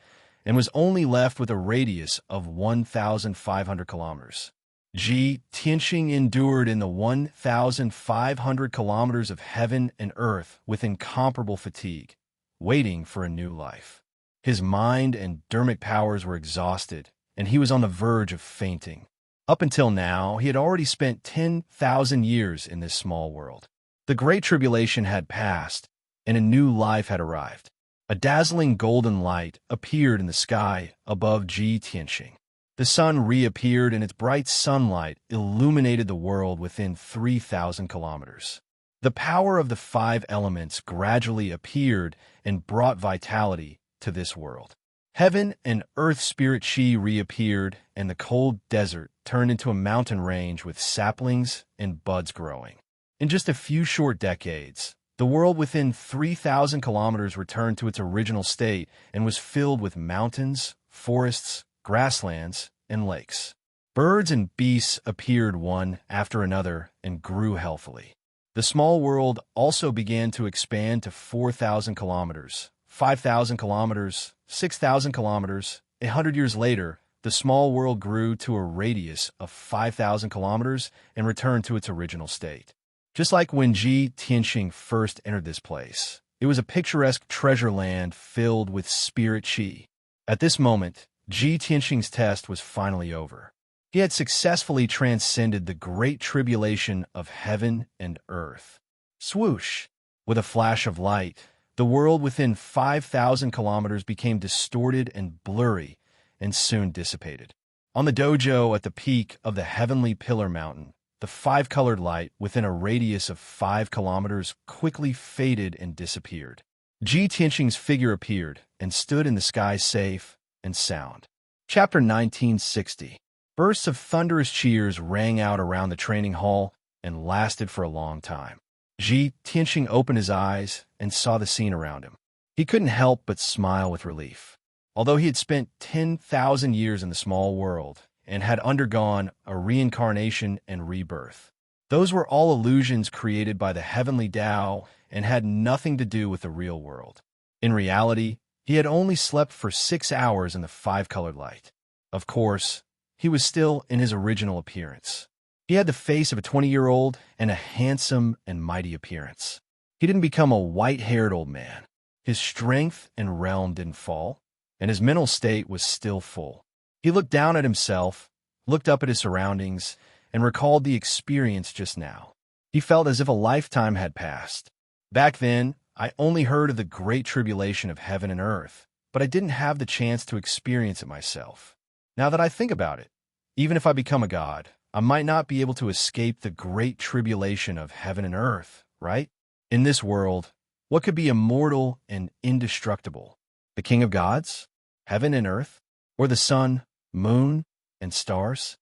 and was only left with a radius of 1,500 kilometers. Ji Tianxing endured in the 1,500 kilometers of heaven and earth with incomparable fatigue, waiting for a new life. His mind and dermic powers were exhausted, and he was on the verge of fainting. Up until now, he had already spent 10,000 years in this small world. The Great Tribulation had passed, and a new life had arrived. A dazzling golden light appeared in the sky above Ji Tianxing. The sun reappeared, and its bright sunlight illuminated the world within 3,000 kilometers. The power of the 5 elements gradually appeared and brought vitality to this world. Heaven and earth spirit Qi reappeared, and the cold desert turned into a mountain range with saplings and buds growing. In just a few short decades, the world within 3,000 kilometers returned to its original state and was filled with mountains, forests, grasslands, and lakes. Birds and beasts appeared one after another and grew healthily. The small world also began to expand to 4,000 kilometers, 5,000 kilometers, 6,000 kilometers. 100 years later, the small world grew to a radius of 5,000 kilometers and returned to its original state. Just like when Ji Tianxing first entered this place, it was a picturesque treasure land filled with spirit Qi. At this moment, Ji Tianxing's test was finally over. He had successfully transcended the great tribulation of heaven and earth. Swoosh! With a flash of light, the world within 5,000 kilometers became distorted and blurry and soon dissipated. On the dojo at the peak of the heavenly pillar mountain, the 5-colored light within a radius of 5 kilometers quickly faded and disappeared. Ji Tianxing's figure appeared and stood in the sky safe and sound. Chapter 1960. Bursts of thunderous cheers rang out around the training hall and lasted for a long time. Ji Tianxing opened his eyes and saw the scene around him. He couldn't help but smile with relief. Although he had spent 10,000 years in the small world and had undergone a reincarnation and rebirth, those were all illusions created by the heavenly Tao and had nothing to do with the real world. In reality, he had only slept for 6 hours in the five-colored light. Of course, he was still in his original appearance. He had the face of a 20-year-old and a handsome and mighty appearance. He didn't become a white-haired old man. His strength and realm didn't fall, and his mental state was still full. He looked down at himself, looked up at his surroundings, and recalled the experience just now. He felt as if a lifetime had passed. Back then, I only heard of the great tribulation of heaven and earth, but I didn't have the chance to experience it myself. Now that I think about it, even if I become a god, I might not be able to escape the great tribulation of heaven and earth, right? In this world, what could be immortal and indestructible? The king of gods? Heaven and earth? Or the sun, moon, and stars?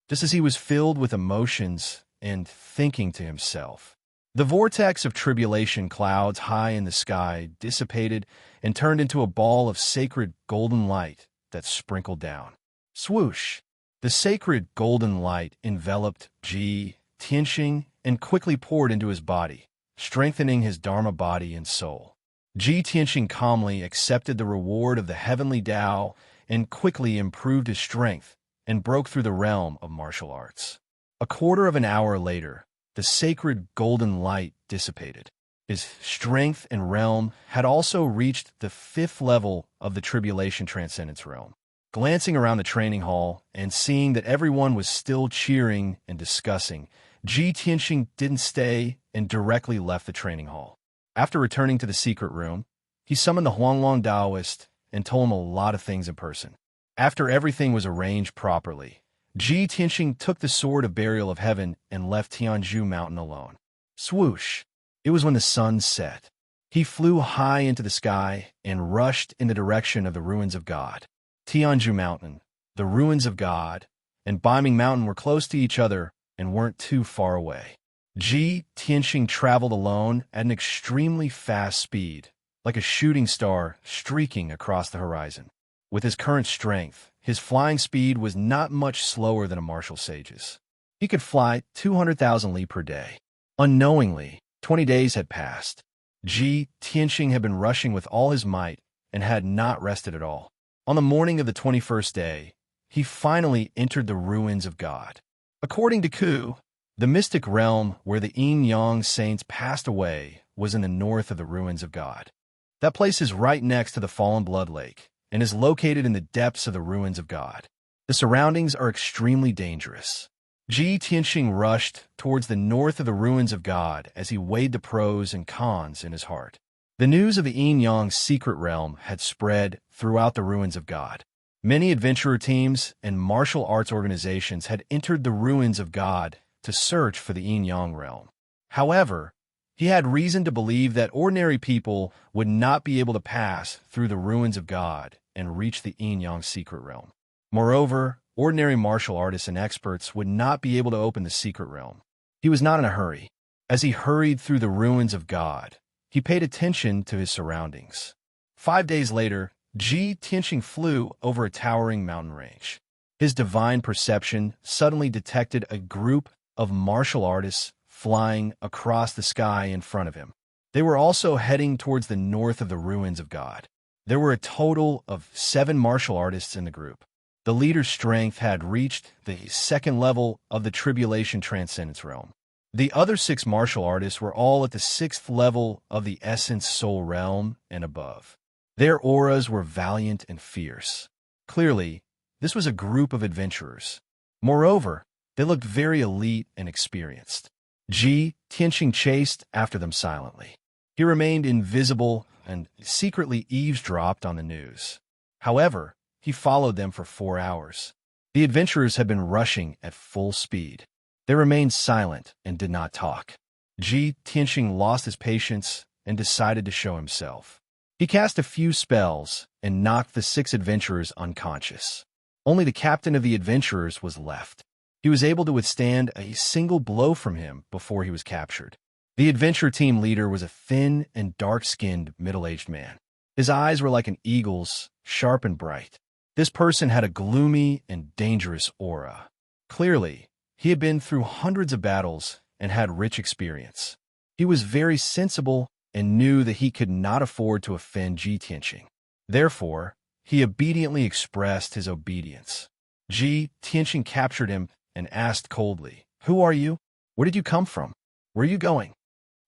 Just as he was filled with emotions and thinking to himself, the vortex of tribulation clouds high in the sky dissipated and turned into a ball of sacred golden light that sprinkled down. Swoosh! The sacred golden light enveloped Ji Tianxing and quickly poured into his body, strengthening his Dharma body and soul. Ji Tianxing calmly accepted the reward of the heavenly Tao and quickly improved his strength and broke through the realm of martial arts. A quarter of an hour later, the sacred golden light dissipated. His strength and realm had also reached the 5th level of the tribulation transcendence realm. Glancing around the training hall and seeing that everyone was still cheering and discussing, Ji Tianxing didn't stay and directly left the training hall. After returning to the secret room, he summoned the Huanglong Taoist and told him a lot of things in person. After everything was arranged properly, Ji Tianxing took the sword of burial of heaven and left Tianzhu Mountain alone. Swoosh! It was when the sun set. He flew high into the sky and rushed in the direction of the ruins of God. Tianzhu Mountain, the ruins of God, and Baiming Mountain were close to each other and weren't too far away. Ji Tianxing traveled alone at an extremely fast speed, like a shooting star streaking across the horizon. With his current strength, his flying speed was not much slower than a martial sage's. He could fly 200,000 li per day. Unknowingly, 20 days had passed. Ji Tianxing had been rushing with all his might and had not rested at all. On the morning of the 21st day, he finally entered the ruins of God. According to Ku, the mystic realm where the Yin-Yang saints passed away was in the north of the ruins of God. That place is right next to the Fallen Blood Lake and is located in the depths of the ruins of God. The surroundings are extremely dangerous. Ji Tianxing rushed towards the north of the ruins of God as he weighed the pros and cons in his heart. The news of the Yin-Yang secret realm had spread throughout the ruins of God. Many adventurer teams and martial arts organizations had entered the ruins of God to search for the Yin-Yang realm. However, he had reason to believe that ordinary people would not be able to pass through the ruins of God and reach the Yin-Yang secret realm. Moreover, ordinary martial artists and experts would not be able to open the secret realm. He was not in a hurry. As he hurried through the ruins of God, he paid attention to his surroundings. 5 days later, Ji Tianxing flew over a towering mountain range. His divine perception suddenly detected a group of martial artists flying across the sky in front of him. They were also heading towards the north of the ruins of God. There were a total of 7 martial artists in the group. The leader's strength had reached the 2nd level of the tribulation transcendence realm. The other 6 martial artists were all at the 6th level of the essence soul realm and above. Their auras were valiant and fierce. Clearly, this was a group of adventurers. Moreover, they looked very elite and experienced. Ji Tianxing chased after them silently. He remained invisible and secretly eavesdropped on the news. However, he followed them for 4 hours. The adventurers had been rushing at full speed. They remained silent and did not talk. Ji Tianxing lost his patience and decided to show himself. He cast a few spells and knocked the 6 adventurers unconscious. Only the captain of the adventurers was left. He was able to withstand a single blow from him before he was captured. The adventure team leader was a thin and dark-skinned middle-aged man. His eyes were like an eagle's, sharp and bright. This person had a gloomy and dangerous aura. Clearly, he had been through hundreds of battles and had rich experience. He was very sensible and knew that he could not afford to offend Ji Tianqing. Therefore, he obediently expressed his obedience. Ji Tianqing captured him and asked coldly, "Who are you? Where did you come from? Where are you going?"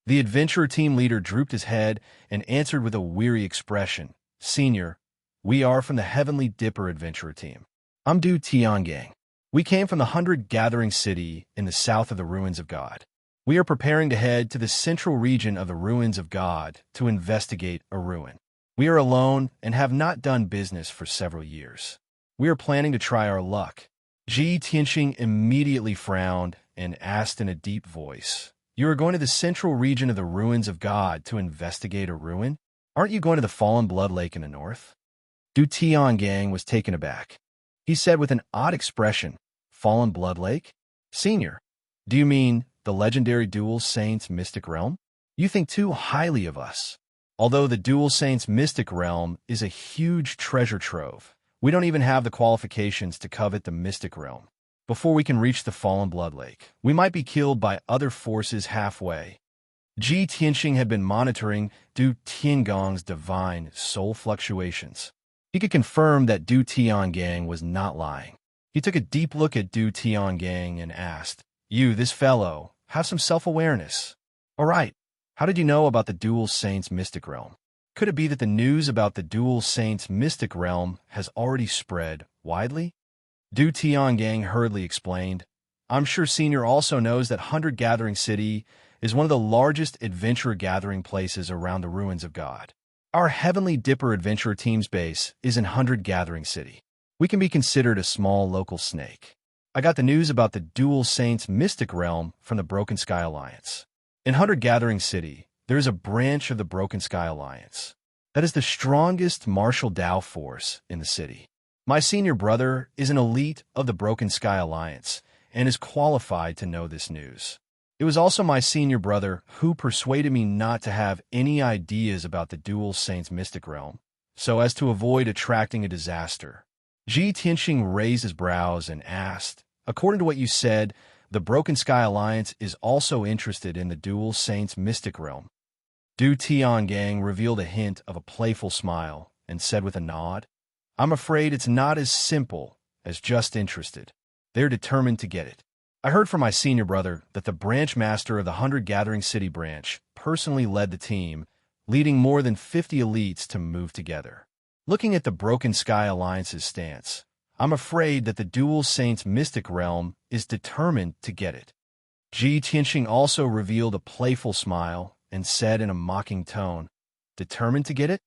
The adventurer team leader drooped his head and answered with a weary expression, "Senior, we are from the Heavenly Dipper Adventurer Team. I'm Du Tiangang. We came from the 100 Gathering City in the south of the Ruins of God. We are preparing to head to the central region of the Ruins of God to investigate a ruin. We are alone and have not done business for several years. We are planning to try our luck." Ji Tianqing immediately frowned and asked in a deep voice, "You are going to the central region of the Ruins of God to investigate a ruin? Aren't you going to the Fallen Blood Lake in the north?" Du Tiangang was taken aback. He said with an odd expression, "Fallen Blood Lake? Senior, do you mean the legendary Dual Saints Mystic Realm? You think too highly of us. Although the Dual Saints Mystic Realm is a huge treasure trove, we don't even have the qualifications to covet the Mystic Realm. Before we can reach the Fallen Blood Lake, we might be killed by other forces halfway." Ji Tianqing had been monitoring Du Tiangang's divine soul fluctuations. He could confirm that Du Tiangang was not lying. He took a deep look at Du Tiangang and asked, "You, this fellow, have some self-awareness. All right, how did you know about the Dual Saints Mystic Realm? Could it be that the news about the Dual Saints Mystic Realm has already spread widely?" Du Tiangang hurriedly explained, "I'm sure Senior also knows that 100 Gathering City is one of the largest adventure gathering places around the Ruins of God. Our Heavenly Dipper Adventure Team's base is in 100 Gathering City. We can be considered a small local snake. I got the news about the Dual Saints Mystic Realm from the Broken Sky Alliance. In 100 Gathering City, there is a branch of the Broken Sky Alliance that is the strongest martial Dao force in the city. My senior brother is an elite of the Broken Sky Alliance and is qualified to know this news. It was also my senior brother who persuaded me not to have any ideas about the Dual Saints Mystic Realm, so as to avoid attracting a disaster." Ji Tianqing raised his brows and asked, "According to what you said, the Broken Sky Alliance is also interested in the Dual Saints Mystic Realm?" Du Tiangang revealed a hint of a playful smile and said with a nod, "I'm afraid it's not as simple as just interested. They're determined to get it. I heard from my senior brother that the branch master of the 100 Gathering City branch personally led the team, leading more than 50 elites to move together. Looking at the Broken Sky Alliance's stance, I'm afraid that the Dual Saints Mystic Realm is determined to get it." Ji Tianqing also revealed a playful smile and said in a mocking tone, "Determined to get it?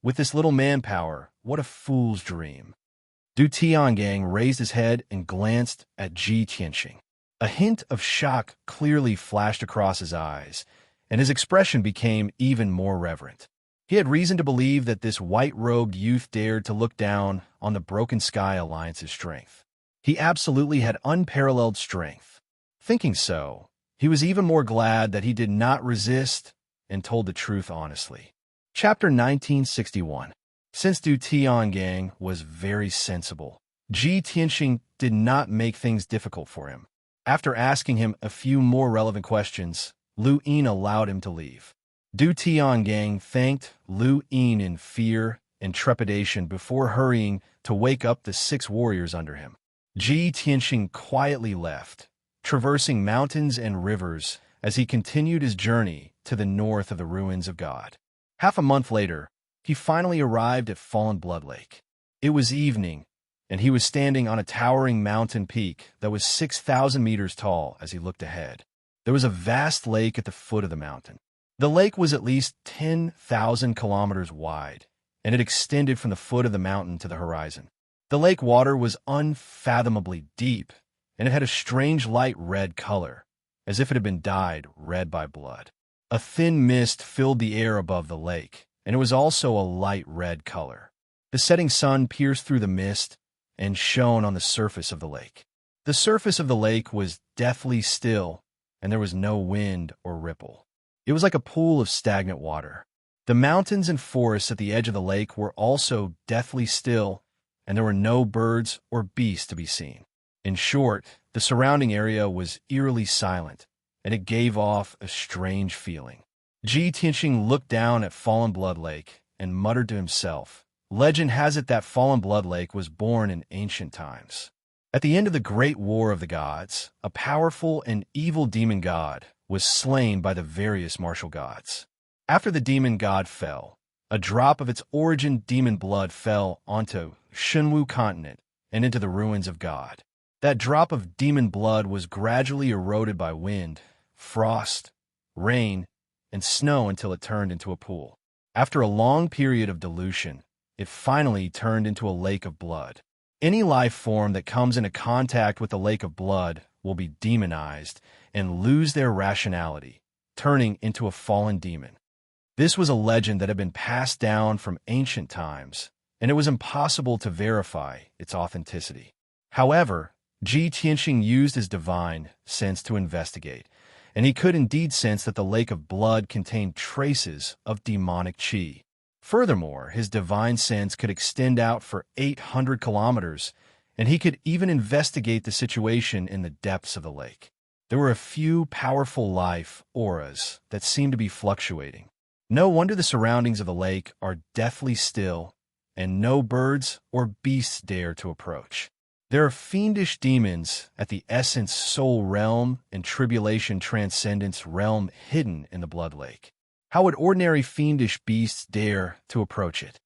With this little manpower, what a fool's dream." Du Tiangang raised his head and glanced at Ji Tianqing. A hint of shock clearly flashed across his eyes, and his expression became even more reverent. He had reason to believe that this white-robed youth dared to look down on the Broken Sky Alliance's strength. He absolutely had unparalleled strength. Thinking so, he was even more glad that he did not resist and told the truth honestly. Chapter 1961. Since Du Tiangang was very sensible, Ji Tianqing did not make things difficult for him. After asking him a few more relevant questions, Lu Yin allowed him to leave. Du Tiangang thanked Lu Yin in fear and trepidation before hurrying to wake up the 6 warriors under him. Ji Tianqing quietly left, traversing mountains and rivers as he continued his journey to the north of the Ruins of God. Half a month later, he finally arrived at Fallen Blood Lake. It was evening, and he was standing on a towering mountain peak that was 6,000 meters tall as he looked ahead. There was a vast lake at the foot of the mountain. The lake was at least 10,000 kilometers wide, and it extended from the foot of the mountain to the horizon. The lake water was unfathomably deep, and it had a strange light red color, as if it had been dyed red by blood. A thin mist filled the air above the lake, and it was also a light red color. The setting sun pierced through the mist, and shone on the surface of the lake. The surface of the lake was deathly still, and there was no wind or ripple. It was like a pool of stagnant water. The mountains and forests at the edge of the lake were also deathly still, and there were no birds or beasts to be seen. In short, the surrounding area was eerily silent, and it gave off a strange feeling. Ji Tianxing looked down at Fallen Blood Lake and muttered to himself, "Legend has it that Fallen Blood Lake was born in ancient times. At the end of the Great War of the Gods, a powerful and evil demon god was slain by the various martial gods. After the demon god fell, a drop of its origin demon blood fell onto Shenwu continent and into the ruins of God. That drop of demon blood was gradually eroded by wind, frost, rain, and snow until it turned into a pool. After a long period of dilution, it finally turned into a lake of blood. Any life form that comes into contact with the lake of blood will be demonized and lose their rationality, turning into a fallen demon. This was a legend that had been passed down from ancient times, and it was impossible to verify its authenticity. However, Ji Tianxing used his divine sense to investigate, and he could indeed sense that the lake of blood contained traces of demonic qi. Furthermore, his divine sense could extend out for 800 kilometers, and he could even investigate the situation in the depths of the lake. There were a few powerful life auras that seemed to be fluctuating. No wonder the surroundings of the lake are deathly still, and no birds or beasts dare to approach. There are fiendish demons at the essence soul realm and tribulation transcendence realm hidden in the blood lake. How would ordinary fiendish beasts dare to approach it?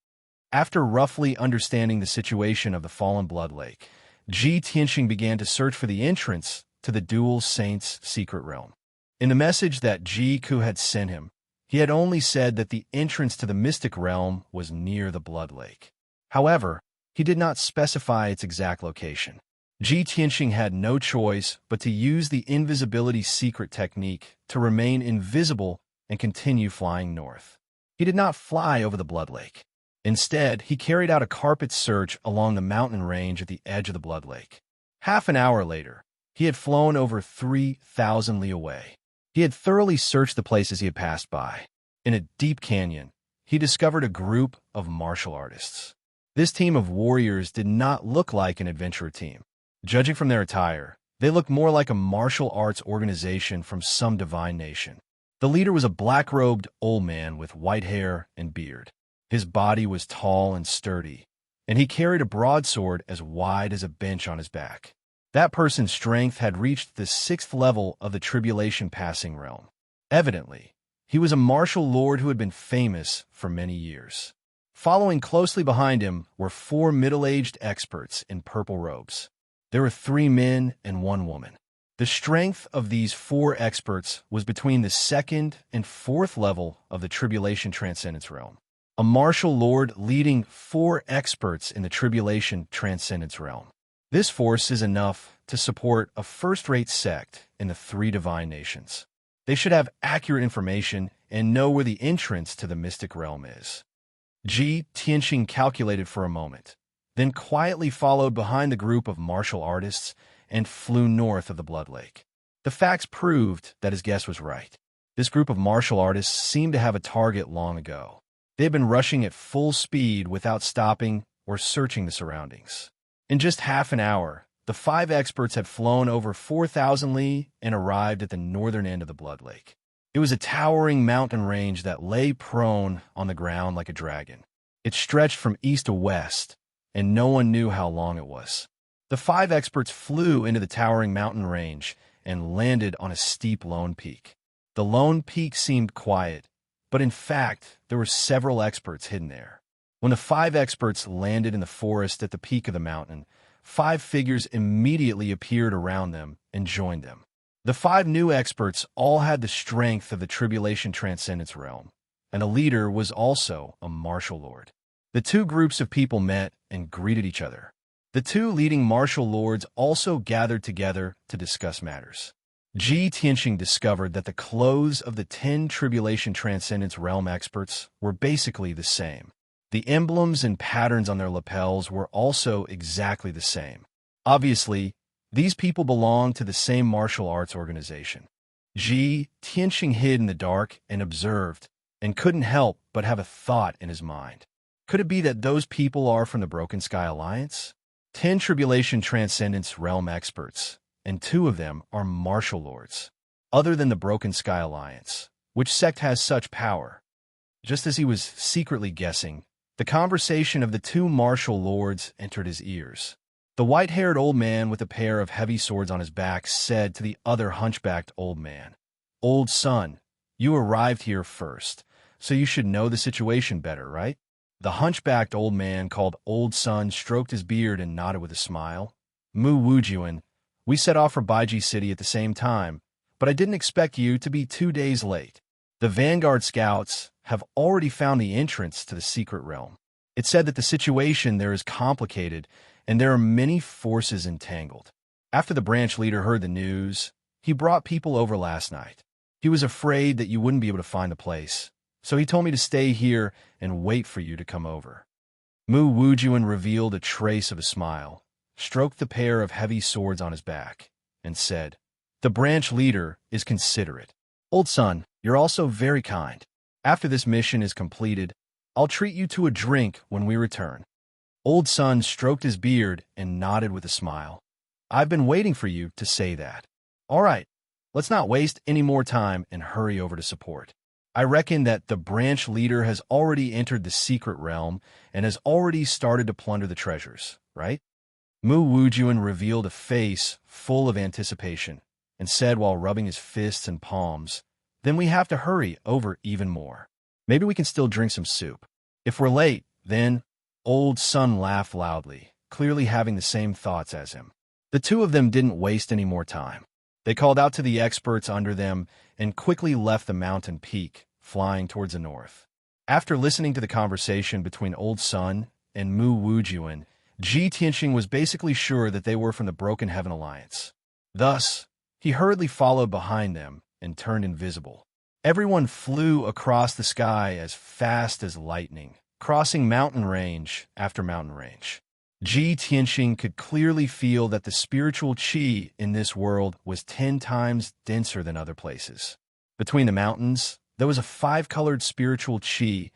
After roughly understanding the situation of the fallen blood lake, Ji Tianxing began to search for the entrance to the dual saints' secret realm. In the message that Ji Ku had sent him, he had only said that the entrance to the mystic realm was near the blood lake. However, he did not specify its exact location. Ji Tianxing had no choice but to use the invisibility secret technique to remain invisible and continue flying north. He did not fly over the blood lake. Instead, he carried out a carpet search along the mountain range at the edge of the blood lake. Half an hour later, he had flown over 3,000 li away. He had thoroughly searched the places he had passed by. In a deep canyon, he discovered a group of martial artists. This team of warriors did not look like an adventurer team. Judging from their attire, they looked more like a martial arts organization from some divine nation. The leader was a black-robed old man with white hair and beard. His body was tall and sturdy, and he carried a broadsword as wide as a bench on his back. That person's strength had reached the 6th level of the tribulation passing realm. Evidently, he was a martial lord who had been famous for many years. Following closely behind him were 4 middle-aged experts in purple robes. There were 3 men and 1 woman. The strength of these 4 experts was between the 2nd and 4th level of the tribulation transcendence realm. A martial lord leading 4 experts in the tribulation transcendence realm. This force is enough to support a first-rate sect in the 3 divine nations. They should have accurate information and know where the entrance to the mystic realm is. Ji Tianxing calculated for a moment, then quietly followed behind the group of martial artists and flew north of the blood lake. The facts proved that his guess was right. This group of martial artists seemed to have a target long ago. They had been rushing at full speed without stopping or searching the surroundings. In just half an hour, the 5 experts had flown over 4,000 li and arrived at the northern end of the blood lake. It was a towering mountain range that lay prone on the ground like a dragon. It stretched from east to west, and no one knew how long it was. The 5 experts flew into the towering mountain range and landed on a steep lone peak. The lone peak seemed quiet, but in fact, there were several experts hidden there. When the 5 experts landed in the forest at the peak of the mountain, 5 figures immediately appeared around them and joined them. The 5 new experts all had the strength of the tribulation transcendence realm, and the leader was also a martial lord. The 2 groups of people met and greeted each other. The 2 leading martial lords also gathered together to discuss matters. Ji Tianxing discovered that the clothes of the 10 tribulation transcendence realm experts were basically the same. The emblems and patterns on their lapels were also exactly the same. Obviously, these people belonged to the same martial arts organization. Ji Tianxing hid in the dark and observed, and couldn't help but have a thought in his mind. Could it be that those people are from the Broken Sky Alliance? 10 Tribulation Transcendence Realm experts, and 2 of them are martial lords. Other than the Broken Sky Alliance, which sect has such power? Just as he was secretly guessing, the conversation of the 2 martial lords entered his ears. The white-haired old man with a pair of heavy swords on his back said to the other hunchbacked old man, "Old son, you arrived here first, so you should know the situation better, right?" The hunchbacked old man called Old Son stroked his beard and nodded with a smile. "Mu Wujuan, we set off for Baiji City at the same time, but I didn't expect you to be 2 days late. The Vanguard scouts have already found the entrance to the secret realm. It's said that the situation there is complicated and there are many forces entangled. After the branch leader heard the news, he brought people over last night. He was afraid that you wouldn't be able to find the place, so he told me to stay here and wait for you to come over." Mu Wujuan revealed a trace of a smile, stroked the pair of heavy swords on his back, and said, "The branch leader is considerate. Old son, you're also very kind. After this mission is completed, I'll treat you to a drink when we return." Old Son stroked his beard and nodded with a smile. "I've been waiting for you to say that. All right, let's not waste any more time and hurry over to support. I reckon that the branch leader has already entered the secret realm and has already started to plunder the treasures, right?" Mu Wujuan revealed a face full of anticipation and said while rubbing his fists and palms, "Then we have to hurry over even more. Maybe we can still drink some soup. If we're late, then—" Old Son laughed loudly, clearly having the same thoughts as him. The 2 of them didn't waste any more time. They called out to the experts under them and quickly left the mountain peak, flying towards the north. After listening to the conversation between Old Son and Mu Wujuan, Ji Tianxing was basically sure that they were from the Broken Heaven Alliance. Thus, he hurriedly followed behind them and turned invisible. Everyone flew across the sky as fast as lightning, crossing mountain range after mountain range. Ji Tianxing could clearly feel that the spiritual qi in this world was 10 times denser than other places. Between the mountains, there was a 5-colored spiritual qi,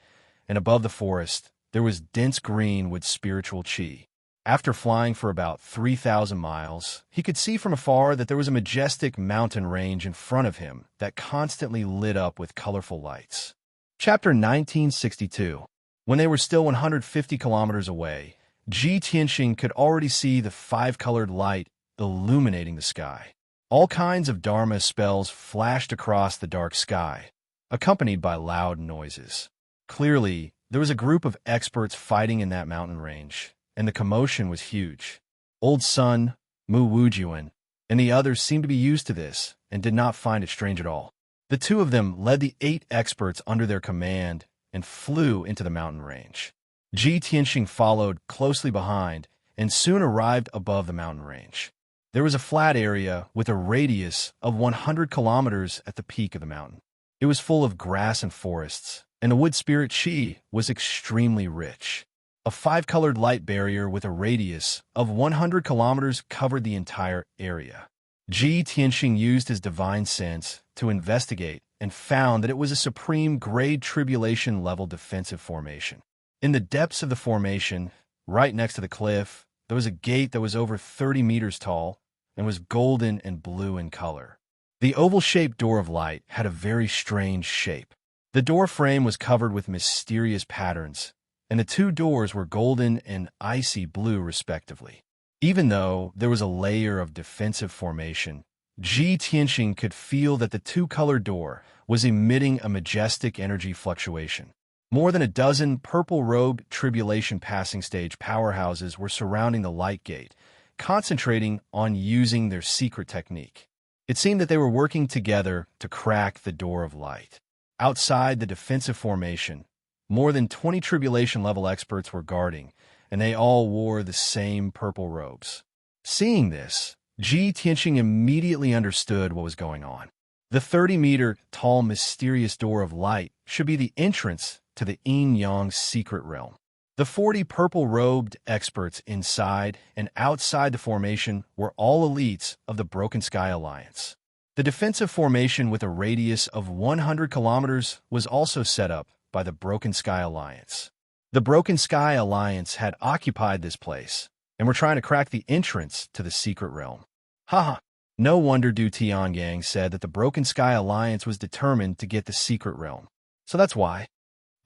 and above the forest, there was dense green with spiritual qi. After flying for about 3,000 miles, he could see from afar that there was a majestic mountain range in front of him that constantly lit up with colorful lights. Chapter 1962. When they were still 150 kilometers away, Ji Tianxing could already see the 5-colored light illuminating the sky. All kinds of Dharma spells flashed across the dark sky, accompanied by loud noises. Clearly, there was a group of experts fighting in that mountain range, and the commotion was huge. Old Son, Mu Wujuan, and the others seemed to be used to this and did not find it strange at all. The 2 of them led the 8 experts under their command and flew into the mountain range. Ji Tianxing followed closely behind and soon arrived above the mountain range. There was a flat area with a radius of 100 kilometers at the peak of the mountain. It was full of grass and forests, and the wood spirit qi was extremely rich. A 5-colored light barrier with a radius of 100 kilometers covered the entire area. Ji Tianxing used his divine sense to investigate and found that it was a supreme grade tribulation level defensive formation. In the depths of the formation, right next to the cliff, there was a gate that was over 30 meters tall and was golden and blue in color. The oval-shaped door of light had a very strange shape. The door frame was covered with mysterious patterns, and the 2 doors were golden and icy blue respectively. Even though there was a layer of defensive formation, Ji Tianxing could feel that the 2-colored door was emitting a majestic energy fluctuation. More than a dozen purple-robed tribulation passing stage powerhouses were surrounding the light gate, concentrating on using their secret technique. It seemed that they were working together to crack the door of light. Outside the defensive formation, more than 20 tribulation-level experts were guarding, and they all wore the same purple robes. Seeing this, Ji Tianxing immediately understood what was going on. The 30-meter-tall mysterious door of light should be the entrance to the Yin-Yang secret realm. The 40 purple-robed experts inside and outside the formation were all elites of the Broken Sky Alliance. The defensive formation with a radius of 100 kilometers was also set up by the Broken Sky Alliance. The Broken Sky Alliance had occupied this place and were trying to crack the entrance to the secret realm. Haha. No wonder Du Tiangang said that the Broken Sky Alliance was determined to get the secret realm. So that's why.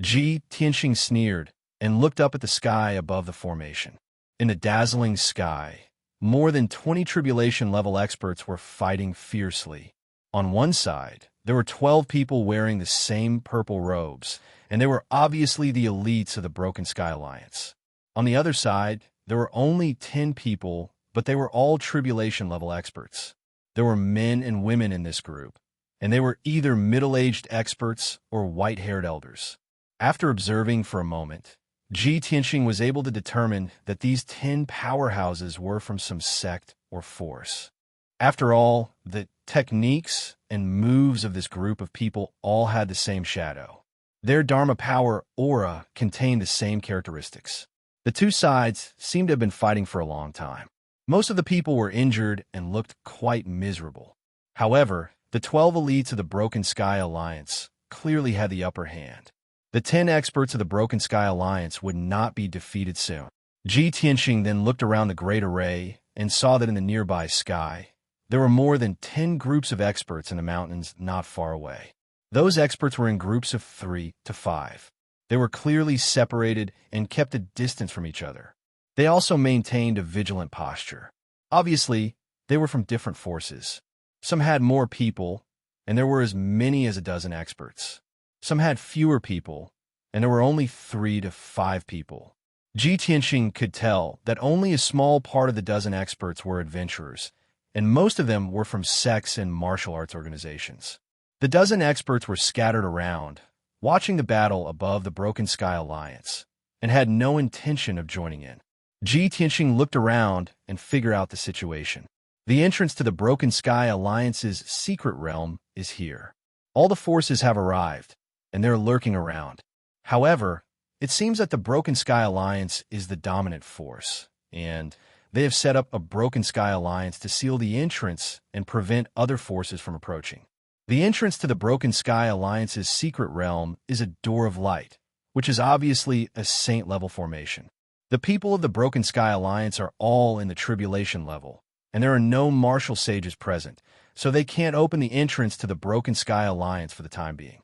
Ji Tianxing sneered and looked up at the sky above the formation. In the dazzling sky, more than 20 tribulation-level experts were fighting fiercely. On one side, there were 12 people wearing the same purple robes, and they were obviously the elites of the Broken Sky Alliance. On the other side, there were only 10 people, but they were all tribulation-level experts. There were men and women in this group, and they were either middle-aged experts or white-haired elders. After observing for a moment, Ji Tianxing was able to determine that these 10 powerhouses were from some sect or force. After all, the techniques and moves of this group of people all had the same shadow. Their Dharma power aura contained the same characteristics. The two sides seemed to have been fighting for a long time. Most of the people were injured and looked quite miserable. However, the 12 elites of the Broken Sky Alliance clearly had the upper hand. The 10 experts of the Broken Sky Alliance would not be defeated soon. Ji Tianxing then looked around the great array and saw that in the nearby sky, there were more than 10 groups of experts in the mountains not far away. Those experts were in groups of 3 to 5. They were clearly separated and kept a distance from each other. They also maintained a vigilant posture. Obviously, they were from different forces. Some had more people, and there were as many as a dozen experts. Some had fewer people, and there were only 3 to 5 people. Ji Tianxing could tell that only a small part of the dozen experts were adventurers, and most of them were from sects and martial arts organizations. The dozen experts were scattered around, watching the battle above the Broken Sky Alliance, and had no intention of joining in. Ji Tianxing looked around and figured out the situation. The entrance to the Broken Sky Alliance's secret realm is here. All the forces have arrived, and they're lurking around. However, it seems that the Broken Sky Alliance is the dominant force, and they have set up a Broken Sky Alliance to seal the entrance and prevent other forces from approaching. The entrance to the Broken Sky Alliance's secret realm is a door of light, which is obviously a saint-level formation. The people of the Broken Sky Alliance are all in the tribulation level, and there are no martial sages present, so they can't open the entrance to the Broken Sky Alliance for the time being.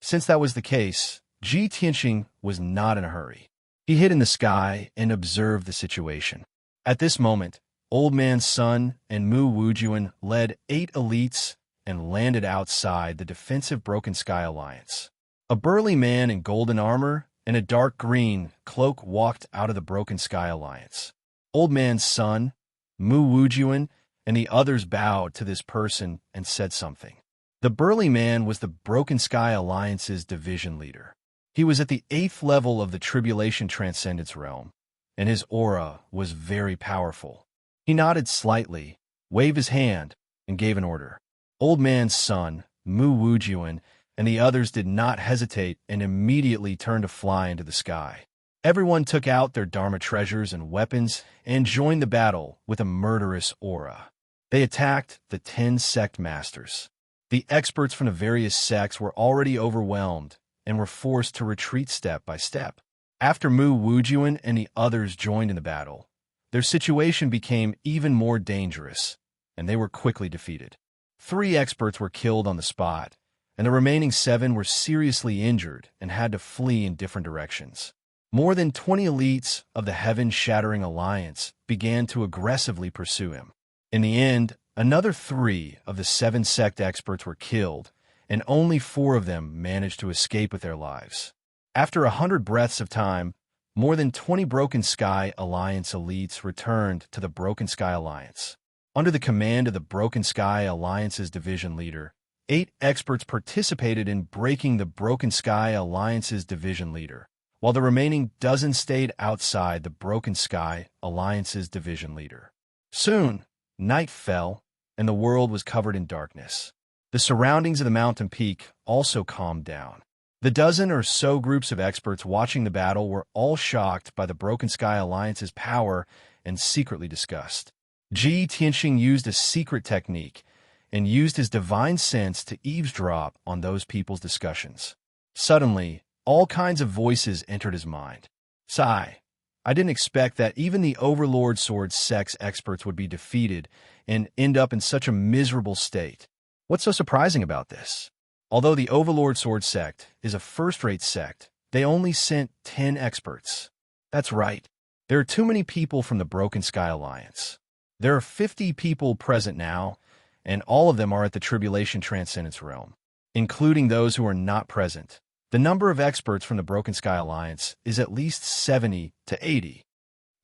Since that was the case, Ji Tianxing was not in a hurry. He hid in the sky and observed the situation. At this moment, Old Man's Son and Mu Wujuan led 8 elites and landed outside the defensive Broken Sky Alliance. A burly man in golden armor and a dark green cloak walked out of the Broken Sky Alliance. Old Man's Son, Mu Wujuan, and the others bowed to this person and said something. The burly man was the Broken Sky Alliance's division leader. He was at the 8th level of the Tribulation Transcendence realm, and his aura was very powerful. He nodded slightly, waved his hand, and gave an order. Old Man's Son, Mu Wujuan, and the others did not hesitate and immediately turned to fly into the sky. Everyone took out their Dharma treasures and weapons and joined the battle with a murderous aura. They attacked the 10 sect masters. The experts from the various sects were already overwhelmed and were forced to retreat step by step. After Mu Wujuan and the others joined in the battle, their situation became even more dangerous, and they were quickly defeated. 3 experts were killed on the spot, and the remaining 7 were seriously injured and had to flee in different directions. More than 20 elites of the Heaven-Shattering Alliance began to aggressively pursue him. In the end, another 3 of the 7 sect experts were killed, and only 4 of them managed to escape with their lives. After 100 breaths of time, more than 20 Broken Sky Alliance elites returned to the Broken Sky Alliance. Under the command of the Broken Sky Alliance's division leader, 8 experts participated in breaking the Broken Sky Alliance's division leader, while the remaining dozen stayed outside the Broken Sky Alliance's division leader. Soon, night fell, and the world was covered in darkness. The surroundings of the mountain peak also calmed down. The dozen or so groups of experts watching the battle were all shocked by the Broken Sky Alliance's power and secretly disgusted. Ji Tianxing used a secret technique and used his divine sense to eavesdrop on those people's discussions. Suddenly, all kinds of voices entered his mind. Sigh. I didn't expect that even the Overlord Sword Sect's experts would be defeated and end up in such a miserable state. What's so surprising about this? Although the Overlord Sword Sect is a first-rate sect, they only sent 10 experts. That's right. There are too many people from the Broken Sky Alliance. There are 50 people present now, and all of them are at the Tribulation Transcendence Realm, including those who are not present. The number of experts from the Broken Sky Alliance is at least 70 to 80.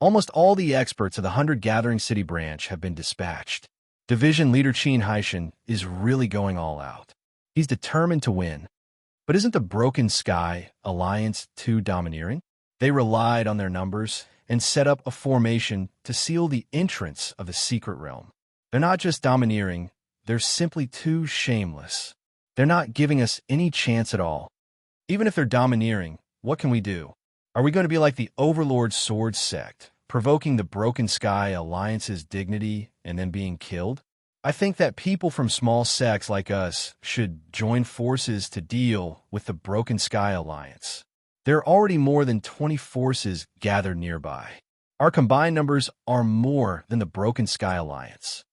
Almost all the experts of the 100 Gathering City branch have been dispatched. Division leader Qin Haishan is really going all out. He's determined to win. But isn't the Broken Sky Alliance too domineering? They relied on their numbers and set up a formation to seal the entrance of the secret realm. They're not just domineering, they're simply too shameless. They're not giving us any chance at all. Even if they're domineering, what can we do? Are we going to be like the Overlord Sword Sect, provoking the Broken Sky Alliance's dignity and then being killed? I think that people from small sects like us should join forces to deal with the Broken Sky Alliance. There are already more than 20 forces gathered nearby. Our combined numbers are more than the Broken Sky Alliance.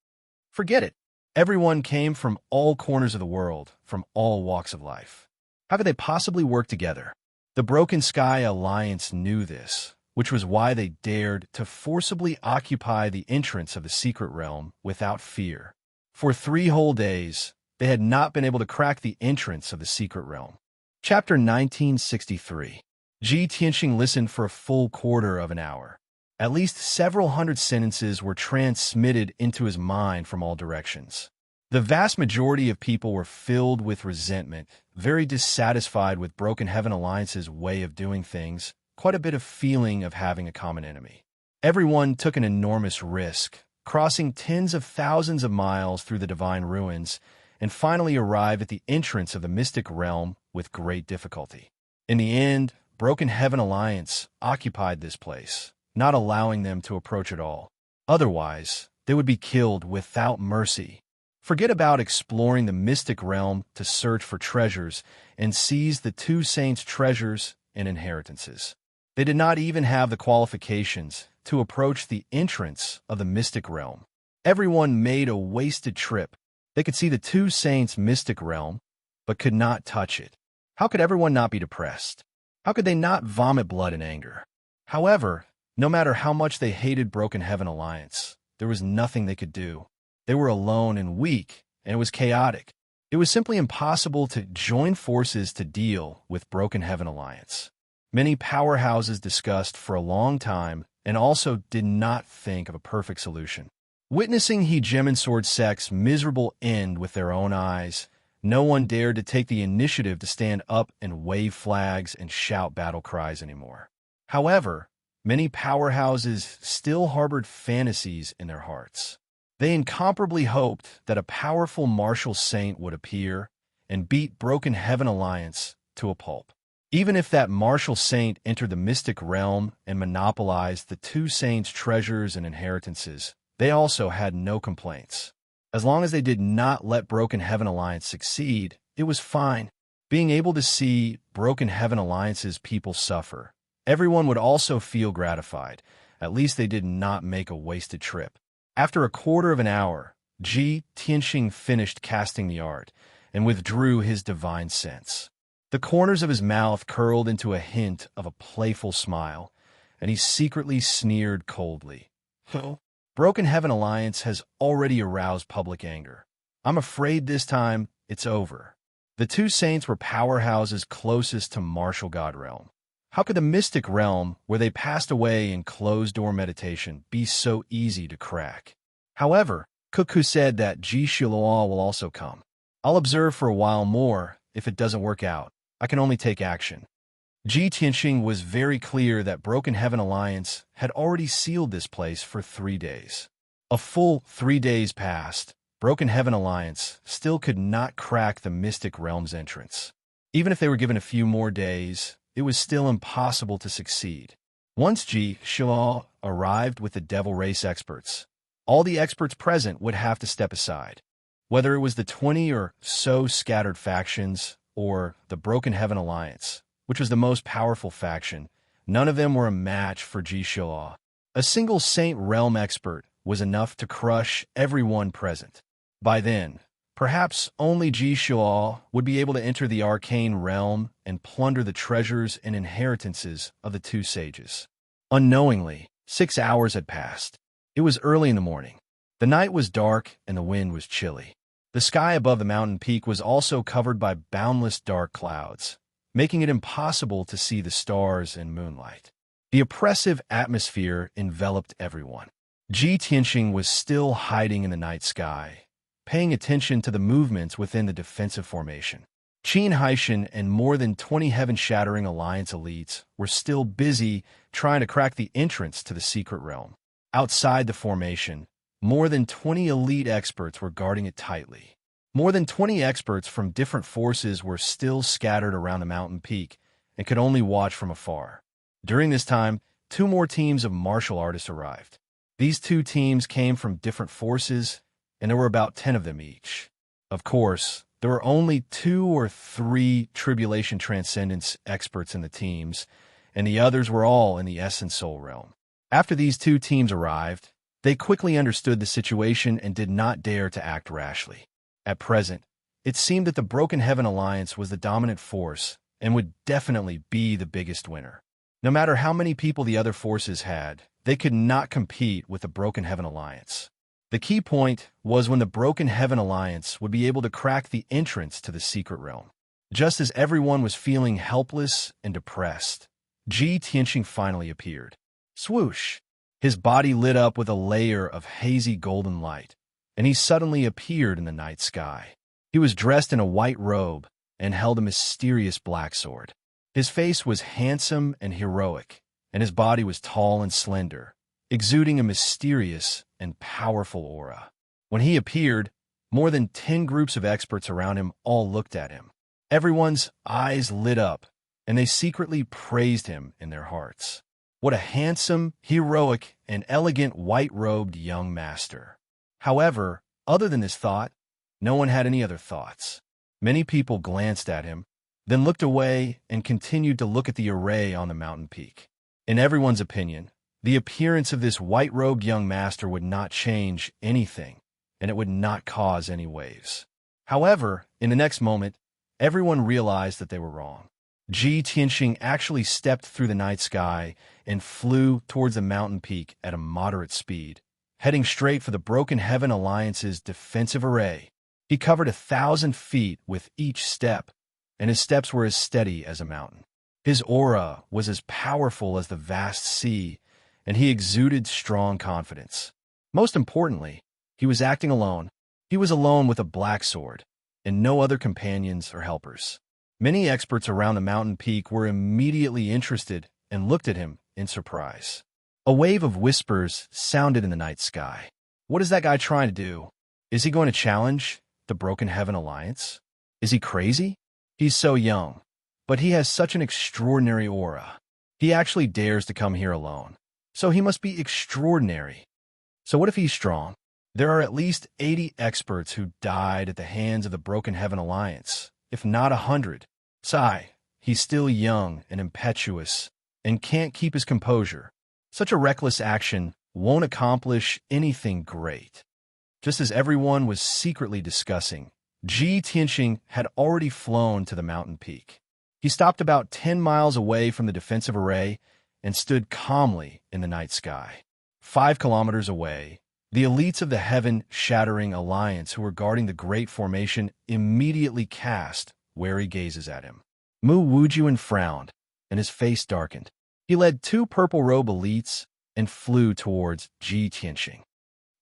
Forget it. Everyone came from all corners of the world, from all walks of life. How could they possibly work together? The Broken Sky Alliance knew this, which was why they dared to forcibly occupy the entrance of the secret realm without fear. For 3 whole days, they had not been able to crack the entrance of the secret realm. Chapter 1963. Ji Tianxing listened for a full quarter of an hour. At least several hundred sentences were transmitted into his mind from all directions. The vast majority of people were filled with resentment, very dissatisfied with Broken Heaven Alliance's way of doing things, quite a bit of feeling of having a common enemy. Everyone took an enormous risk, crossing tens of thousands of miles through the divine ruins, and finally arrived at the entrance of the mystic realm with great difficulty. In the end, Broken Heaven Alliance occupied this place, not allowing them to approach at all. Otherwise, they would be killed without mercy. Forget about exploring the mystic realm to search for treasures and seize the 2 saints' treasures and inheritances. They did not even have the qualifications to approach the entrance of the mystic realm. Everyone made a wasted trip. They could see the 2 saints' mystic realm, but could not touch it. How could everyone not be depressed? How could they not vomit blood in anger? However, no matter how much they hated Broken Heaven Alliance, there was nothing they could do. They were alone and weak, and it was chaotic. It was simply impossible to join forces to deal with Broken Heaven Alliance. Many powerhouses discussed for a long time and also did not think of a perfect solution. Witnessing Hegemon Sword Sect's miserable end with their own eyes, no one dared to take the initiative to stand up and wave flags and shout battle cries anymore. However, many powerhouses still harbored fantasies in their hearts. They incomparably hoped that a powerful martial saint would appear and beat Broken Heaven Alliance to a pulp. Even if that martial saint entered the mystic realm and monopolized the 2 saints' treasures and inheritances, they also had no complaints. As long as they did not let Broken Heaven Alliance succeed, it was fine. Being able to see Broken Heaven Alliance's people suffer, everyone would also feel gratified. At least they did not make a wasted trip. After a quarter of an hour, Ji Tianxing finished casting the art and withdrew his divine sense. The corners of his mouth curled into a hint of a playful smile, and he secretly sneered coldly. Broken Heaven Alliance has already aroused public anger. I'm afraid this time it's over. The 2 saints were powerhouses closest to martial god realm. How could the mystic realm, where they passed away in closed-door meditation, be so easy to crack? However, Cuckoo said that Ji Shiluo will also come. I'll observe for a while more. If it doesn't work out, I can only take action. Ji Tianxing was very clear that Broken Heaven Alliance had already sealed this place for 3 days. A full 3 days passed. Broken Heaven Alliance still could not crack the mystic realm's entrance. Even if they were given a few more days, it was still impossible to succeed. Once Ji Shua arrived with the Devil Race experts, all the experts present would have to step aside. Whether it was the 20 or so scattered factions or the Broken Heaven Alliance, which was the most powerful faction, none of them were a match for Ji Shua. A single Saint Realm expert was enough to crush everyone present. By then, perhaps only Ji Shua would be able to enter the arcane realm and plunder the treasures and inheritances of the two sages. Unknowingly, 6 hours had passed. It was early in the morning. The night was dark and the wind was chilly. The sky above the mountain peak was also covered by boundless dark clouds, making it impossible to see the stars and moonlight. The oppressive atmosphere enveloped everyone. Ji Tianxing was still hiding in the night sky, paying attention to the movements within the defensive formation. Qin Haishan and more than 20 heaven-shattering alliance elites were still busy trying to crack the entrance to the secret realm. Outside the formation, more than 20 elite experts were guarding it tightly. More than 20 experts from different forces were still scattered around the mountain peak and could only watch from afar. During this time, 2 more teams of martial artists arrived. These 2 teams came from different forces, and there were about 10 of them each. Of course, there were only 2 or 3 Tribulation Transcendence experts in the teams, and the others were all in the Essence Soul realm. After these 2 teams arrived, they quickly understood the situation and did not dare to act rashly. At present, it seemed that the Broken Heaven Alliance was the dominant force and would definitely be the biggest winner. No matter how many people the other forces had, they could not compete with the Broken Heaven Alliance. The key point was when the Broken Heaven Alliance would be able to crack the entrance to the secret realm. Just as everyone was feeling helpless and depressed, Ji Tianxing finally appeared. Swoosh! His body lit up with a layer of hazy golden light, and he suddenly appeared in the night sky. He was dressed in a white robe and held a mysterious black sword. His face was handsome and heroic, and his body was tall and slender, exuding a mysterious and powerful aura. When he appeared, more than 10 groups of experts around him all looked at him. Everyone's eyes lit up, and they secretly praised him in their hearts. What a handsome, heroic, and elegant white-robed young master. However, other than this thought, no one had any other thoughts. Many people glanced at him, then looked away and continued to look at the array on the mountain peak. In everyone's opinion, the appearance of this white-robed young master would not change anything, and it would not cause any waves. However, in the next moment, everyone realized that they were wrong. Ji Tianxing actually stepped through the night sky and flew towards the mountain peak at a moderate speed, heading straight for the Broken Heaven Alliance's defensive array. He covered 1,000 feet with each step, and his steps were as steady as a mountain. His aura was as powerful as the vast sea, and he exuded strong confidence. Most importantly, he was acting alone. He was alone with a black sword, and no other companions or helpers. Many experts around the mountain peak were immediately interested and looked at him in surprise. A wave of whispers sounded in the night sky. What is that guy trying to do? Is he going to challenge the Broken Heaven Alliance? Is he crazy? He's so young, but he has such an extraordinary aura. He actually dares to come here alone. So he must be extraordinary. So what if he's strong? There are at least 80 experts who died at the hands of the Broken Heaven Alliance, if not 100. Sigh, he's still young and impetuous and can't keep his composure. Such a reckless action won't accomplish anything great. Just as everyone was secretly discussing, Ji Tianxing had already flown to the mountain peak. He stopped about 10 miles away from the defensive array and stood calmly in the night sky. 5 kilometers away, the elites of the Heaven-Shattering Alliance who were guarding the Great Formation immediately cast wary gazes at him. Mu Wujuan frowned, and his face darkened. He led 2 purple-robe elites and flew towards Ji Tianxing.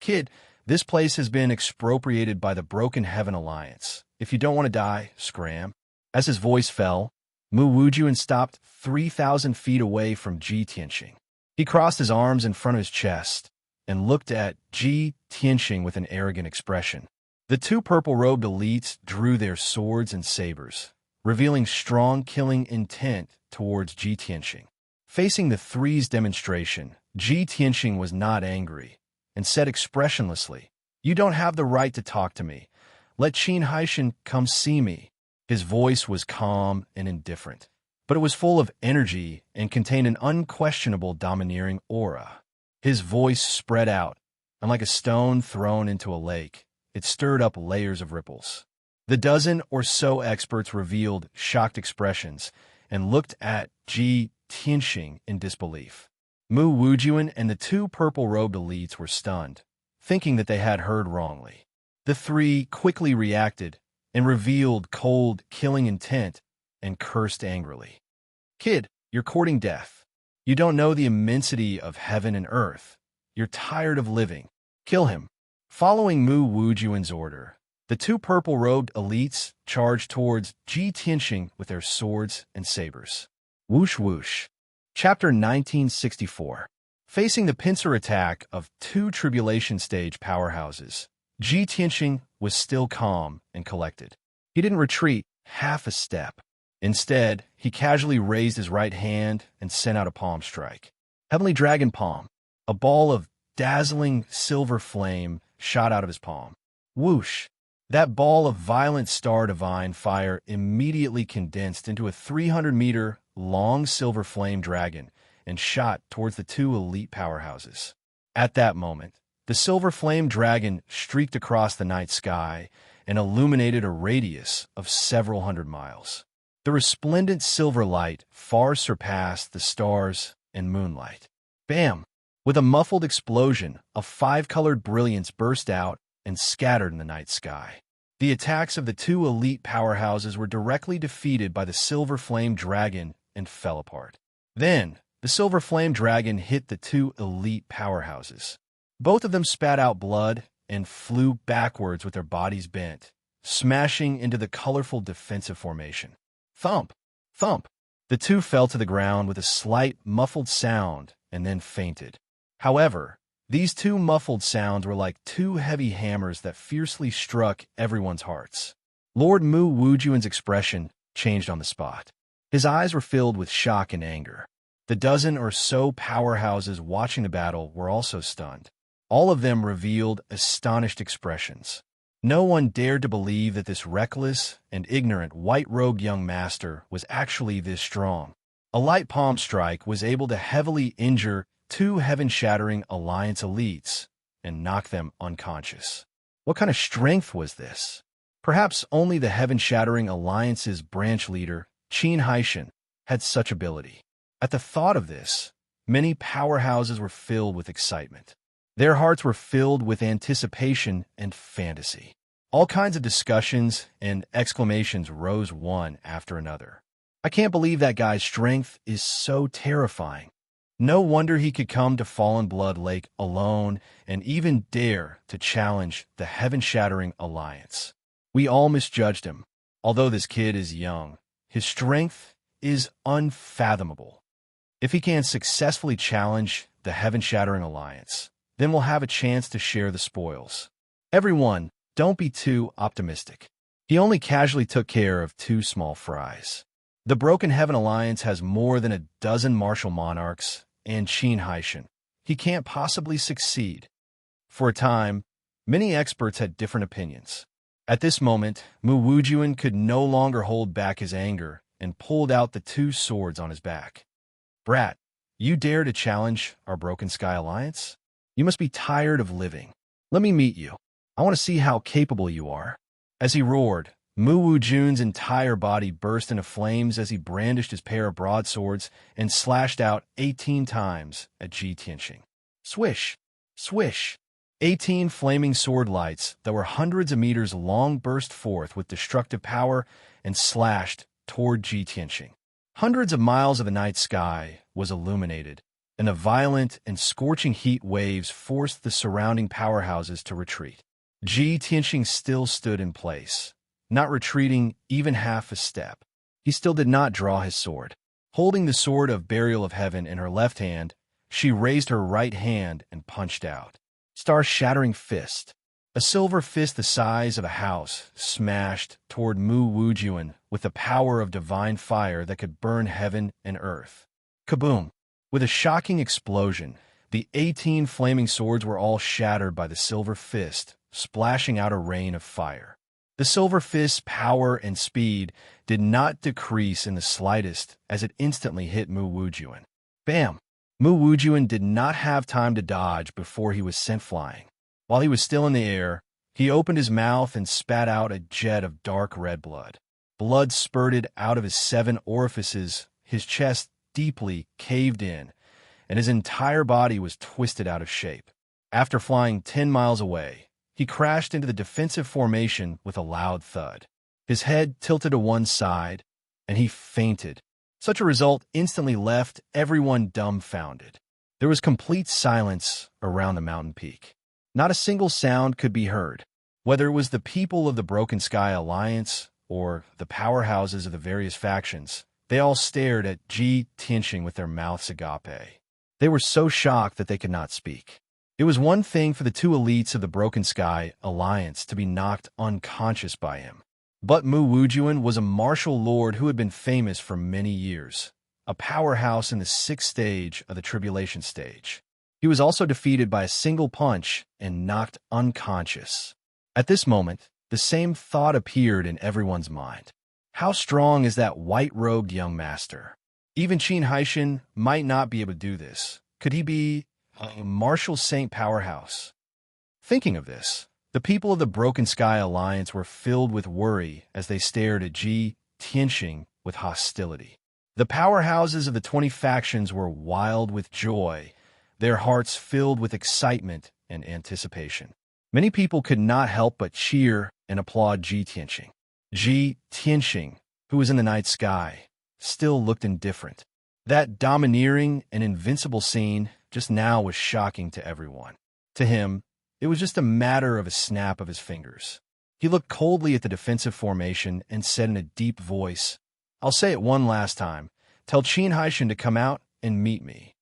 Kid, this place has been expropriated by the Broken Heaven Alliance. If you don't want to die, scram. As his voice fell, Mu Wujuan stopped 3,000 feet away from Ji Tianxing. He crossed his arms in front of his chest and looked at Ji Tianxing with an arrogant expression. The 2 purple-robed elites drew their swords and sabers, revealing strong killing intent towards Ji Tianxing. Facing the three's demonstration, Ji Tianxing was not angry and said expressionlessly, "You don't have the right to talk to me. Let Qin Haishan come see me." His voice was calm and indifferent, but it was full of energy and contained an unquestionable domineering aura. His voice spread out, and like a stone thrown into a lake, it stirred up layers of ripples. The dozen or so experts revealed shocked expressions and looked at Ji Tianxing in disbelief. Mu Wujuan and the two purple-robed elites were stunned, thinking that they had heard wrongly. The three quickly reacted and revealed cold, killing intent and cursed angrily. "Kid, you're courting death. You don't know the immensity of heaven and earth. You're tired of living. Kill him." Following Mu Wujuan's order, the two purple-robed elites charged towards Ji Tianxing with their swords and sabers. Whoosh whoosh. Chapter 1964. Facing the pincer attack of two tribulation stage powerhouses, Ji Tianxing was still calm and collected. He didn't retreat half a step. Instead, he casually raised his right hand and sent out a palm strike. Heavenly Dragon Palm. A ball of dazzling silver flame shot out of his palm. Whoosh! That ball of violent star divine fire immediately condensed into a 300-meter long silver flame dragon and shot towards the two elite powerhouses. At that moment, the silver flame dragon streaked across the night sky and illuminated a radius of several hundred miles. The resplendent silver light far surpassed the stars and moonlight. Bam! With a muffled explosion, a five-colored brilliance burst out and scattered in the night sky. The attacks of the two elite powerhouses were directly defeated by the silver flame dragon and fell apart. Then, the silver flame dragon hit the two elite powerhouses. Both of them spat out blood and flew backwards with their bodies bent, smashing into the colorful defensive formation. Thump! Thump! The two fell to the ground with a slight, muffled sound and then fainted. However, these two muffled sounds were like two heavy hammers that fiercely struck everyone's hearts. Lord Mu Wujuan's expression changed on the spot. His eyes were filled with shock and anger. The dozen or so powerhouses watching the battle were also stunned. All of them revealed astonished expressions. No one dared to believe that this reckless and ignorant white-robed young master was actually this strong. A light palm strike was able to heavily injure two heaven-shattering alliance elites and knock them unconscious. What kind of strength was this? Perhaps only the heaven-shattering alliance's branch leader, Qin Haishan, had such ability. At the thought of this, many powerhouses were filled with excitement. Their hearts were filled with anticipation and fantasy. All kinds of discussions and exclamations rose one after another. "I can't believe that guy's strength is so terrifying. No wonder he could come to Fallen Blood Lake alone and even dare to challenge the heaven-shattering alliance. We all misjudged him. Although this kid is young, his strength is unfathomable. If he can successfully challenge the heaven-shattering alliance, then we'll have a chance to share the spoils. Everyone, don't be too optimistic. He only casually took care of two small fries. The Broken Heaven Alliance has more than a dozen martial monarchs and Qin Haishan. He can't possibly succeed." For a time, many experts had different opinions. At this moment, Mu Wujuan could no longer hold back his anger and pulled out the two swords on his back. "Brat, you dare to challenge our Broken Sky Alliance? You must be tired of living. Let me meet you. I want to see how capable you are." As he roared, Mu Wujuan's entire body burst into flames as he brandished his pair of broadswords and slashed out 18 times at Ji Tianxing. Swish! Swish! 18 flaming sword lights that were hundreds of meters long burst forth with destructive power and slashed toward Ji Tianxing. Hundreds of miles of the night sky was illuminated, and the violent and scorching heat waves forced the surrounding powerhouses to retreat. Ji Tianxing still stood in place, not retreating even half a step. He still did not draw his sword. Holding the sword of Burial of Heaven in her left hand, she raised her right hand and punched out. Star-shattering fist. A silver fist the size of a house smashed toward Mu Wujuan with the power of divine fire that could burn heaven and earth. Kaboom! With a shocking explosion, the 18 flaming swords were all shattered by the silver fist, splashing out a rain of fire. The silver fist's power and speed did not decrease in the slightest as it instantly hit Mu Wujuan. Bam! Mu Wujuan did not have time to dodge before he was sent flying. While he was still in the air, he opened his mouth and spat out a jet of dark red blood. Blood spurted out of his 7 orifices, his chest deeply caved in, and his entire body was twisted out of shape. After flying 10 miles away, he crashed into the defensive formation with a loud thud. His head tilted to one side, and he fainted. Such a result instantly left everyone dumbfounded. There was complete silence around the mountain peak. Not a single sound could be heard. Whether it was the people of the Broken Sky Alliance or the powerhouses of the various factions, they all stared at Ji Tianxing with their mouths agape. They were so shocked that they could not speak. It was one thing for the 2 elites of the Broken Sky Alliance to be knocked unconscious by him. But Mu Wujuan was a martial lord who had been famous for many years, a powerhouse in the 6th stage of the Tribulation stage. He was also defeated by a single punch and knocked unconscious. At this moment, the same thought appeared in everyone's mind. How strong is that white-robed young master? Even Qin Haishan might not be able to do this. Could he be a martial saint powerhouse? Thinking of this, the people of the Broken Sky Alliance were filled with worry as they stared at Ji Tianxing with hostility. The powerhouses of the 20 factions were wild with joy, their hearts filled with excitement and anticipation. Many people could not help but cheer and applaud Ji Tianxing. Ji Tianxing, who was in the night sky, still looked indifferent. That domineering and invincible scene just now was shocking to everyone. To him, it was just a matter of a snap of his fingers. He looked coldly at the defensive formation and said in a deep voice, "I'll say it one last time. Tell Qin Haishan to come out and meet me."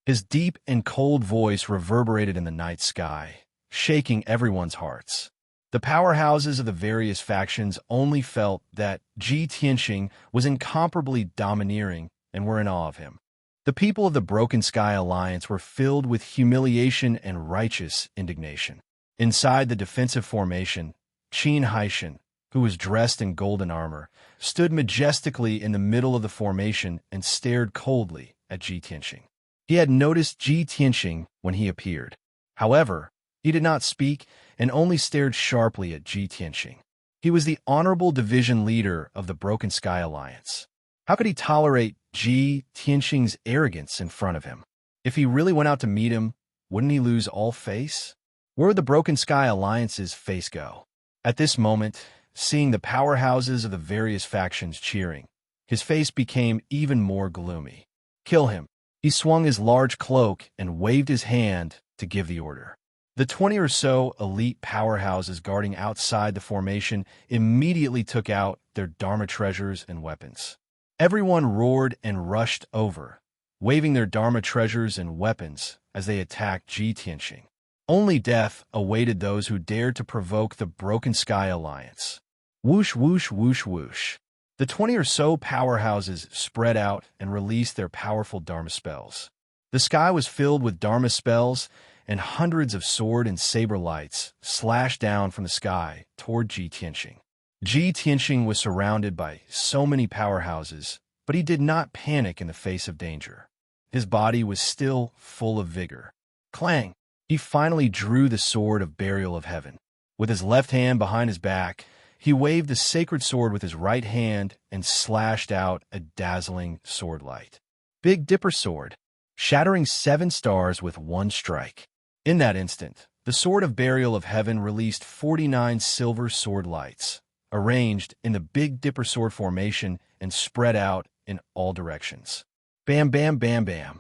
His deep and cold voice reverberated in the night sky, shaking everyone's hearts. The powerhouses of the various factions only felt that Ji Tianxing was incomparably domineering and were in awe of him. The people of the Broken Sky Alliance were filled with humiliation and righteous indignation. Inside the defensive formation, Qin Haishan, who was dressed in golden armor, stood majestically in the middle of the formation and stared coldly at Ji Tianxing. He had noticed Ji Tianxing when he appeared. However, he did not speak and only stared sharply at Ji Tianxing. He was the honorable division leader of the Broken Sky Alliance. How could he tolerate Ji Tianxing's arrogance in front of him? If he really went out to meet him, wouldn't he lose all face? Where would the Broken Sky Alliance's face go? At this moment, seeing the powerhouses of the various factions cheering, his face became even more gloomy. "Kill him." He swung his large cloak and waved his hand to give the order. The 20 or so elite powerhouses guarding outside the formation immediately took out their Dharma treasures and weapons. Everyone roared and rushed over, waving their Dharma treasures and weapons as they attacked Ji Tianxing. Only death awaited those who dared to provoke the Broken Sky Alliance. Whoosh, whoosh, whoosh, whoosh. The 20 or so powerhouses spread out and released their powerful Dharma spells. The sky was filled with Dharma spells, and hundreds of sword and saber lights slashed down from the sky toward Ji Tianxing. Ji Tianxing was surrounded by so many powerhouses, but he did not panic in the face of danger. His body was still full of vigor. Clang! He finally drew the sword of burial of heaven. With his left hand behind his back, he waved the sacred sword with his right hand and slashed out a dazzling sword light. Big Dipper Sword, shattering 7 stars with one strike. In that instant, the sword of burial of heaven released 49 silver sword lights, arranged in the Big Dipper Sword formation and spread out in all directions. Bam, bam, bam, bam.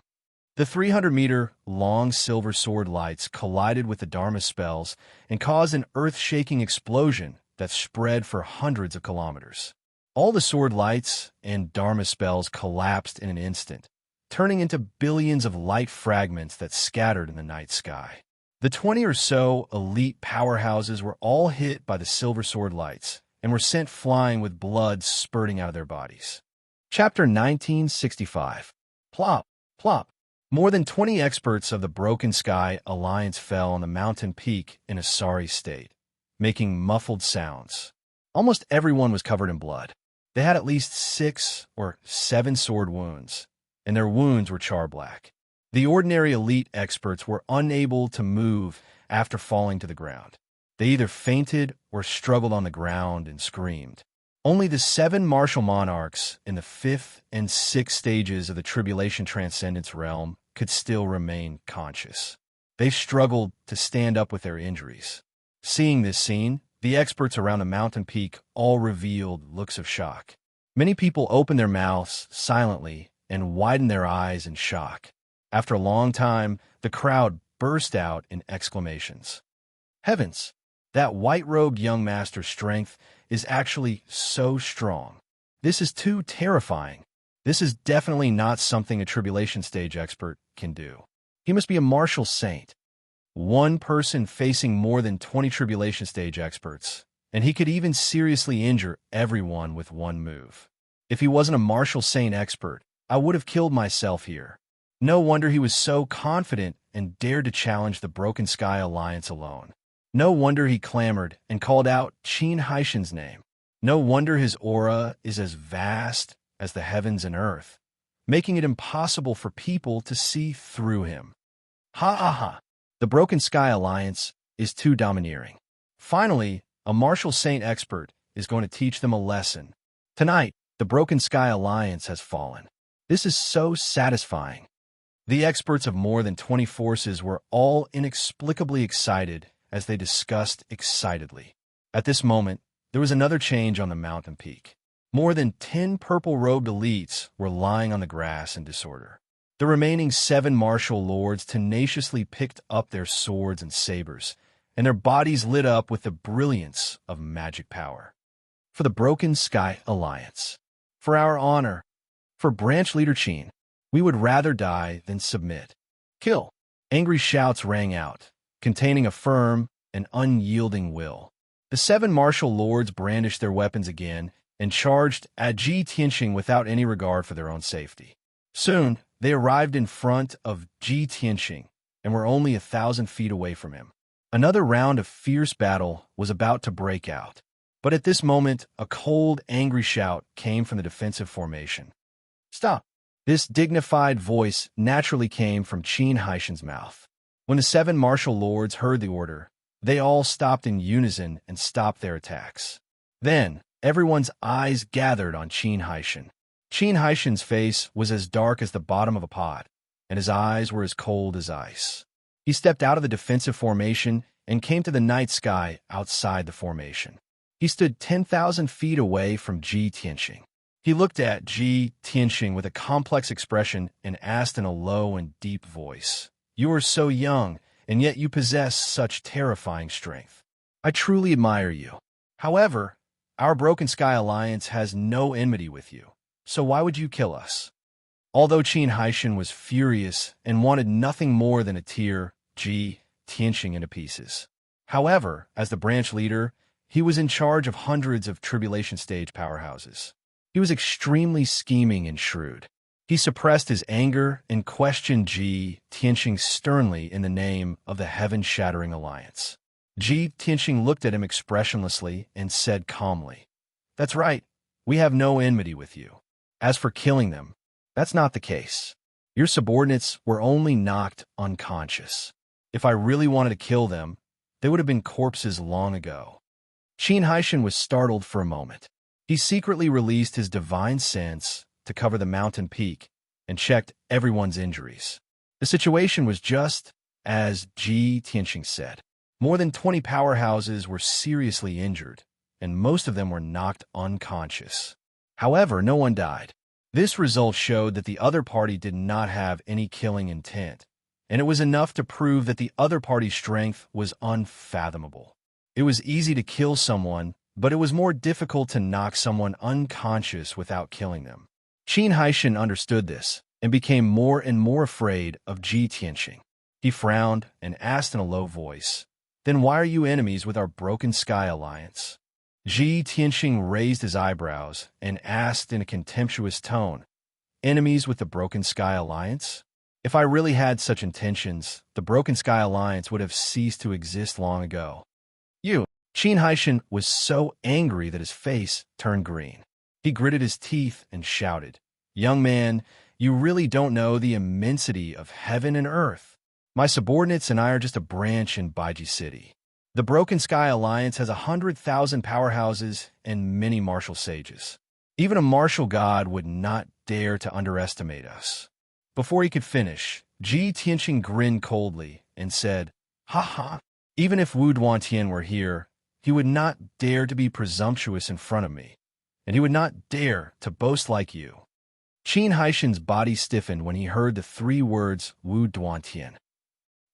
The 300-meter-long silver sword lights collided with the Dharma spells and caused an earth-shaking explosion that spread for hundreds of kilometers. All the sword lights and Dharma spells collapsed in an instant, turning into billions of light fragments that scattered in the night sky. The 20 or so elite powerhouses were all hit by the silver sword lights and were sent flying with blood spurting out of their bodies. Chapter 1965. Plop, plop. More than 20 experts of the Broken Sky Alliance fell on the mountain peak in a sorry state, making muffled sounds. Almost everyone was covered in blood. They had at least 6 or 7 sword wounds, and their wounds were char-black. The ordinary elite experts were unable to move after falling to the ground. They either fainted or struggled on the ground and screamed. Only the 7 martial monarchs in the 5th and 6th stages of the Tribulation Transcendence realm could still remain conscious. They struggled to stand up with their injuries. Seeing this scene, the experts around the mountain peak all revealed looks of shock. Many people opened their mouths silently and widened their eyes in shock. After a long time, the crowd burst out in exclamations. Heavens! That white-robed young master's strength is actually so strong. This is too terrifying. This is definitely not something a tribulation stage expert can do. He must be a martial saint. One person facing more than 20 tribulation stage experts, and he could even seriously injure everyone with one move. If he wasn't a martial saint expert, I would have killed myself here. No wonder he was so confident and dared to challenge the Broken Sky Alliance alone. No wonder he clamored and called out Qin Haishan's name. No wonder his aura is as vast as the heavens and earth, making it impossible for people to see through him. Ha ha ha! The Broken Sky Alliance is too domineering. Finally, a martial saint expert is going to teach them a lesson. Tonight, the Broken Sky Alliance has fallen. This is so satisfying. The experts of more than 20 forces were all inexplicably excited as they discussed excitedly. At this moment, there was another change on the mountain peak. More than 10 purple-robed elites were lying on the grass in disorder. The remaining 7 martial lords tenaciously picked up their swords and sabers, and their bodies lit up with the brilliance of magic power. For the Broken Sky Alliance. For our honor. For Branch Leader Qin. We would rather die than submit. Kill! Angry shouts rang out, containing a firm and unyielding will. The 7 martial lords brandished their weapons again and charged at Ji Tianxing without any regard for their own safety. Soon, they arrived in front of Ji Tianxing and were only 1,000 feet away from him. Another round of fierce battle was about to break out, but at this moment, a cold, angry shout came from the defensive formation. Stop! This dignified voice naturally came from Qin Haishan's mouth. When the 7 martial lords heard the order, they all stopped in unison and stopped their attacks. Then, everyone's eyes gathered on Qin Haishan. Qin Haishan's face was as dark as the bottom of a pot, and his eyes were as cold as ice. He stepped out of the defensive formation and came to the night sky outside the formation. He stood 10,000 feet away from Ji Tianxing. He looked at Ji Tianxing with a complex expression and asked in a low and deep voice, "You are so young, and yet you possess such terrifying strength. I truly admire you. However, our Broken Sky Alliance has no enmity with you, so why would you kill us?" Although Qin Haishan was furious and wanted nothing more than to tear Ji Tianxing into pieces. However, as the branch leader, he was in charge of hundreds of tribulation stage powerhouses. He was extremely scheming and shrewd. He suppressed his anger and questioned Ji Tianxing sternly in the name of the heaven-shattering alliance. Ji Tianxing looked at him expressionlessly and said calmly, "That's right, we have no enmity with you. As for killing them, that's not the case. Your subordinates were only knocked unconscious. If I really wanted to kill them, they would have been corpses long ago." Qin Haishan was startled for a moment. He secretly released his divine sense to cover the mountain peak and checked everyone's injuries. The situation was just as Ji Tianxing said. More than 20 powerhouses were seriously injured, and most of them were knocked unconscious. However, no one died. This result showed that the other party did not have any killing intent, and it was enough to prove that the other party's strength was unfathomable. It was easy to kill someone, but it was more difficult to knock someone unconscious without killing them. Qin Haishan understood this and became more and more afraid of Ji Tianxing. He frowned and asked in a low voice, "Then why are you enemies with our Broken Sky Alliance?" Ji Tianxing raised his eyebrows and asked in a contemptuous tone, "Enemies with the Broken Sky Alliance? If I really had such intentions, the Broken Sky Alliance would have ceased to exist long ago." You. Qin Haishan was so angry that his face turned green. He gritted his teeth and shouted, "Young man, you really don't know the immensity of heaven and earth. My subordinates and I are just a branch in Baiji City. The Broken Sky Alliance has 100,000 powerhouses and many martial sages. Even a martial god would not dare to underestimate us." Before he could finish, Ji Tianxing grinned coldly and said, "Ha ha, even if Wu Duantian were here, he would not dare to be presumptuous in front of me, and he would not dare to boast like you." Qin Haishan's body stiffened when he heard the three words Wu Duantian.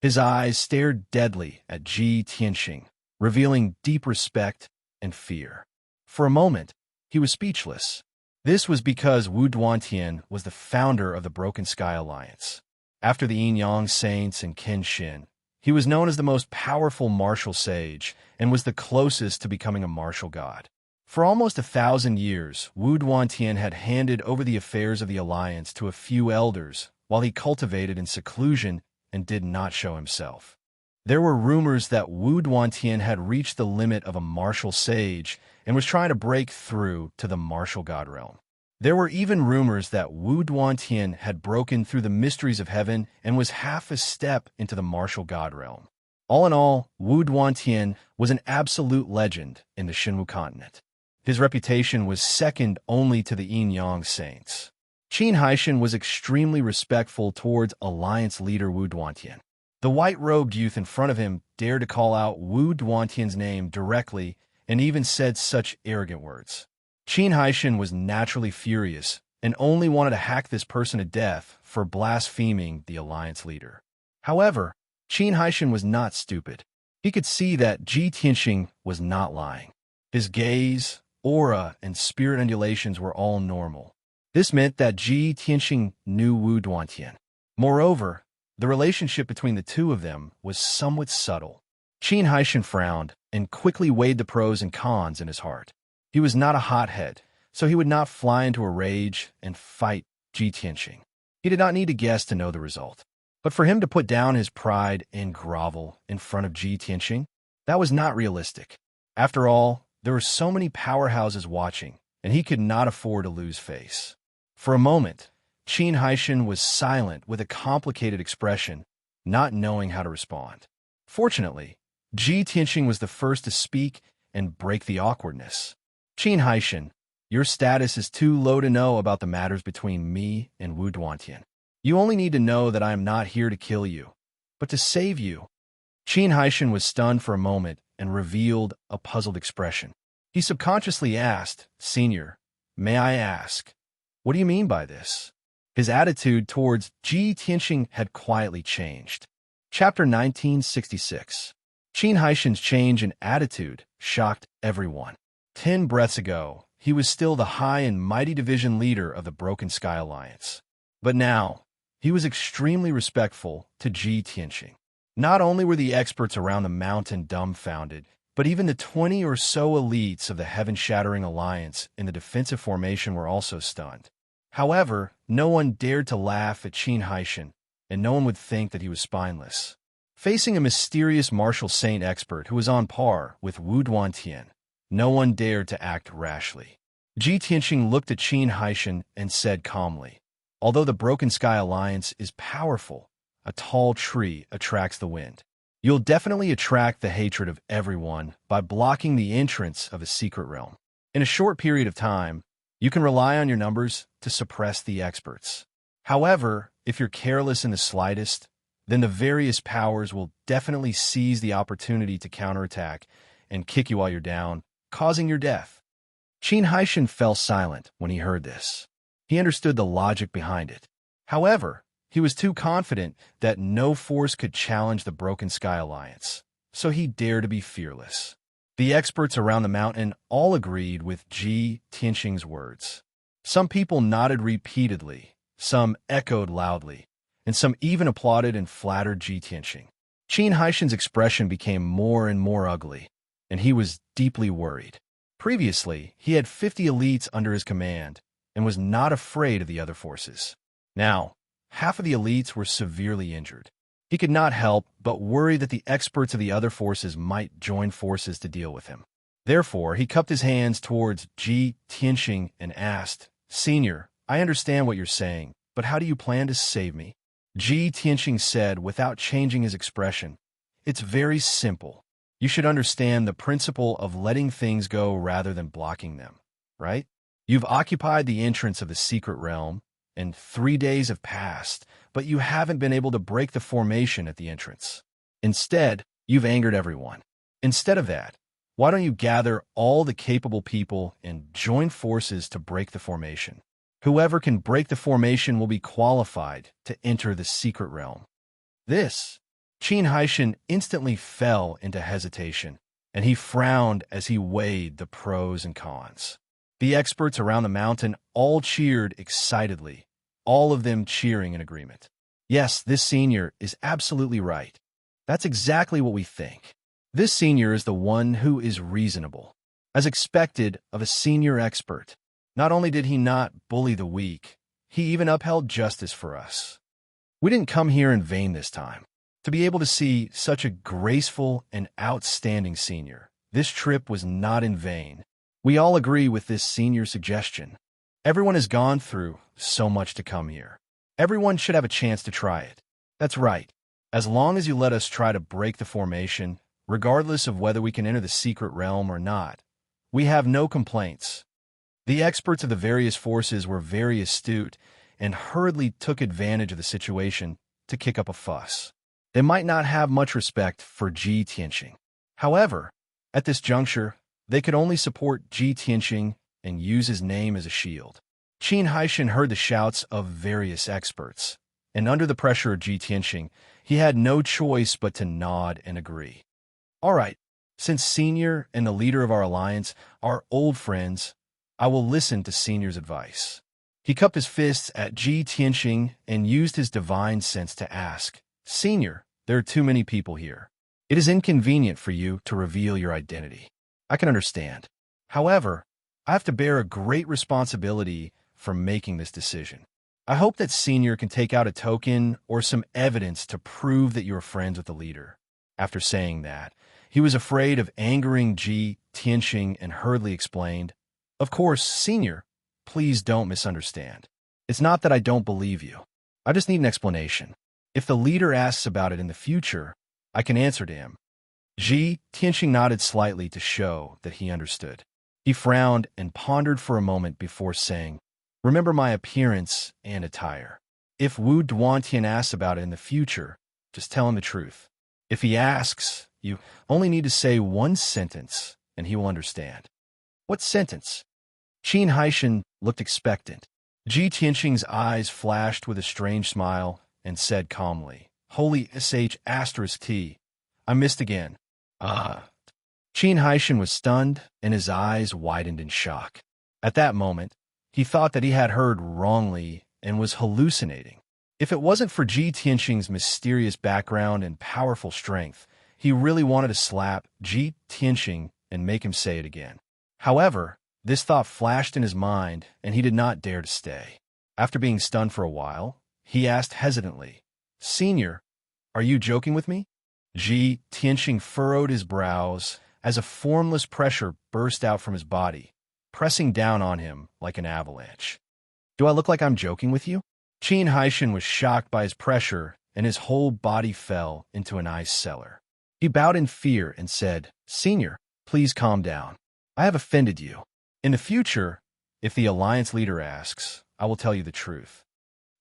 His eyes stared deadly at Ji Tianxing, revealing deep respect and fear. For a moment, he was speechless. This was because Wu Duantian was the founder of the Broken Sky Alliance. After the Yin Yang Saints and Kenshin, he was known as the most powerful martial sage and was the closest to becoming a martial god. For almost 1,000 years, Wu Duantian had handed over the affairs of the alliance to a few elders while he cultivated in seclusion and did not show himself. There were rumors that Wu Duantian had reached the limit of a martial sage and was trying to break through to the martial god realm. There were even rumors that Wu Duantian had broken through the mysteries of heaven and was half a step into the martial god realm. All in all, Wu Duantian was an absolute legend in the Shinwu continent. His reputation was second only to the Yin Yang Saints. Qin Haishan was extremely respectful towards alliance leader Wu Duantian. The white-robed youth in front of him dared to call out Wu Duantian's name directly and even said such arrogant words. Qin Haishan was naturally furious and only wanted to hack this person to death for blaspheming the alliance leader. However, Qin Haishan was not stupid. He could see that Ji Tianxing was not lying. His gaze, aura, and spirit undulations were all normal. This meant that Ji Tianxing knew Wu Duantian. Moreover, the relationship between the two of them was somewhat subtle. Qin Haishan frowned and quickly weighed the pros and cons in his heart. He was not a hothead, so he would not fly into a rage and fight Ji Tianxing. He did not need to guess to know the result. But for him to put down his pride and grovel in front of Ji Tianxing, that was not realistic. After all, there were so many powerhouses watching, and he could not afford to lose face. For a moment, Qin Haishan was silent with a complicated expression, not knowing how to respond. Fortunately, Ji Tianxing was the first to speak and break the awkwardness. "Qin Haishan, your status is too low to know about the matters between me and Wu Duantian. You only need to know that I am not here to kill you, but to save you." Qin Haishan was stunned for a moment and revealed a puzzled expression. He subconsciously asked, "Senior, may I ask, what do you mean by this?" His attitude towards Ji Tianxing had quietly changed. Chapter 1966. Qin Haishan's change in attitude shocked everyone. 10 breaths ago, he was still the high and mighty division leader of the Broken Sky Alliance. But now, he was extremely respectful to Ji Tianxing. Not only were the experts around the mountain dumbfounded, but even the 20 or so elites of the heaven-shattering alliance in the defensive formation were also stunned. However, no one dared to laugh at Qin Haishan, and no one would think that he was spineless. Facing a mysterious martial saint expert who was on par with Wu Duantian, no one dared to act rashly. Ji Tianxing looked at Qin Haishan and said calmly, "Although the Broken Sky Alliance is powerful, a tall tree attracts the wind. You'll definitely attract the hatred of everyone by blocking the entrance of a secret realm. In a short period of time, you can rely on your numbers to suppress the experts. However, if you're careless in the slightest, then the various powers will definitely seize the opportunity to counterattack and kick you while you're down, causing your death." Qin Haishan fell silent when he heard this. He understood the logic behind it. However, he was too confident that no force could challenge the Broken Sky Alliance, so he dared to be fearless. The experts around the mountain all agreed with Ji Tianxing's words. Some people nodded repeatedly, some echoed loudly, and some even applauded and flattered Ji Tianxing. Qin Haishan's expression became more and more ugly, and he was deeply worried. Previously, he had 50 elites under his command and was not afraid of the other forces. Now, half of the elites were severely injured. He could not help but worry that the experts of the other forces might join forces to deal with him. Therefore, he cupped his hands towards Ji Tianxing and asked, "Senior, I understand what you're saying, but how do you plan to save me?" Ji Tianxing said without changing his expression, "It's very simple. You should understand the principle of letting things go rather than blocking them, right? You've occupied the entrance of the secret realm, and 3 days have passed, but you haven't been able to break the formation at the entrance. Instead, you've angered everyone. Instead of that, why don't you gather all the capable people and join forces to break the formation? Whoever can break the formation will be qualified to enter the secret realm." This, Qin Haishan instantly fell into hesitation, and he frowned as he weighed the pros and cons. The experts around the mountain all cheered excitedly, all of them cheering in agreement. "Yes, this senior is absolutely right. That's exactly what we think. This senior is the one who is reasonable. As expected of a senior expert, not only did he not bully the weak, he even upheld justice for us. We didn't come here in vain this time. To be able to see such a graceful and outstanding senior, this trip was not in vain. We all agree with this senior suggestion. Everyone has gone through so much to come here. Everyone should have a chance to try it. That's right. As long as you let us try to break the formation, regardless of whether we can enter the secret realm or not, we have no complaints." The experts of the various forces were very astute and hurriedly took advantage of the situation to kick up a fuss. They might not have much respect for Ji Tianxing. However, at this juncture, they could only support Ji Tianxing and use his name as a shield. Qin Haishan heard the shouts of various experts, and under the pressure of Ji Tianxing, he had no choice but to nod and agree. "All right, since Senior and the leader of our alliance are old friends, I will listen to Senior's advice." He cupped his fists at Ji Tianxing and used his divine sense to ask, "Senior, there are too many people here. It is inconvenient for you to reveal your identity. I can understand. However, I have to bear a great responsibility for making this decision. I hope that Senior can take out a token or some evidence to prove that you are friends with the leader." After saying that, he was afraid of angering Ji Tianxing and hurriedly explained, "Of course, Senior, please don't misunderstand. It's not that I don't believe you. I just need an explanation. If the leader asks about it in the future, I can answer to him." Ji Tianxing nodded slightly to show that he understood. He frowned and pondered for a moment before saying, "Remember my appearance and attire. If Wu Duantian asks about it in the future, just tell him the truth. If he asks, you only need to say one sentence, and he will understand." "What sentence?" Qin Haishan looked expectant. Ji Tianxing's eyes flashed with a strange smile and said calmly, "Holy sh*T, I missed again." "Ah." Qin Haishan was stunned, and his eyes widened in shock. At that moment, he thought that he had heard wrongly and was hallucinating. If it wasn't for Ji Tianxing's mysterious background and powerful strength, he really wanted to slap Ji Tianxing and make him say it again. However, this thought flashed in his mind, and he did not dare to stay. After being stunned for a while, he asked hesitantly, "Senior, are you joking with me?" Ji Tianxing furrowed his brows as a formless pressure burst out from his body, pressing down on him like an avalanche. "Do I look like I'm joking with you?" Qin Haishan was shocked by his pressure, and his whole body fell into an ice cellar. He bowed in fear and said, "Senior, please calm down. I have offended you. In the future, if the alliance leader asks, I will tell you the truth."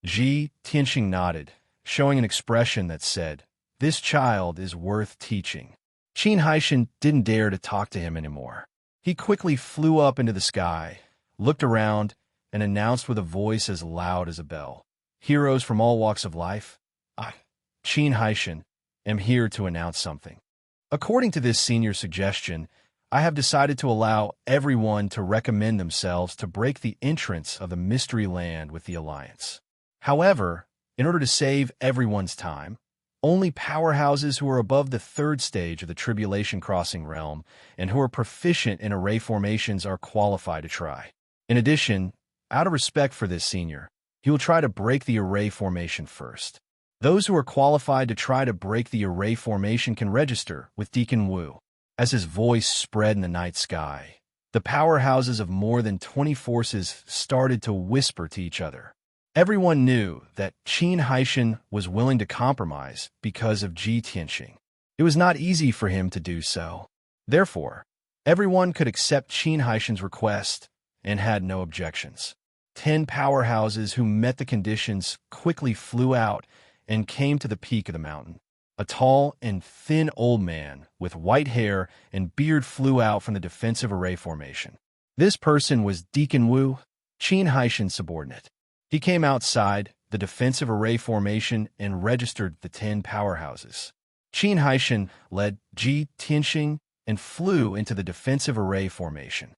Ji Tianxing nodded, showing an expression that said, "This child is worth teaching." Qin Haishan didn't dare to talk to him anymore. He quickly flew up into the sky, looked around, and announced with a voice as loud as a bell, "Heroes from all walks of life, I, Qin Haishan, am here to announce something. According to this senior suggestion, I have decided to allow everyone to recommend themselves to break the entrance of the mystery land with the Alliance. However, In order to save everyone's time, only powerhouses who are above the third stage of the Tribulation Crossing realm and who are proficient in array formations are qualified to try. In addition, out of respect for this senior, he will try to break the array formation first. Those who are qualified to try to break the array formation can register with Deacon Wu. As his voice spread in the night sky, the powerhouses of more than 20 forces started to whisper to each other. Everyone knew that Qin Haishan was willing to compromise because of Ji Tianxing. It was not easy for him to do so. Therefore, everyone could accept Qin Haishan's request and had no objections. 10 powerhouses who met the conditions quickly flew out and came to the peak of the mountain. A tall and thin old man with white hair and beard flew out from the defensive array formation. This person was Deacon Wu, Qin Haishan's subordinate. He came outside the defensive array formation and registered the 10 powerhouses. Qin Haishan led Ji Tianxing and flew into the defensive array formation.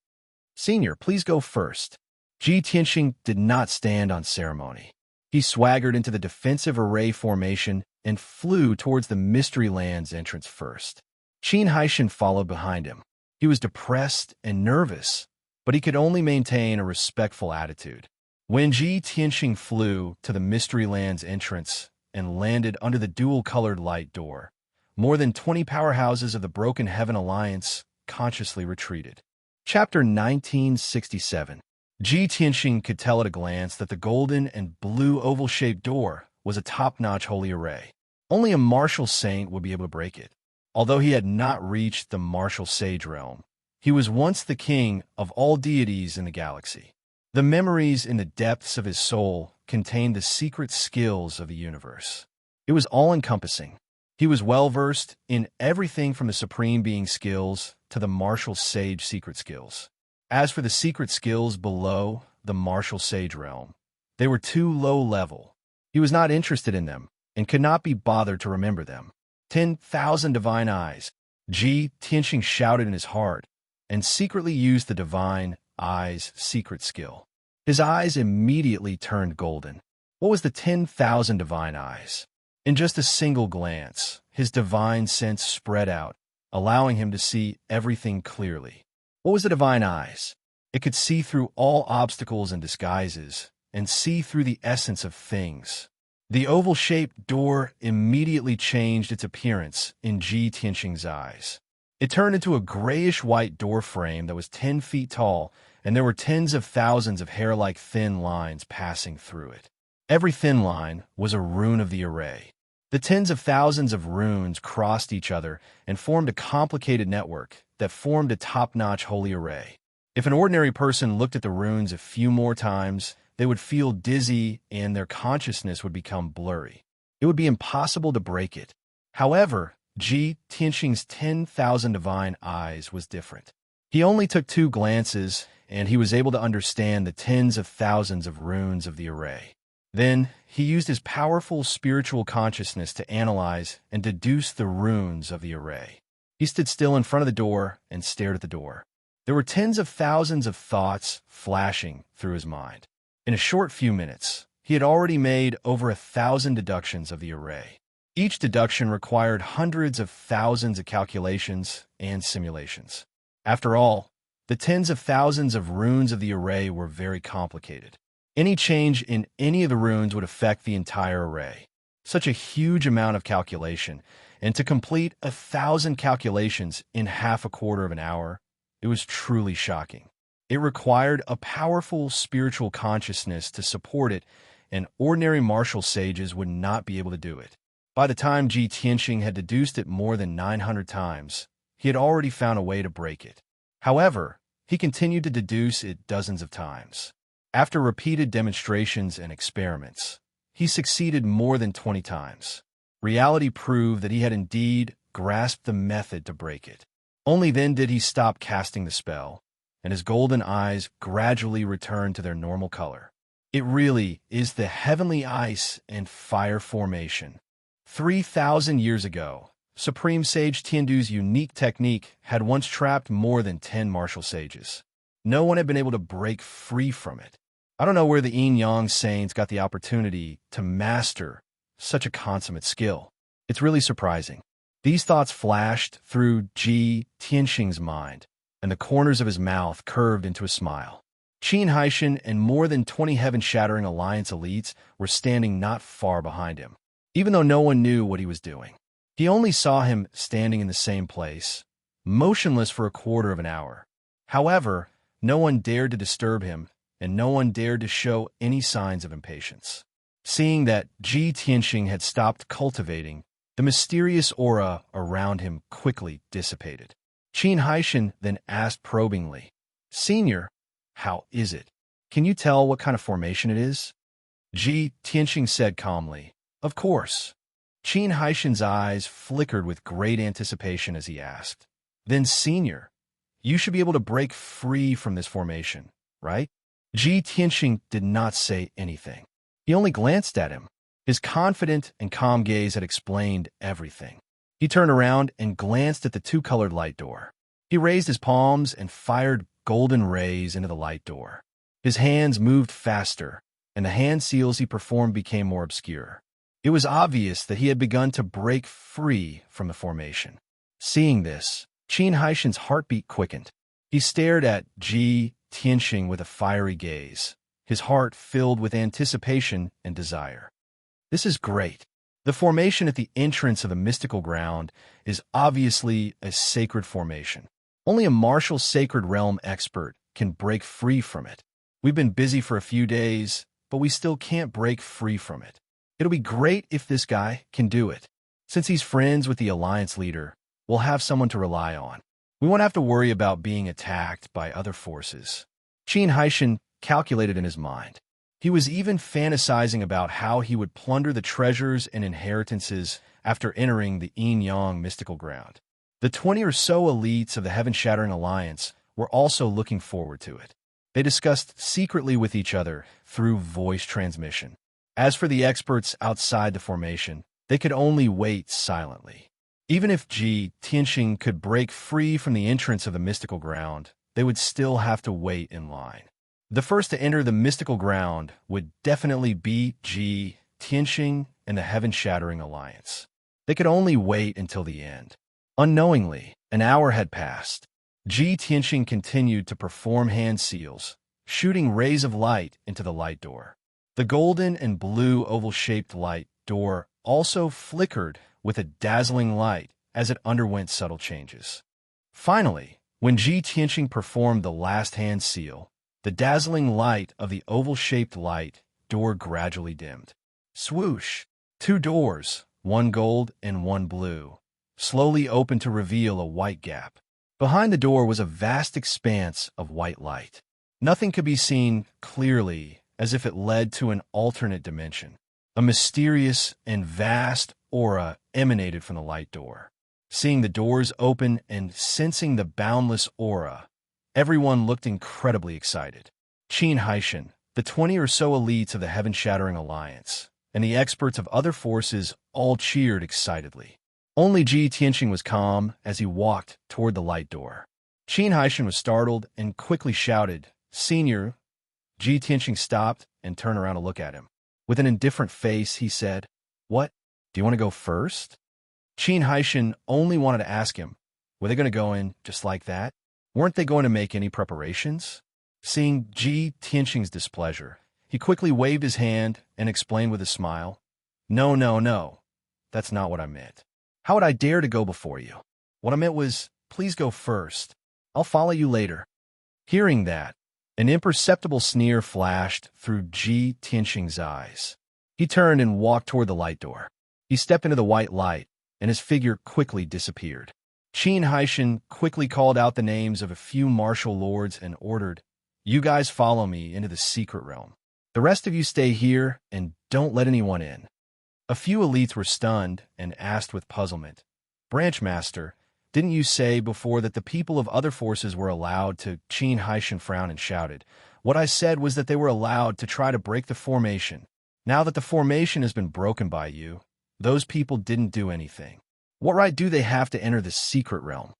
"Senior, please go first." Ji Tianxing did not stand on ceremony. He swaggered into the defensive array formation and flew towards the Mystery Land's entrance first. Qin Haishan followed behind him. He was depressed and nervous, but he could only maintain a respectful attitude. When Ji Tianxing flew to the Mystery Land's entrance and landed under the dual-colored light door, more than 20 powerhouses of the Broken Heaven Alliance consciously retreated. Chapter 1967. Ji Tianxing could tell at a glance that the golden and blue oval-shaped door was a top-notch holy array. Only a martial saint would be able to break it. Although he had not reached the martial sage realm, he was once the king of all deities in the galaxy. The memories in the depths of his soul contained the secret skills of the universe. It was all-encompassing. He was well-versed in everything from the Supreme Being skills to the martial sage secret skills. As for the secret skills below the martial sage realm, they were too low-level. He was not interested in them and could not be bothered to remember them. 10,000 divine eyes, Ji Tianxing shouted in his heart, and secretly used the divine eyes secret skill. His eyes immediately turned golden. What was the 10,000 divine eyes? In just a single glance, his divine sense spread out, allowing him to see everything clearly. What was the divine eyes? It could see through all obstacles and disguises, and see through the essence of things. The oval-shaped door immediately changed its appearance in Ji Tianxing's eyes. It turned into a grayish-white door frame that was 10 feet tall, and there were tens of thousands of hair-like thin lines passing through it. Every thin line was a rune of the array. The tens of thousands of runes crossed each other and formed a complicated network that formed a top-notch holy array. If an ordinary person looked at the runes a few more times, they would feel dizzy and their consciousness would become blurry. It would be impossible to break it. However, Ji Tianxing's 10,000 divine eyes was different. He only took 2 glances, and he was able to understand the tens of thousands of runes of the array. Then, he used his powerful spiritual consciousness to analyze and deduce the runes of the array. He stood still in front of the door and stared at the door. There were tens of thousands of thoughts flashing through his mind. In a short few minutes, he had already made over 1,000 deductions of the array. Each deduction required hundreds of thousands of calculations and simulations. After all, the tens of thousands of runes of the array were very complicated. Any change in any of the runes would affect the entire array. Such a huge amount of calculation, and to complete 1,000 calculations in half a quarter of an hour, it was truly shocking. It required a powerful spiritual consciousness to support it, and ordinary martial sages would not be able to do it. By the time Ji Tianxing had deduced it more than 900 times, he had already found a way to break it. However, he continued to deduce it dozens of times. After repeated demonstrations and experiments, he succeeded more than 20 times. Reality proved that he had indeed grasped the method to break it. Only then did he stop casting the spell, and his golden eyes gradually returned to their normal color. It really is the heavenly ice and fire formation. 3,000 years ago, Supreme Sage Tiandu's unique technique had once trapped more than 10 martial sages. No one had been able to break free from it. I don't know where the Yin-Yang Saints got the opportunity to master such a consummate skill. It's really surprising. These thoughts flashed through Ji Tianxing's mind, and the corners of his mouth curved into a smile. Qin Haishan and more than 20 heaven-shattering alliance elites were standing not far behind him, even though no one knew what he was doing. He only saw him standing in the same place, motionless for a quarter of an hour. However, no one dared to disturb him, and no one dared to show any signs of impatience. Seeing that Ji Tianxing had stopped cultivating, the mysterious aura around him quickly dissipated. Qin Haishan then asked probingly, "Senior, how is it? Can you tell what kind of formation it is?" Ji Tianxing said calmly, "Of course." Qin Haishan's eyes flickered with great anticipation as he asked, "Then, Senior, you should be able to break free from this formation, right?" Ji Tianxing did not say anything. He only glanced at him. His confident and calm gaze had explained everything. He turned around and glanced at the two-colored light door. He raised his palms and fired golden rays into the light door. His hands moved faster, and the hand seals he performed became more obscure. It was obvious that he had begun to break free from the formation. Seeing this, Qin Haishan's heartbeat quickened. He stared at Ji Tianxing with a fiery gaze, his heart filled with anticipation and desire. This is great. The formation at the entrance of the mystical ground is obviously a sacred formation. Only a martial sacred realm expert can break free from it. We've been busy for a few days, but we still can't break free from it. It'll be great if this guy can do it. Since he's friends with the Alliance leader, we'll have someone to rely on. We won't have to worry about being attacked by other forces. Qin Haishan calculated in his mind. He was even fantasizing about how he would plunder the treasures and inheritances after entering the Yin-Yang mystical ground. The 20 or so elites of the Heaven-Shattering Alliance were also looking forward to it. They discussed secretly with each other through voice transmission. As for the experts outside the formation, they could only wait silently. Even if Ji Tianxing could break free from the entrance of the mystical ground, they would still have to wait in line. The first to enter the mystical ground would definitely be Ji Tianxing and the Heaven-Shattering Alliance. They could only wait until the end. Unknowingly, an hour had passed. Ji Tianxing continued to perform hand seals, shooting rays of light into the light door. The golden and blue oval-shaped light door also flickered with a dazzling light as it underwent subtle changes. Finally, when Ji Tianxing performed the last hand seal, the dazzling light of the oval-shaped light door gradually dimmed. Swoosh! 2 doors, one gold and one blue, slowly opened to reveal a white gap. Behind the door was a vast expanse of white light. Nothing could be seen clearly, as if it led to an alternate dimension. A mysterious and vast aura emanated from the light door. Seeing the doors open and sensing the boundless aura, everyone looked incredibly excited. Qin Haishan, the 20 or so elites of the Heaven-Shattering Alliance, and the experts of other forces all cheered excitedly. Only Ji Tianxing was calm as he walked toward the light door. Qin Haishan was startled and quickly shouted, "Senior." Ji Tianxing stopped and turned around to look at him. With an indifferent face, he said, "What? Do you want to go first?" Qin Haishan only wanted to ask him, were they going to go in just like that? Weren't they going to make any preparations? Seeing Ji Tianxing's displeasure, he quickly waved his hand and explained with a smile, "No, no, no. That's not what I meant. How would I dare to go before you? What I meant was, please go first. I'll follow you later." Hearing that, an imperceptible sneer flashed through Ji Tianxing's eyes. He turned and walked toward the light door. He stepped into the white light, and his figure quickly disappeared. Qin Haishan quickly called out the names of a few martial lords and ordered, "You guys follow me into the secret realm. The rest of you stay here and don't let anyone in." A few elites were stunned and asked with puzzlement, "Branchmaster, didn't you say before that the people of other forces were allowed to?" Qin Haishan frowned and shouted, "What I said was that they were allowed to try to break the formation. Now that the formation has been broken by you, those people didn't do anything. What right do they have to enter the secret realm?"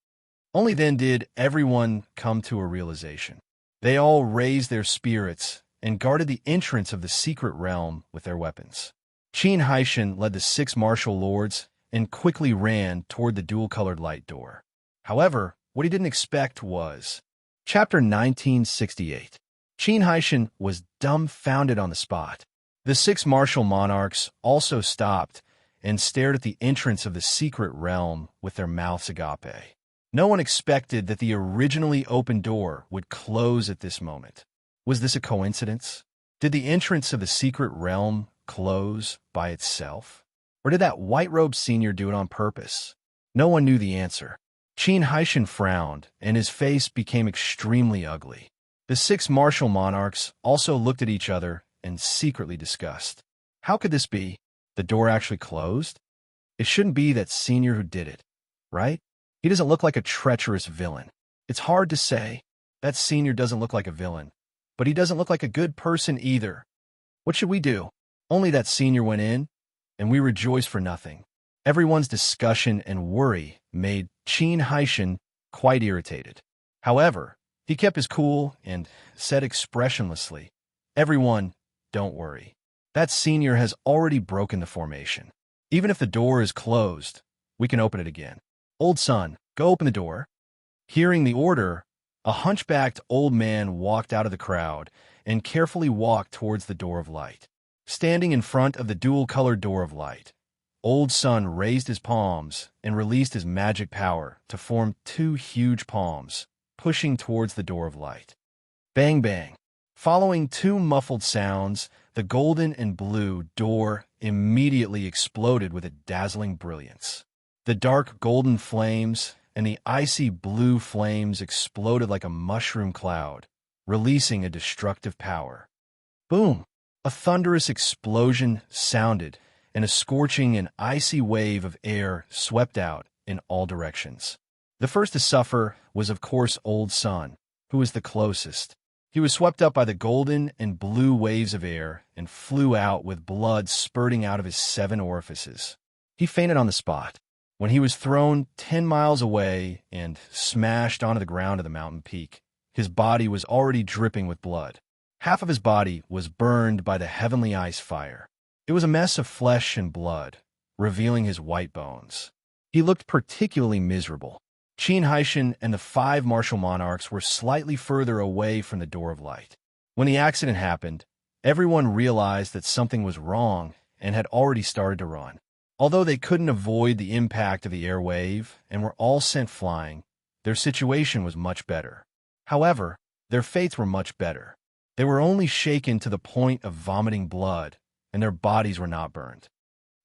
Only then did everyone come to a realization. They all raised their spirits and guarded the entrance of the secret realm with their weapons. Qin Haishan led the 6 martial lords and quickly ran toward the dual-colored light door. However, what he didn't expect was... Chapter 1968. Qin Haishan was dumbfounded on the spot. The 6 martial monarchs also stopped and stared at the entrance of the secret realm with their mouths agape. No one expected that the originally open door would close at this moment. Was this a coincidence? Did the entrance of the secret realm close by itself? Or did that white-robed senior do it on purpose? No one knew the answer. Qin Haishan frowned, and his face became extremely ugly. The 6 martial monarchs also looked at each other and secretly discussed. How could this be? The door actually closed? It shouldn't be that senior who did it, right? He doesn't look like a treacherous villain. It's hard to say. That senior doesn't look like a villain, but he doesn't look like a good person either. What should we do? Only that senior went in, and we rejoice for nothing. Everyone's discussion and worry made Qin Haishan quite irritated. However, he kept his cool and said expressionlessly, "Everyone, don't worry. That senior has already broken the formation. Even if the door is closed, we can open it again. Old son, go open the door." Hearing the order, a hunchbacked old man walked out of the crowd and carefully walked towards the door of light. Standing in front of the dual-colored door of light, Old Sun raised his palms and released his magic power to form 2 huge palms, pushing towards the door of light. Bang bang. Following 2 muffled sounds, the golden and blue door immediately exploded with a dazzling brilliance. The dark golden flames and the icy blue flames exploded like a mushroom cloud, releasing a destructive power. Boom! A thunderous explosion sounded, and a scorching and icy wave of air swept out in all directions. The first to suffer was, of course, Old Sun, who was the closest. He was swept up by the golden and blue waves of air and flew out with blood spurting out of his 7 orifices. He fainted on the spot. When he was thrown 10 miles away and smashed onto the ground of the mountain peak, his body was already dripping with blood. Half of his body was burned by the heavenly ice fire. It was a mess of flesh and blood, revealing his white bones. He looked particularly miserable. Qin Haishan and the 5 martial monarchs were slightly further away from the door of light. When the accident happened, everyone realized that something was wrong and had already started to run. Although they couldn't avoid the impact of the air wave and were all sent flying, their situation was much better. However, their fates were much better. They were only shaken to the point of vomiting blood, and their bodies were not burned.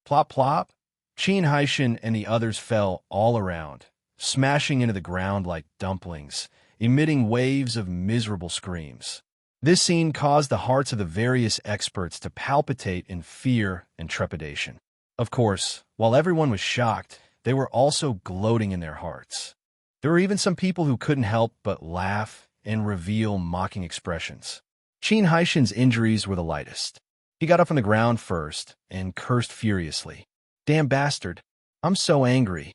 Plop plop, Qin Haishan and the others fell all around, smashing into the ground like dumplings, emitting waves of miserable screams. This scene caused the hearts of the various experts to palpitate in fear and trepidation. Of course, while everyone was shocked, they were also gloating in their hearts. There were even some people who couldn't help but laugh and reveal mocking expressions. Qin Haishan's injuries were the lightest. He got up from the ground first and cursed furiously. "Damn bastard! I'm so angry."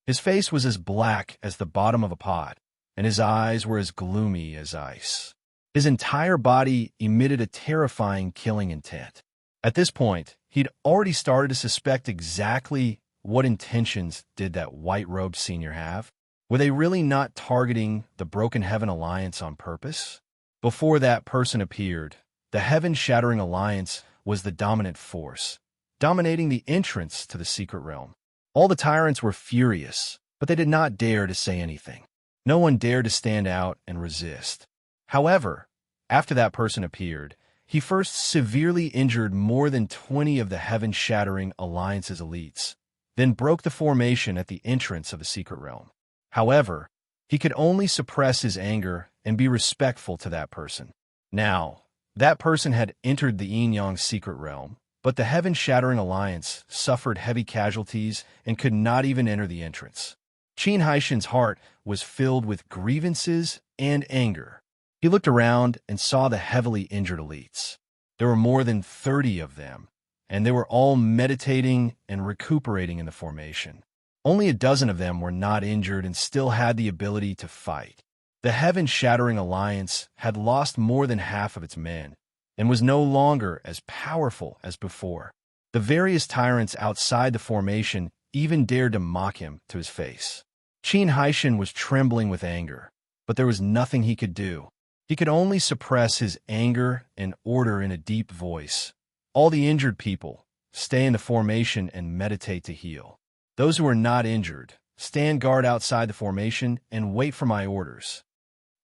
His face was as black as the bottom of a pot, and his eyes were as gloomy as ice. His entire body emitted a terrifying killing intent. At this point, he'd already started to suspect exactly what intentions did that white-robed senior have. Were they really not targeting the Broken Heaven Alliance on purpose? Before that person appeared, the Heaven-Shattering Alliance was the dominant force, dominating the entrance to the secret realm. All the tyrants were furious, but they did not dare to say anything. No one dared to stand out and resist. However, after that person appeared, he first severely injured more than 20 of the Heaven-Shattering Alliance's elites, then broke the formation at the entrance of the secret realm. However, he could only suppress his anger and be respectful to that person. Now, that person had entered the Yin-Yang secret realm, but the Heaven-Shattering Alliance suffered heavy casualties and could not even enter the entrance. Qin Haishan's heart was filled with grievances and anger. He looked around and saw the heavily injured elites. There were more than 30 of them, and they were all meditating and recuperating in the formation. Only a dozen of them were not injured and still had the ability to fight. The Heaven-Shattering Alliance had lost more than half of its men, and was no longer as powerful as before. The various tyrants outside the formation even dared to mock him to his face. Qin Haishan was trembling with anger, but there was nothing he could do. He could only suppress his anger and order in a deep voice. All the injured people, stay in the formation and meditate to heal. Those who are not injured, stand guard outside the formation and wait for my orders.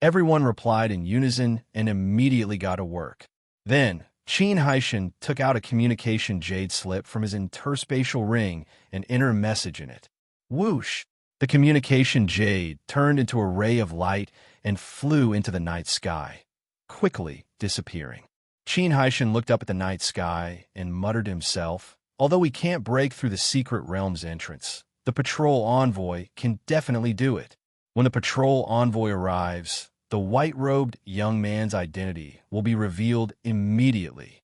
Everyone replied in unison and immediately got to work. Then, Qin Haishan took out a communication jade slip from his interspatial ring and entered a message in it. Whoosh! The communication jade turned into a ray of light and flew into the night sky, quickly disappearing. Qin Haishan looked up at the night sky and muttered to himself, although we can't break through the secret realm's entrance, the patrol envoy can definitely do it. When the patrol envoy arrives, the white-robed young man's identity will be revealed immediately.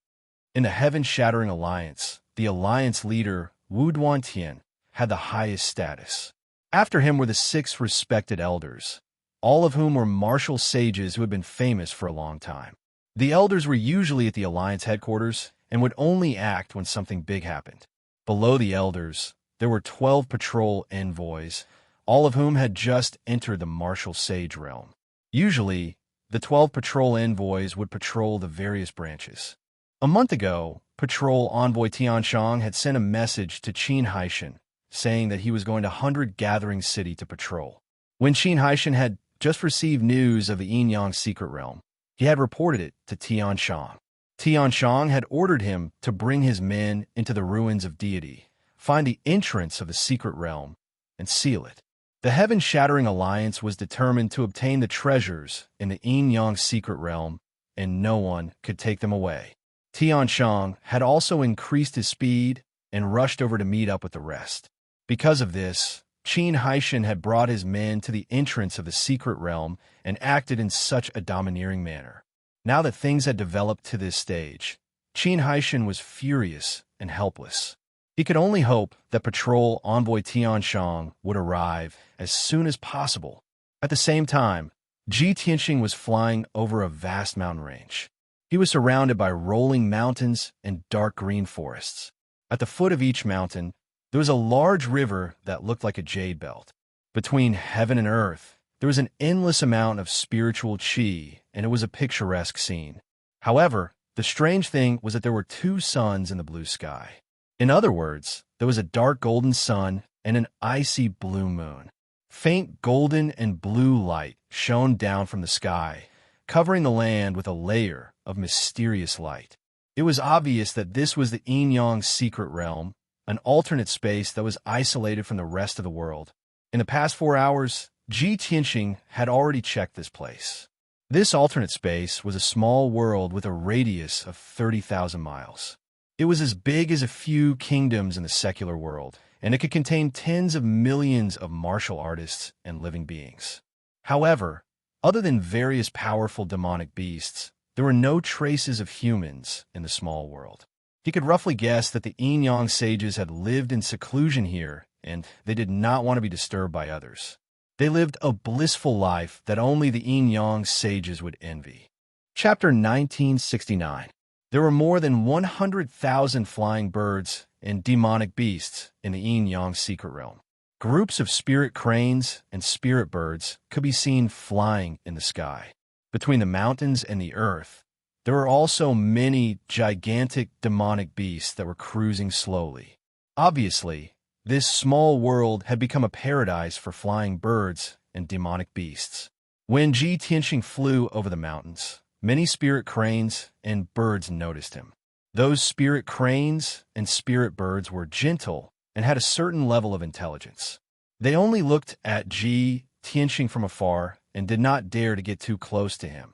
In the heaven-shattering alliance, the alliance leader, Wu Duantian, had the highest status. After him were the 6 respected elders, all of whom were martial sages who had been famous for a long time. The elders were usually at the alliance headquarters and would only act when something big happened. Below the elders, there were 12 patrol envoys, all of whom had just entered the martial sage realm. Usually, the 12 patrol envoys would patrol the various branches. A month ago, patrol envoy Tianshang had sent a message to Qin Haishan, saying that he was going to 100 Gathering City to patrol. When Qin Haishan had just received news of the Yin-Yang secret realm, he had reported it to Tianshang. Tianshang had ordered him to bring his men into the ruins of deity, find the entrance of the secret realm, and seal it. The heaven-shattering alliance was determined to obtain the treasures in the Yin-Yang secret realm, and no one could take them away. Tianshang had also increased his speed and rushed over to meet up with the rest. Because of this, Qin Haishan had brought his men to the entrance of the secret realm and acted in such a domineering manner. Now that things had developed to this stage, Qin Haishan was furious and helpless. He could only hope that patrol envoy Tianshang would arrive as soon as possible. At the same time, Ji Tianxing was flying over a vast mountain range. He was surrounded by rolling mountains and dark green forests. At the foot of each mountain, there was a large river that looked like a jade belt. Between heaven and earth, there was an endless amount of spiritual qi, and it was a picturesque scene. However, the strange thing was that there were 2 suns in the blue sky. In other words, there was a dark golden sun and an icy blue moon. Faint golden and blue light shone down from the sky, covering the land with a layer of mysterious light. It was obvious that this was the Yin-Yang secret realm, an alternate space that was isolated from the rest of the world. In the past 4 hours, Ji Tianxing had already checked this place. This alternate space was a small world with a radius of 30,000 miles. It was as big as a few kingdoms in the secular world, and it could contain tens of millions of martial artists and living beings. However, other than various powerful demonic beasts, there were no traces of humans in the small world. He could roughly guess that the Yin-Yang sages had lived in seclusion here, and they did not want to be disturbed by others. They lived a blissful life that only the Yin-Yang sages would envy. Chapter 1969. There were more than 100,000 flying birds and demonic beasts in the Yin-Yang secret realm. Groups of spirit cranes and spirit birds could be seen flying in the sky. Between the mountains and the earth, there were also many gigantic demonic beasts that were cruising slowly. Obviously, this small world had become a paradise for flying birds and demonic beasts. When Ji Tianxing flew over the mountains, many spirit cranes and birds noticed him. Those spirit cranes and spirit birds were gentle and had a certain level of intelligence. They only looked at Ji Tianxing from afar and did not dare to get too close to him,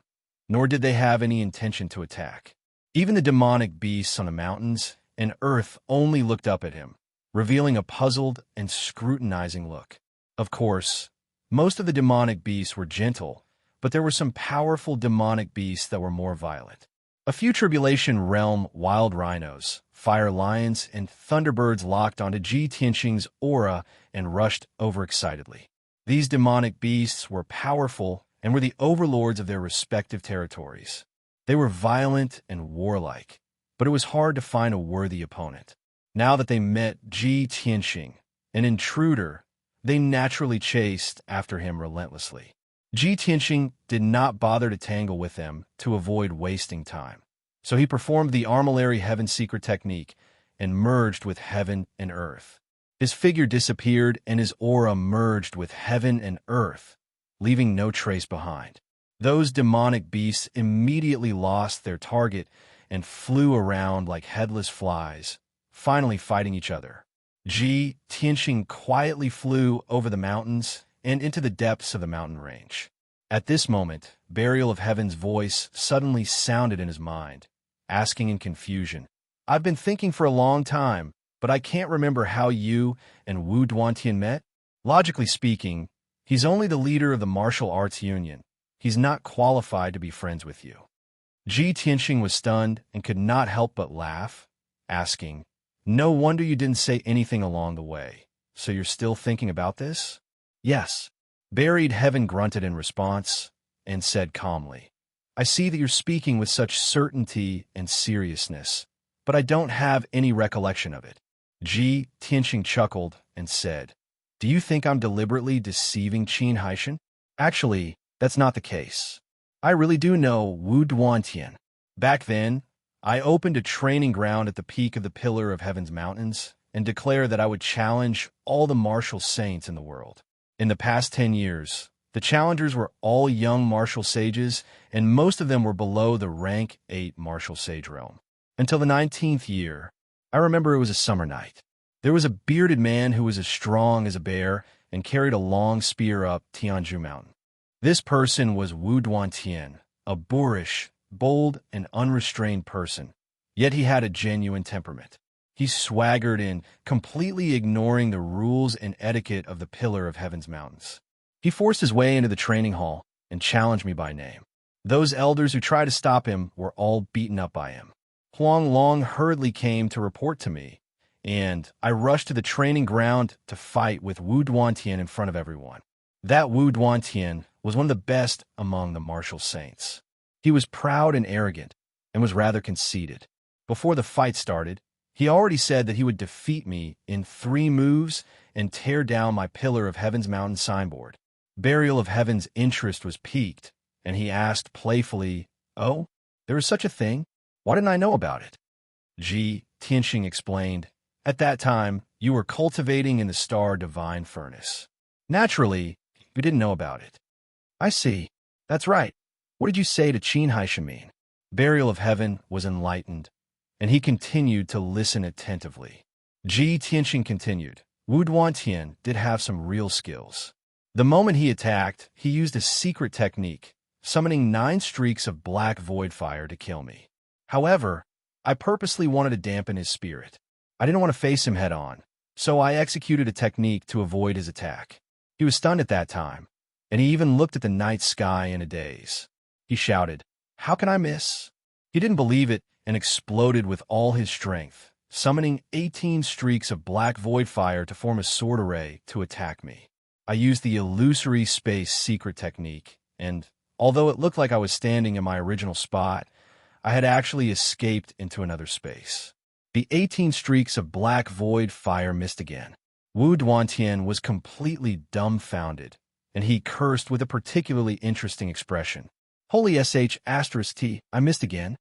nor did they have any intention to attack. Even the demonic beasts on the mountains and earth only looked up at him, revealing a puzzled and scrutinizing look. Of course, most of the demonic beasts were gentle, but there were some powerful demonic beasts that were more violent. A few Tribulation Realm wild rhinos, fire lions, and thunderbirds locked onto Ji Tianxing's aura and rushed overexcitedly. These demonic beasts were powerful and were the overlords of their respective territories. They were violent and warlike, but it was hard to find a worthy opponent. Now that they met Ji Tianxing, an intruder, they naturally chased after him relentlessly. Ji Tianxing did not bother to tangle with them to avoid wasting time. So he performed the armillary heaven secret technique and merged with heaven and earth. His figure disappeared and his aura merged with heaven and earth, leaving no trace behind. Those demonic beasts immediately lost their target and flew around like headless flies, finally fighting each other. Ji Tianxing quietly flew over the mountains and into the depths of the mountain range. At this moment, Burial of Heaven's voice suddenly sounded in his mind, asking in confusion, "I've been thinking for a long time, but I can't remember how you and Wu Duantian met. Logically speaking, he's only the leader of the martial arts union. He's not qualified to be friends with you." Ji Tianxing was stunned and could not help but laugh, asking, "No wonder you didn't say anything along the way. So you're still thinking about this?" "Yes." Buried Heaven grunted in response and said calmly, "I see that you're speaking with such certainty and seriousness, but I don't have any recollection of it." Ji Tianxing chuckled and said, "Do you think I'm deliberately deceiving Qin Haishan? Actually, that's not the case. I really do know Wu Duantian. Back then, I opened a training ground at the peak of the Pillar of Heaven's mountains and declared that I would challenge all the martial saints in the world. In the past 10 years, the challengers were all young martial sages, and most of them were below the rank 8 martial sage realm. Until the 19th year, I remember it was a summer night. There was a bearded man who was as strong as a bear and carried a long spear up Tianzhu Mountain. This person was Wu Duantian, a boorish, bold, and unrestrained person, yet he had a genuine temperament. He swaggered in, completely ignoring the rules and etiquette of the Pillar of Heaven's mountains. He forced his way into the training hall and challenged me by name. Those elders who tried to stop him were all beaten up by him. Huang Long hurriedly came to report to me, and I rushed to the training ground to fight with Wu Duantian in front of everyone. That Wu Duantian was one of the best among the martial saints. He was proud and arrogant, and was rather conceited. Before the fight started, he already said that he would defeat me in 3 moves and tear down my Pillar of Heaven's mountain signboard. Burial of Heaven's interest was piqued, and he asked playfully, "Oh, there is such a thing? Why didn't I know about it?" Ji Tianxing explained, "At that time, you were cultivating in the star divine furnace. Naturally, you didn't know about it." "I see. That's right. What did you say to Qin Haishan mean?" Burial of Heaven was enlightened, and he continued to listen attentively. Ji Tianxing continued, "Wu Duantian did have some real skills. The moment he attacked, he used a secret technique, summoning 9 streaks of black void fire to kill me. However, I purposely wanted to dampen his spirit. I didn't want to face him head on, so I executed a technique to avoid his attack. He was stunned at that time, and he even looked at the night sky in a daze. He shouted, 'How can I miss?' He didn't believe it and exploded with all his strength, summoning 18 streaks of black void fire to form a sword array to attack me. I used the illusory space secret technique, and although it looked like I was standing in my original spot, I had actually escaped into another space. The 18 streaks of black void fire missed again. Wu Duantian was completely dumbfounded, and he cursed with a particularly interesting expression. 'Holy sh*T, I missed again.'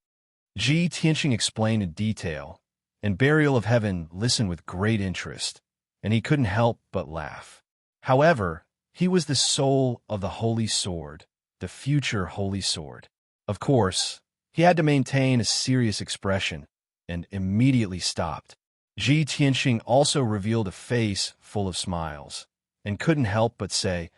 Ji Tianxing explained in detail, and Burial of Heaven listened with great interest, and he couldn't help but laugh. However, he was the soul of the Holy Sword, the future Holy Sword. Of course, he had to maintain a serious expression, and immediately stopped. Ji Tianxing also revealed a face full of smiles, and couldn't help but say,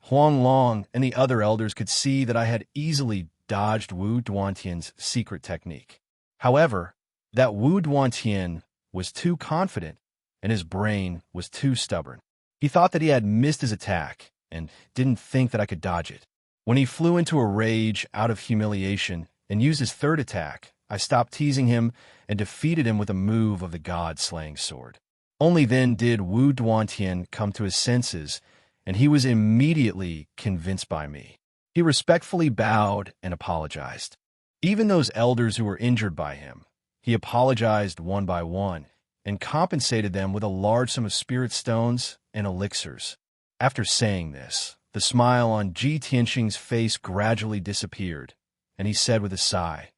Huang Long and the other elders could see that I had easily dodged Wu Duantian's secret technique. However, that Wu Duantian was too confident, and his brain was too stubborn. He thought that he had missed his attack, and didn't think that I could dodge it. When he flew into a rage out of humiliation and used his 3rd attack, I stopped teasing him and defeated him with a move of the god-slaying sword. Only then did Wu Duantian come to his senses, and he was immediately convinced by me. He respectfully bowed and apologized. Even those elders who were injured by him, he apologized one by one and compensated them with a large sum of spirit stones and elixirs. After saying this, the smile on Ji Tianxing's face gradually disappeared, and he said with a sigh,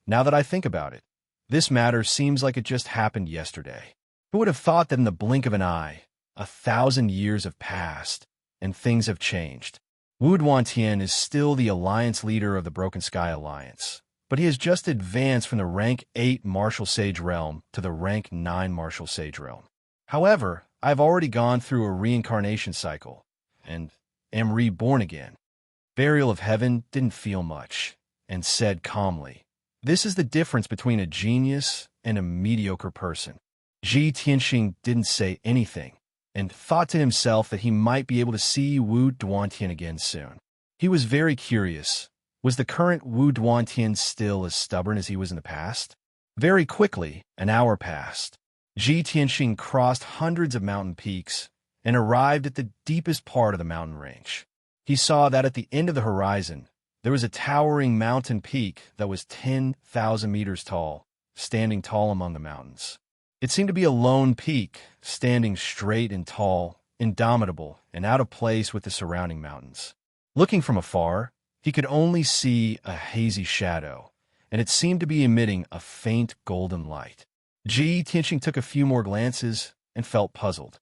"Now that I think about it, this matter seems like it just happened yesterday. Who would have thought that in the blink of an eye, 1,000 years have passed, and things have changed?" Wu Duantian is still the alliance leader of the Broken Sky Alliance, but he has just advanced from the rank 8 Martial Sage realm to the rank 9 Martial Sage realm. However, I've already gone through a reincarnation cycle, and am reborn again. Burial of Heaven didn't feel much, and said calmly, "This is the difference between a genius and a mediocre person." Ji Tianxing didn't say anything, and thought to himself that he might be able to see Wu Duantian again soon. He was very curious. Was the current Wu Duantian still as stubborn as he was in the past? Very quickly, an hour passed. Ji Tianxing crossed hundreds of mountain peaks and arrived at the deepest part of the mountain range. He saw that at the end of the horizon, there was a towering mountain peak that was 10,000 meters tall, standing tall among the mountains. It seemed to be a lone peak, standing straight and tall, indomitable, and out of place with the surrounding mountains. Looking from afar, he could only see a hazy shadow, and it seemed to be emitting a faint golden light. Ji Tianxing took a few more glances and felt puzzled.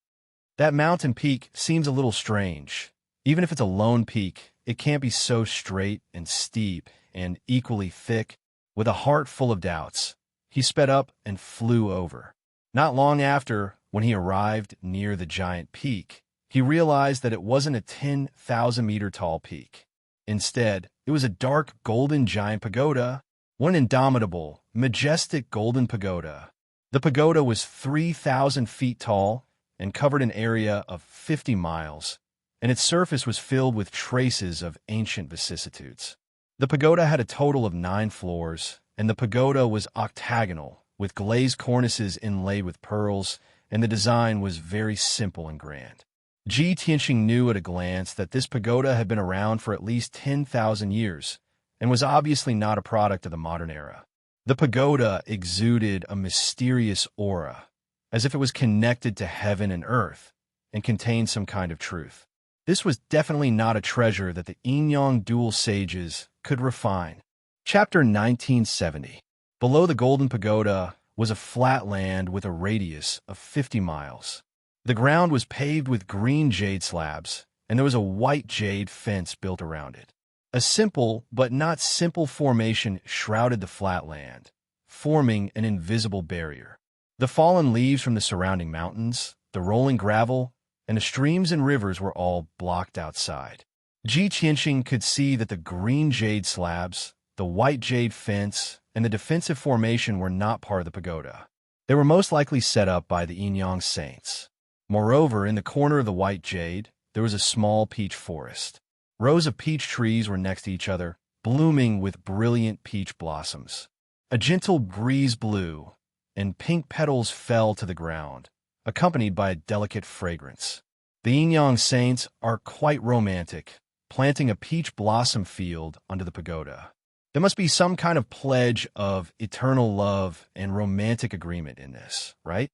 That mountain peak seems a little strange. Even if it's a lone peak, it can't be so straight and steep and equally thick. With a heart full of doubts, he sped up and flew over. Not long after, when he arrived near the giant peak, he realized that it wasn't a 10,000-meter tall peak. Instead, it was a dark golden giant pagoda, one indomitable, majestic golden pagoda. The pagoda was 3,000 feet tall and covered an area of 50 miles, and its surface was filled with traces of ancient vicissitudes. The pagoda had a total of 9 floors, and the pagoda was octagonal, with glazed cornices inlaid with pearls, and the design was very simple and grand. Ji Tianxing knew at a glance that this pagoda had been around for at least 10,000 years, and was obviously not a product of the modern era. The pagoda exuded a mysterious aura, as if it was connected to heaven and earth, and contained some kind of truth. This was definitely not a treasure that the Yin-Yang dual sages could refine. Chapter 1970. Below the golden pagoda was a flat land with a radius of 50 miles. The ground was paved with green jade slabs, and there was a white jade fence built around it. A simple but not simple formation shrouded the flat land, forming an invisible barrier. The fallen leaves from the surrounding mountains, the rolling gravel, and the streams and rivers were all blocked outside. Ji Tianxing could see that the green jade slabs, the white jade fence, and the defensive formation were not part of the pagoda. They were most likely set up by the Yin-Yang saints. Moreover, in the corner of the white jade, there was a small peach forest. Rows of peach trees were next to each other, blooming with brilliant peach blossoms. A gentle breeze blew, and pink petals fell to the ground, accompanied by a delicate fragrance. The Yin-Yang saints are quite romantic, planting a peach blossom field under the pagoda. There must be some kind of pledge of eternal love and romantic agreement in this, right?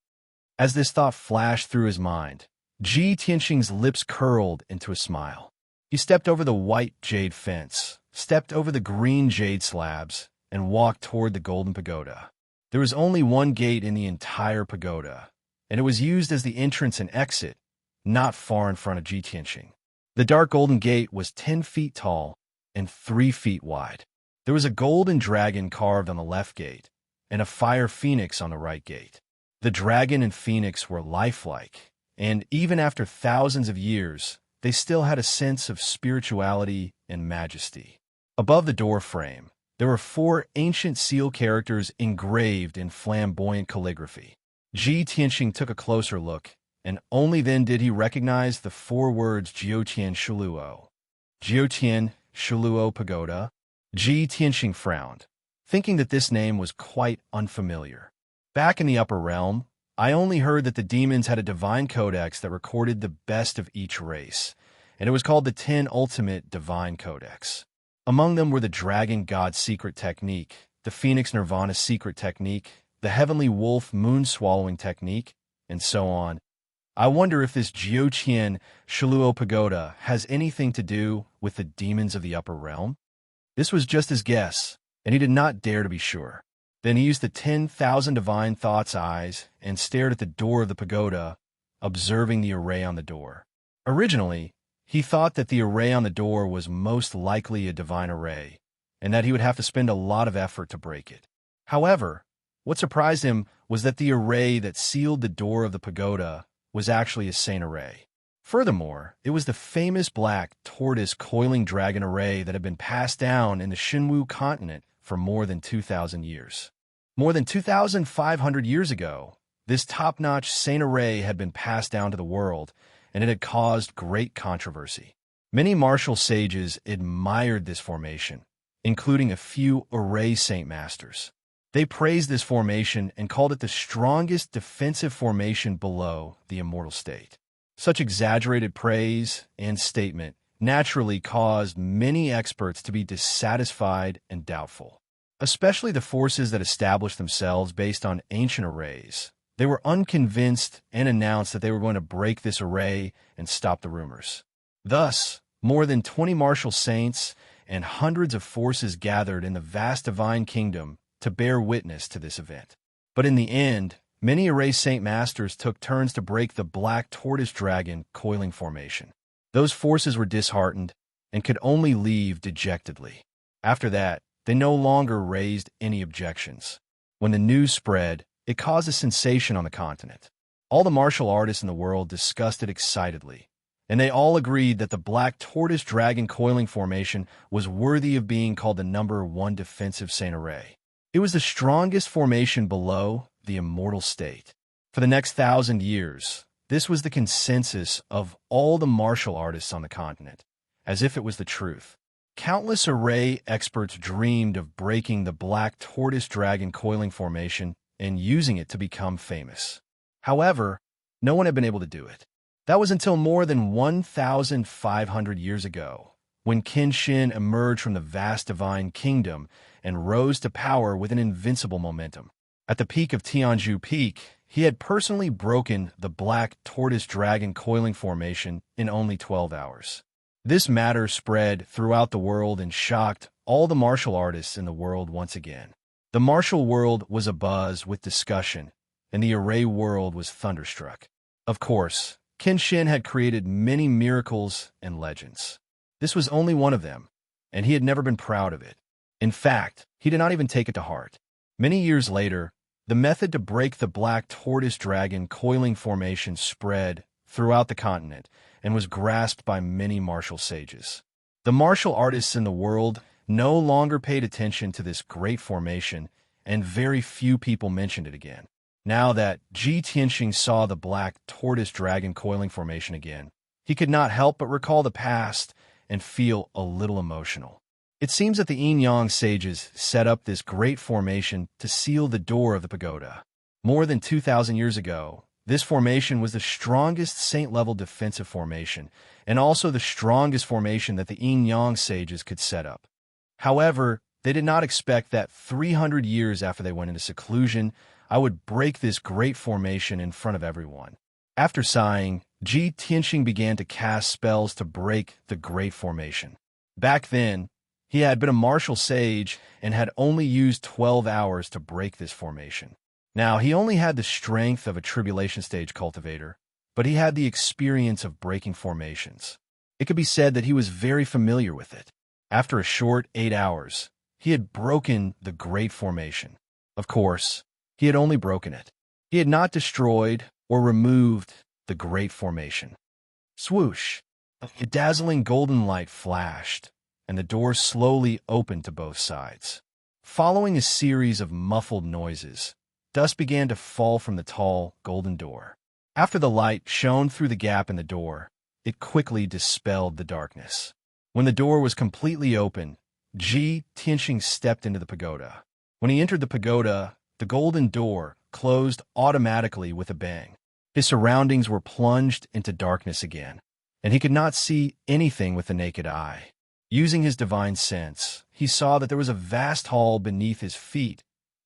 As this thought flashed through his mind, Ji Tianxing's lips curled into a smile. He stepped over the white jade fence, stepped over the green jade slabs, and walked toward the golden pagoda. There was only one gate in the entire pagoda, and it was used as the entrance and exit, not far in front of Ji Tianxing. The dark golden gate was 10 feet tall and 3 feet wide. There was a golden dragon carved on the left gate, and a fire phoenix on the right gate. The dragon and phoenix were lifelike, and even after thousands of years, they still had a sense of spirituality and majesty. Above the door frame, there were 4 ancient seal characters engraved in flamboyant calligraphy. Ji Tianxing took a closer look, and only then did he recognize the 4 words Jiutian Shuluo. Jiutian Shuluo Pagoda. Ji Tianxing frowned, thinking that this name was quite unfamiliar. Back in the upper realm, I only heard that the demons had a divine codex that recorded the best of each race, and it was called the 10 Ultimate Divine Codex. Among them were the Dragon God's secret technique, the Phoenix Nirvana's secret technique, the Heavenly Wolf moon-swallowing technique, and so on. I wonder if this Jiuqian Shiluo Pagoda has anything to do with the demons of the upper realm? This was just his guess, and he did not dare to be sure. Then he used the 10,000 divine thoughts eyes and stared at the door of the pagoda, observing the array on the door. Originally, he thought that the array on the door was most likely a divine array, and that he would have to spend a lot of effort to break it. However, what surprised him was that the array that sealed the door of the pagoda was actually a saint array. Furthermore, it was the famous black tortoise coiling dragon array that had been passed down in the Xinwu continent for more than 2,000 years. More than 2,500 years ago, this top-notch saint array had been passed down to the world, and it had caused great controversy. Many martial sages admired this formation, including a few array saint masters. They praised this formation and called it the strongest defensive formation below the immortal state. Such exaggerated praise and statement naturally caused many experts to be dissatisfied and doubtful, especially the forces that established themselves based on ancient arrays. They were unconvinced and announced that they were going to break this array and stop the rumors. Thus, more than 20 martial saints and hundreds of forces gathered in the vast divine kingdom to bear witness to this event. But in the end, many array saint masters took turns to break the black tortoise dragon coiling formation. Those forces were disheartened and could only leave dejectedly. After that, they no longer raised any objections. When the news spread, it caused a sensation on the continent. All the martial artists in the world discussed it excitedly, and they all agreed that the black tortoise dragon coiling formation was worthy of being called the #1 defensive saint array. It was the strongest formation below the immortal state. For the next 1,000 years, this was the consensus of all the martial artists on the continent, as if it was the truth. Countless array experts dreamed of breaking the black tortoise dragon coiling formation and using it to become famous. However, no one had been able to do it. That was until more than 1,500 years ago, when Kenshin emerged from the vast divine kingdom and rose to power with an invincible momentum. At the peak of Tianzhu Peak, he had personally broken the black tortoise dragon coiling formation in only 12 hours. This matter spread throughout the world and shocked all the martial artists in the world once again. The martial world was abuzz with discussion, and the array world was thunderstruck. Of course, Kenshin had created many miracles and legends. This was only one of them, and he had never been proud of it. In fact, he did not even take it to heart. Many years later, the method to break the black tortoise dragon coiling formation spread throughout the continent and was grasped by many martial sages. The martial artists in the world no longer paid attention to this great formation, and very few people mentioned it again. Now that Ji Tianxing saw the black tortoise dragon coiling formation again, he could not help but recall the past and feel a little emotional. It seems that the Yin-Yang sages set up this great formation to seal the door of the pagoda. More than 2,000 years ago, this formation was the strongest saint-level defensive formation, and also the strongest formation that the Yin-Yang sages could set up. However, they did not expect that 300 years after they went into seclusion, I would break this great formation in front of everyone. After sighing, Ji Tianxing began to cast spells to break the great formation. Back then, he had been a martial sage and had only used 12 hours to break this formation. Now, he only had the strength of a tribulation stage cultivator, but he had the experience of breaking formations. It could be said that he was very familiar with it. After a short 8 hours, he had broken the great formation. Of course, he had only broken it. He had not destroyed or removed the great formation. Swoosh! A dazzling golden light flashed, and the door slowly opened to both sides. Following a series of muffled noises, dust began to fall from the tall, golden door. After the light shone through the gap in the door, it quickly dispelled the darkness. When the door was completely open, Ji Tianxing stepped into the pagoda. When he entered the pagoda, the golden door closed automatically with a bang. His surroundings were plunged into darkness again, and he could not see anything with the naked eye. Using his divine sense, he saw that there was a vast hall beneath his feet,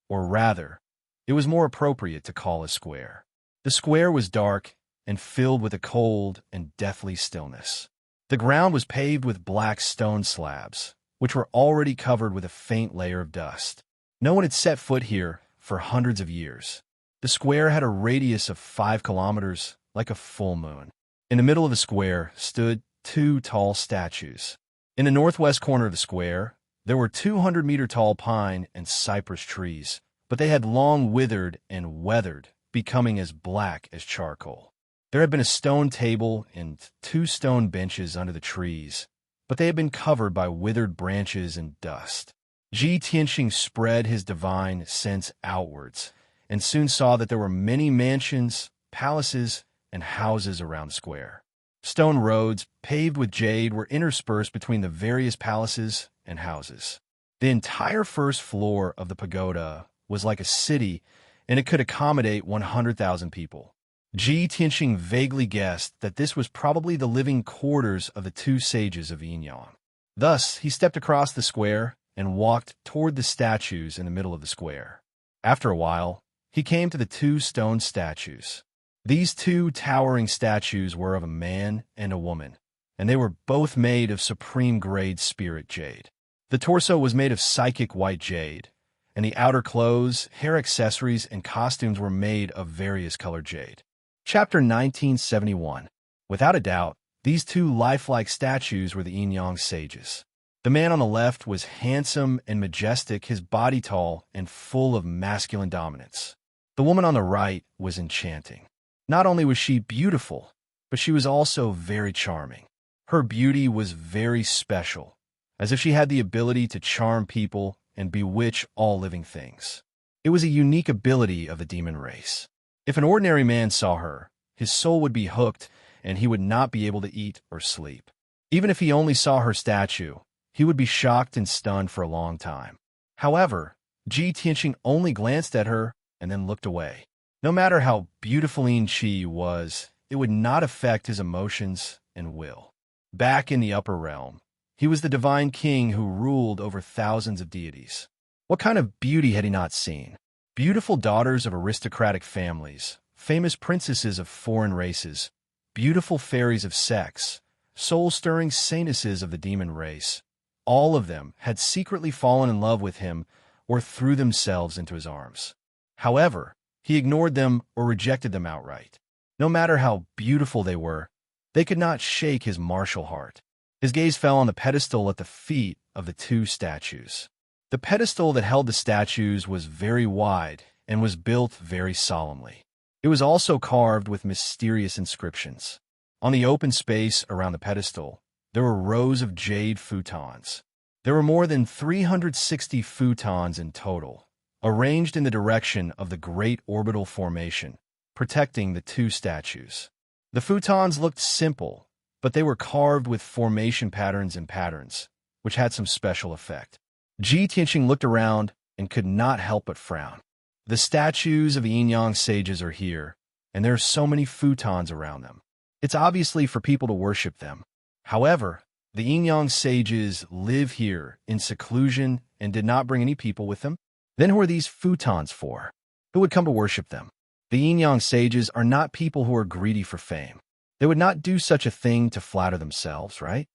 or rather, it was more appropriate to call a square. The square was dark and filled with a cold and deathly stillness. The ground was paved with black stone slabs, which were already covered with a faint layer of dust. No one had set foot here for hundreds of years. The square had a radius of 5 kilometers, like a full moon. In the middle of the square stood 2 tall statues. In the northwest corner of the square, there were 200-meter-tall pine and cypress trees, but they had long withered and weathered, becoming as black as charcoal. There had been a stone table and 2 stone benches under the trees, but they had been covered by withered branches and dust. Ji Tianxing spread his divine sense outwards, and soon saw that there were many mansions, palaces, and houses around the square. Stone roads, paved with jade, were interspersed between the various palaces and houses. The entire first floor of the pagoda was like a city, and it could accommodate 100,000 people. Ji Tianxing vaguely guessed that this was probably the living quarters of the 2 sages of Yinyang. Thus, he stepped across the square and walked toward the statues in the middle of the square. After a while, he came to the 2 stone statues. These 2 towering statues were of a man and a woman, and they were both made of supreme-grade spirit jade. The torso was made of psychic white jade, and the outer clothes, hair accessories, and costumes were made of various colored jade. Chapter 1971. Without a doubt, these 2 lifelike statues were the Yinyang sages. The man on the left was handsome and majestic, his body tall and full of masculine dominance. The woman on the right was enchanting. Not only was she beautiful, but she was also very charming. Her beauty was very special, as if she had the ability to charm people and bewitch all living things. It was a unique ability of the demon race. If an ordinary man saw her, his soul would be hooked and he would not be able to eat or sleep. Even if he only saw her statue, he would be shocked and stunned for a long time. However, Ji Tianxing only glanced at her and then looked away. No matter how beautiful she was, it would not affect his emotions and will. Back in the upper realm, he was the divine king who ruled over thousands of deities. What kind of beauty had he not seen? Beautiful daughters of aristocratic families, famous princesses of foreign races, beautiful fairies of sex, soul-stirring saintesses of the demon race. All of them had secretly fallen in love with him or threw themselves into his arms. However, he ignored them or rejected them outright. No matter how beautiful they were, they could not shake his martial heart. His gaze fell on the pedestal at the feet of the 2 statues. The pedestal that held the statues was very wide and was built very solemnly. It was also carved with mysterious inscriptions. On the open space around the pedestal, there were rows of jade futons. There were more than 360 futons in total, arranged in the direction of the Great Orbital Formation, protecting the 2 statues. The futons looked simple, but they were carved with formation patterns and patterns, which had some special effect. Ji Tianxing looked around and could not help but frown. The statues of the Yinyang sages are here, and there are so many futons around them. It's obviously for people to worship them. However, the Yinyang sages live here in seclusion and did not bring any people with them. Then who are these futons for? Who would come to worship them? The Yinyang sages are not people who are greedy for fame. They would not do such a thing to flatter themselves, right?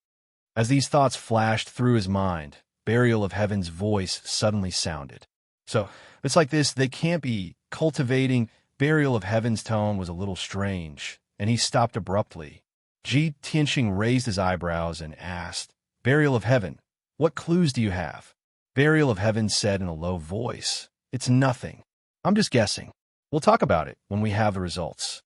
As these thoughts flashed through his mind, Burial of Heaven's voice suddenly sounded. So, it's like this, they can't be cultivating. Burial of Heaven's tone was a little strange, and he stopped abruptly. Ji Tianxing raised his eyebrows and asked, Burial of Heaven, what clues do you have? Burial of Heaven said in a low voice, It's nothing. I'm just guessing. We'll talk about it when we have the results.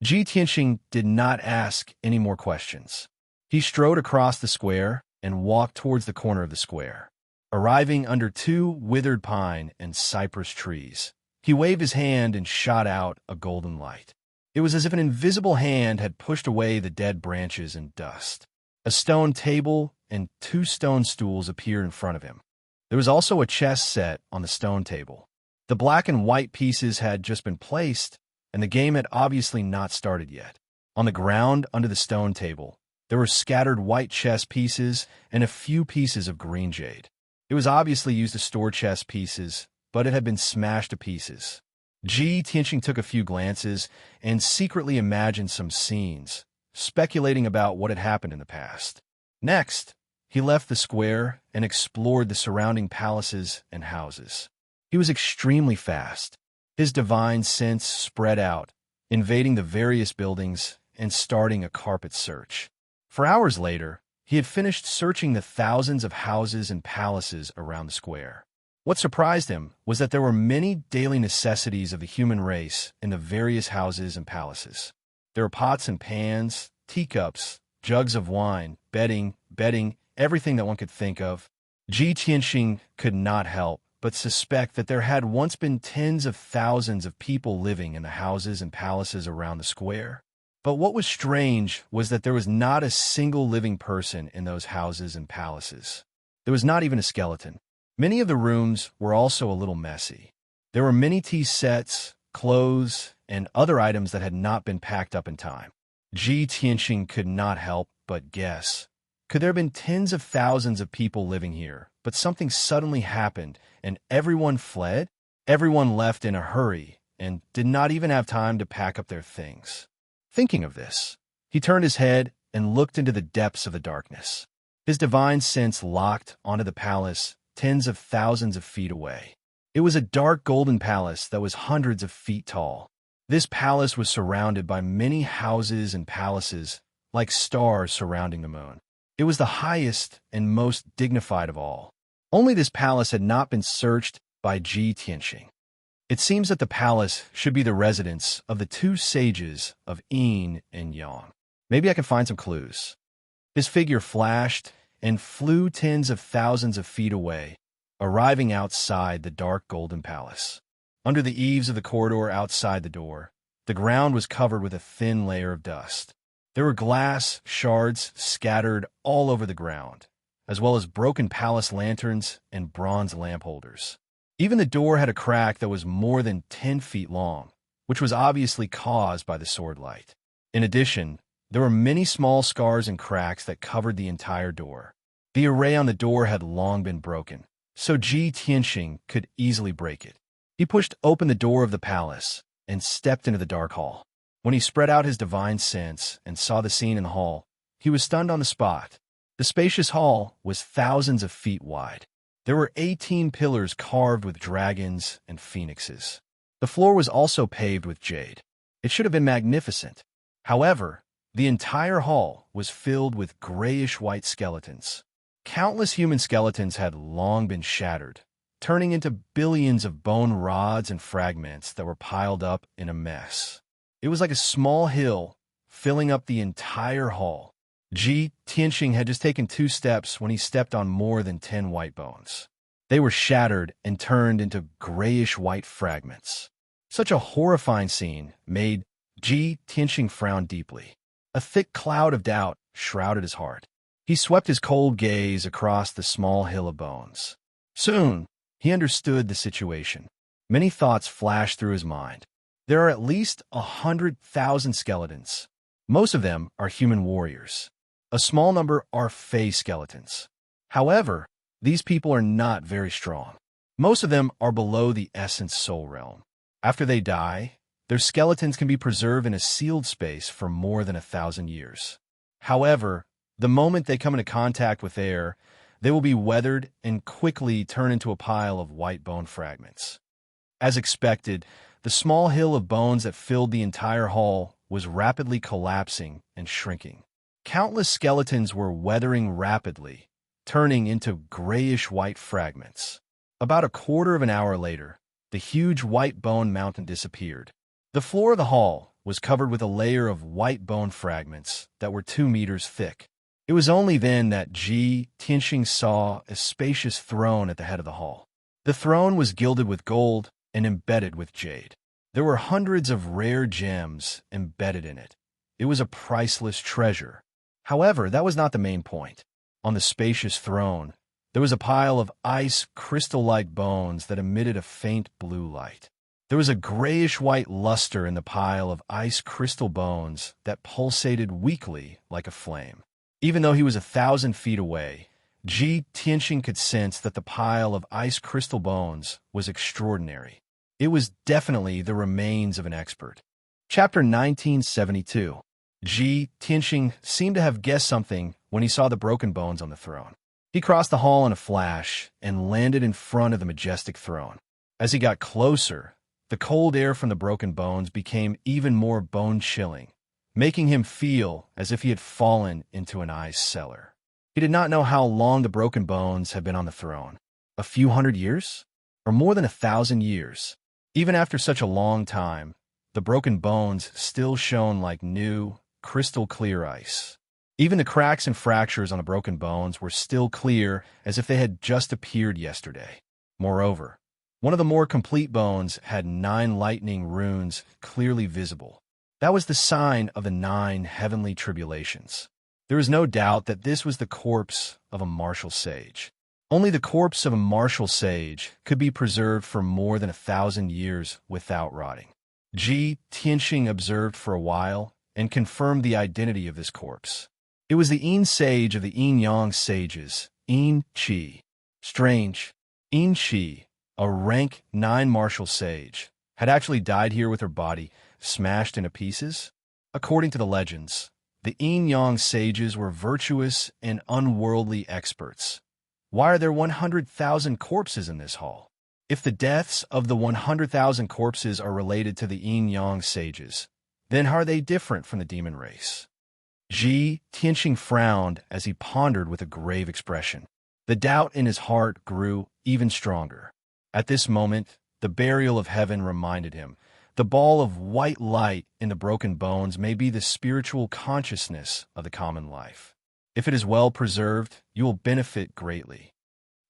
Ji Tianxing did not ask any more questions. He strode across the square and walked towards the corner of the square. Arriving under 2 withered pine and cypress trees, he waved his hand and shot out a golden light. It was as if an invisible hand had pushed away the dead branches and dust. A stone table and 2 stone stools appeared in front of him. There was also a chess set on the stone table. The black and white pieces had just been placed, and the game had obviously not started yet. On the ground under the stone table, There were scattered white chess pieces and a few pieces of green jade. It was obviously used to store chess pieces, but it had been smashed to pieces. Ji Tianqing took a few glances and secretly imagined some scenes, speculating about what had happened in the past. Next, he left the square and explored the surrounding palaces and houses. He was extremely fast. His divine sense spread out, invading the various buildings and starting a carpet search. For hours later, he had finished searching the thousands of houses and palaces around the square. What surprised him was that there were many daily necessities of the human race in the various houses and palaces. There were pots and pans, teacups, jugs of wine, bedding, everything that one could think of. Ji Tianqing could not help but suspect that there had once been tens of thousands of people living in the houses and palaces around the square. But what was strange was that there was not a single living person in those houses and palaces. There was not even a skeleton. Many of the rooms were also a little messy. There were many tea sets, clothes, and other items that had not been packed up in time. Ji Tianqing could not help but guess. Could there have been tens of thousands of people living here, but something suddenly happened and everyone fled? Everyone left in a hurry and did not even have time to pack up their things. Thinking of this, he turned his head and looked into the depths of the darkness. His divine sense locked onto the palace tens of thousands of feet away. It was a dark golden palace that was hundreds of feet tall. This palace was surrounded by many houses and palaces, like stars surrounding the moon. It was the highest and most dignified of all. Only this palace had not been searched by Ji Tianqing. It seems that the palace should be the residence of the two sages of Yin and Yang. Maybe I can find some clues. His figure flashed and flew tens of thousands of feet away, arriving outside the dark golden palace. Under the eaves of the corridor outside the door, the ground was covered with a thin layer of dust. There were glass shards scattered all over the ground, as well as broken palace lanterns and bronze lamp holders. Even the door had a crack that was more than 10 feet long, which was obviously caused by the sword light. In addition, there were many small scars and cracks that covered the entire door. The array on the door had long been broken, so Ji Tianqing could easily break it. He pushed open the door of the palace and stepped into the dark hall. When he spread out his divine sense and saw the scene in the hall, he was stunned on the spot. The spacious hall was thousands of feet wide. There were 18 pillars carved with dragons and phoenixes. The floor was also paved with jade. It should have been magnificent. However, the entire hall was filled with grayish-white skeletons. Countless human skeletons had long been shattered, turning into billions of bone rods and fragments that were piled up in a mess. It was like a small hill filling up the entire hall. Ji Tianqing had just taken 2 steps when he stepped on more than 10 white bones. They were shattered and turned into grayish-white fragments. Such a horrifying scene made Ji Tianqing frown deeply. A thick cloud of doubt shrouded his heart. He swept his cold gaze across the small hill of bones. Soon, he understood the situation. Many thoughts flashed through his mind. There are at least 100,000 skeletons. Most of them are human warriors. A small number are fey skeletons. However, these people are not very strong. Most of them are below the essence soul realm. After they die, their skeletons can be preserved in a sealed space for more than 1,000 years. However, the moment they come into contact with air, they will be weathered and quickly turn into a pile of white bone fragments. As expected, the small hill of bones that filled the entire hall was rapidly collapsing and shrinking. Countless skeletons were weathering rapidly, turning into grayish-white fragments. About a quarter of an hour later, the huge white bone mountain disappeared. The floor of the hall was covered with a layer of white bone fragments that were 2 meters thick. It was only then that Ji Tianqing saw a spacious throne at the head of the hall. The throne was gilded with gold and embedded with jade. There were hundreds of rare gems embedded in it. It was a priceless treasure. However, that was not the main point. On the spacious throne, there was a pile of ice crystal-like bones that emitted a faint blue light. There was a grayish-white luster in the pile of ice crystal bones that pulsated weakly like a flame. Even though he was 1,000 feet away, Ji Tianxing could sense that the pile of ice crystal bones was extraordinary. It was definitely the remains of an expert. Chapter 1972. Ji Tianxing seemed to have guessed something when he saw the broken bones on the throne. He crossed the hall in a flash and landed in front of the majestic throne. As he got closer, the cold air from the broken bones became even more bone-chilling, making him feel as if he had fallen into an ice cellar. He did not know how long the broken bones had been on the throne. A few hundred years? Or more than 1,000 years? Even after such a long time, the broken bones still shone like new, crystal-clear ice. Even the cracks and fractures on the broken bones were still clear as if they had just appeared yesterday. Moreover, one of the more complete bones had 9 lightning runes clearly visible. That was the sign of the 9 heavenly tribulations. There is no doubt that this was the corpse of a martial sage. Only the corpse of a martial sage could be preserved for more than 1,000 years without rotting. Ji Tianxing observed for a while and confirmed the identity of this corpse. It was the Yin sage of the Yin Yang sages, Yin Qi. Strange. Yin Qi, a rank 9 martial sage, had actually died here with her body smashed into pieces? According to the legends, the Yin Yang sages were virtuous and unworldly experts. Why are there 100,000 corpses in this hall? If the deaths of the 100,000 corpses are related to the Yin Yang sages, then how are they different from the demon race? Ji Tianxing frowned as he pondered with a grave expression. The doubt in his heart grew even stronger. At this moment, the burial of heaven reminded him. The ball of white light in the broken bones may be the spiritual consciousness of the common life. If it is well preserved, you will benefit greatly.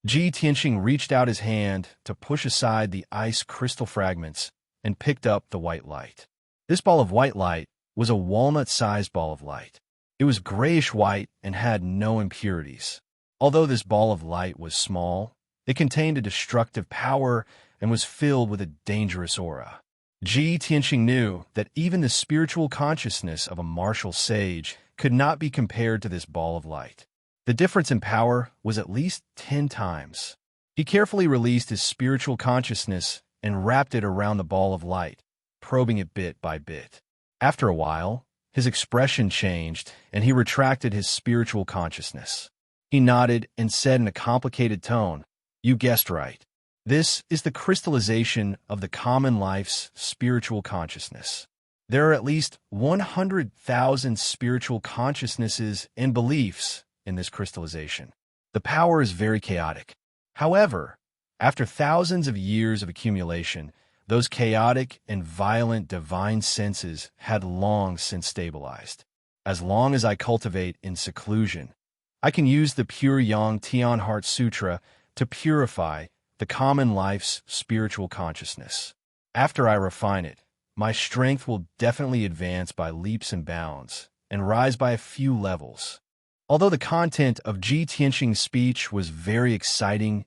Ji Tianxing reached out his hand to push aside the ice crystal fragments and picked up the white light. This ball of white light was a walnut-sized ball of light. It was grayish-white and had no impurities. Although this ball of light was small, it contained a destructive power and was filled with a dangerous aura. Ji Tianxing knew that even the spiritual consciousness of a martial sage could not be compared to this ball of light. The difference in power was at least 10 times. He carefully released his spiritual consciousness and wrapped it around the ball of light, probing it bit by bit. After a while, his expression changed and he retracted his spiritual consciousness. He nodded and said in a complicated tone, "You guessed right. This is the crystallization of the common life's spiritual consciousness. There are at least 100,000 spiritual consciousnesses and beliefs in this crystallization. The power is very chaotic. However, after thousands of years of accumulation, those chaotic and violent divine senses had long since stabilized. As long as I cultivate in seclusion, I can use the pure Yang Tian Heart Sutra to purify the common life's spiritual consciousness. After I refine it, my strength will definitely advance by leaps and bounds and rise by a few levels." Although the content of Ji Tianxing's speech was very exciting,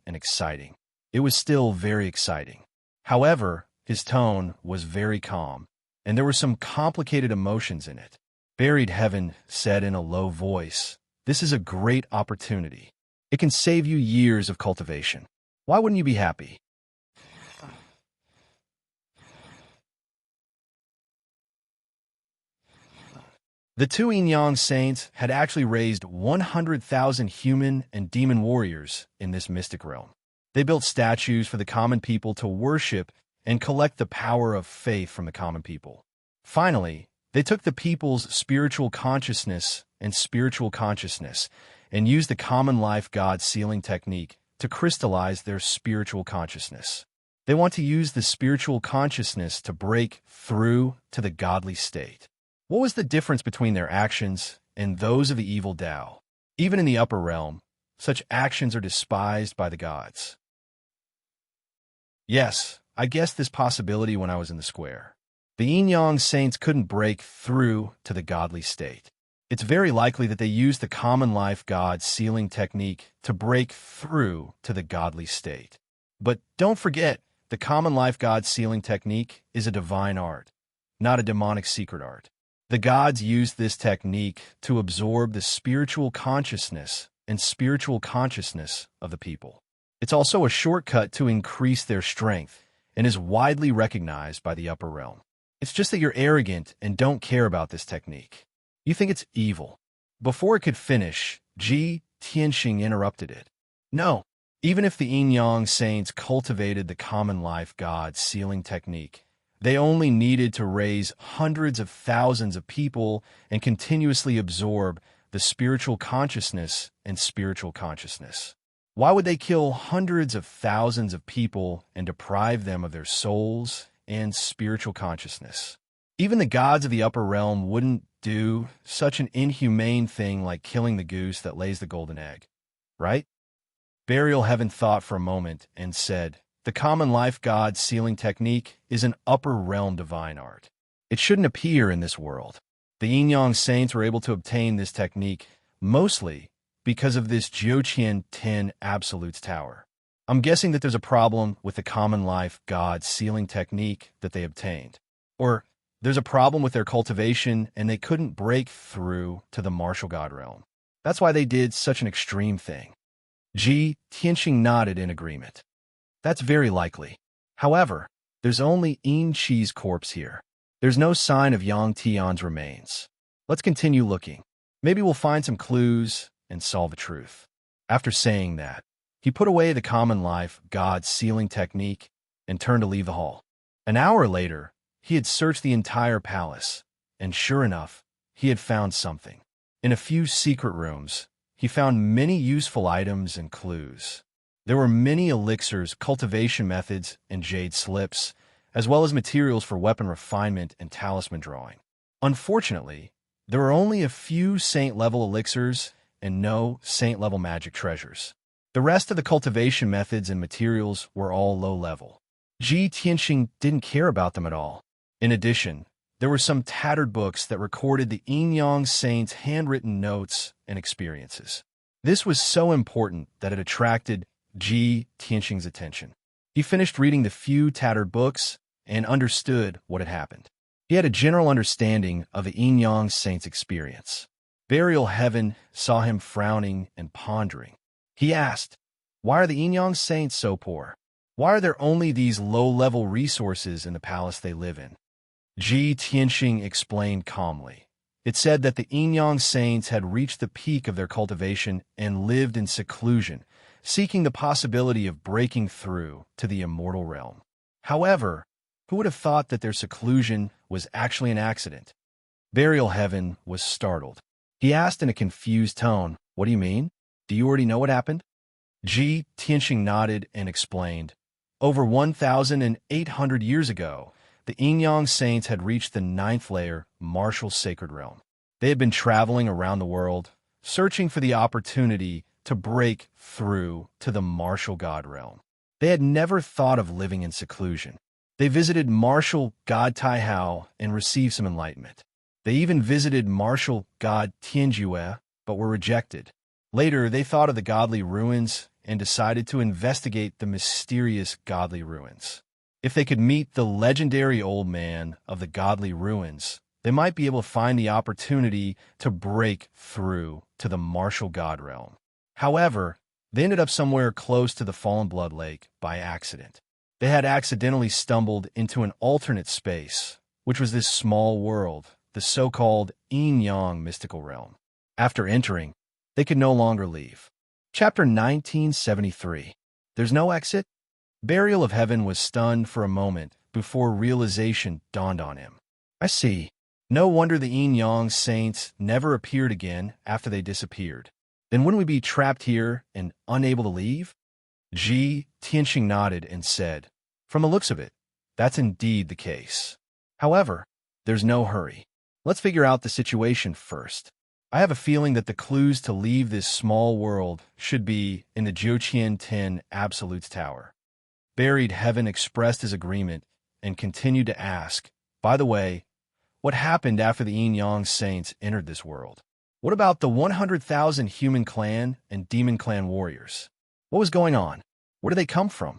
it was still very exciting. However, his tone was very calm, and there were some complicated emotions in it. Buried Heaven said in a low voice, "This is a great opportunity. It can save you years of cultivation. Why wouldn't you be happy?" The 2 Yin Yang saints had actually raised 100,000 human and demon warriors in this mystic realm. They built statues for the common people to worship and collect the power of faith from the common people. Finally, they took the people's spiritual consciousness and used the common life God sealing technique to crystallize their spiritual consciousness. They want to use the spiritual consciousness to break through to the godly state. What was the difference between their actions and those of the evil Tao? Even in the upper realm, such actions are despised by the gods. Yes, I guessed this possibility when I was in the square. The Yin Yang saints couldn't break through to the godly state. It's very likely that they used the common life God sealing technique to break through to the godly state. But don't forget, the common life God sealing technique is a divine art, not a demonic secret art. The gods used this technique to absorb the spiritual consciousness and spiritual consciousness of the people. It's also a shortcut to increase their strength and is widely recognized by the upper realm. It's just that you're arrogant and don't care about this technique. You think it's evil. Before it could finish, Ji Tianxing interrupted it. No, even if the Yin-Yang saints cultivated the common life god sealing technique, they only needed to raise hundreds of thousands of people and continuously absorb the spiritual consciousness and spiritual consciousness. Why would they kill hundreds of thousands of people and deprive them of their souls and spiritual consciousness? Even the gods of the upper realm wouldn't do such an inhumane thing like killing the goose that lays the golden egg, right? Burial Heaven thought for a moment and said, the common life god sealing technique is an upper realm divine art. It shouldn't appear in this world. The Yin-Yang saints were able to obtain this technique mostly because of this Jiuqian 10 Absolutes Tower. I'm guessing that there's a problem with the common life god sealing technique that they obtained. Or there's a problem with their cultivation and they couldn't break through to the martial god realm. That's why they did such an extreme thing. Ji Tianxing nodded in agreement. That's very likely. However, there's only Yin Qi's corpse here. There's no sign of Yang Tian's remains. Let's continue looking. Maybe we'll find some clues and solve the truth. After saying that, he put away the common life god sealing technique and turned to leave the hall. An hour later, he had searched the entire palace, and sure enough, he had found something. In a few secret rooms, he found many useful items and clues. There were many elixirs, cultivation methods, and jade slips, as well as materials for weapon refinement and talisman drawing. Unfortunately, there were only a few saint-level elixirs and no saint-level magic treasures. The rest of the cultivation methods and materials were all low-level. Ji Tianxing didn't care about them at all. In addition, there were some tattered books that recorded the Yin-Yang saints' handwritten notes and experiences. This was so important that it attracted Ji Tianxing's attention. He finished reading the few tattered books and understood what had happened. He had a general understanding of the Yin-Yang saints' experience. Burial Heaven saw him frowning and pondering. He asked, why are the Yin-Yang saints so poor? Why are there only these low-level resources in the palace they live in? Ji Tianxing explained calmly. It said that the Yin-Yang saints had reached the peak of their cultivation and lived in seclusion, seeking the possibility of breaking through to the immortal realm. However, who would have thought that their seclusion was actually an accident? Burial Heaven was startled. He asked in a confused tone, what do you mean? Do you already know what happened? Ji Tianxing nodded and explained. Over 1,800 years ago, the Yin-Yang saints had reached the 9th layer, martial sacred realm. They had been traveling around the world, searching for the opportunity to break through to the martial god realm. They had never thought of living in seclusion. They visited martial god Taihao and received some enlightenment. They even visited martial god Tianjue, but were rejected. Later, they thought of the godly ruins and decided to investigate the mysterious godly ruins. If they could meet the legendary old man of the godly ruins, they might be able to find the opportunity to break through to the martial god realm. However, they ended up somewhere close to the Fallen Blood Lake by accident. They had accidentally stumbled into an alternate space, which was this small world, the so-called Yin-Yang mystical realm. After entering, they could no longer leave. Chapter 1973. There's no exit? Burial of Heaven was stunned for a moment before realization dawned on him. I see. No wonder the Yin-Yang saints never appeared again after they disappeared. Then wouldn't we be trapped here and unable to leave? Ji Tianxing nodded and said, from the looks of it, that's indeed the case. However, there's no hurry. Let's figure out the situation first. I have a feeling that the clues to leave this small world should be in the Jiuqian 10 Absolutes Tower. Buried Heaven expressed his agreement and continued to ask, by the way, what happened after the Yin-Yang saints entered this world? What about the 100,000 human clan and demon clan warriors? What was going on? Where did they come from?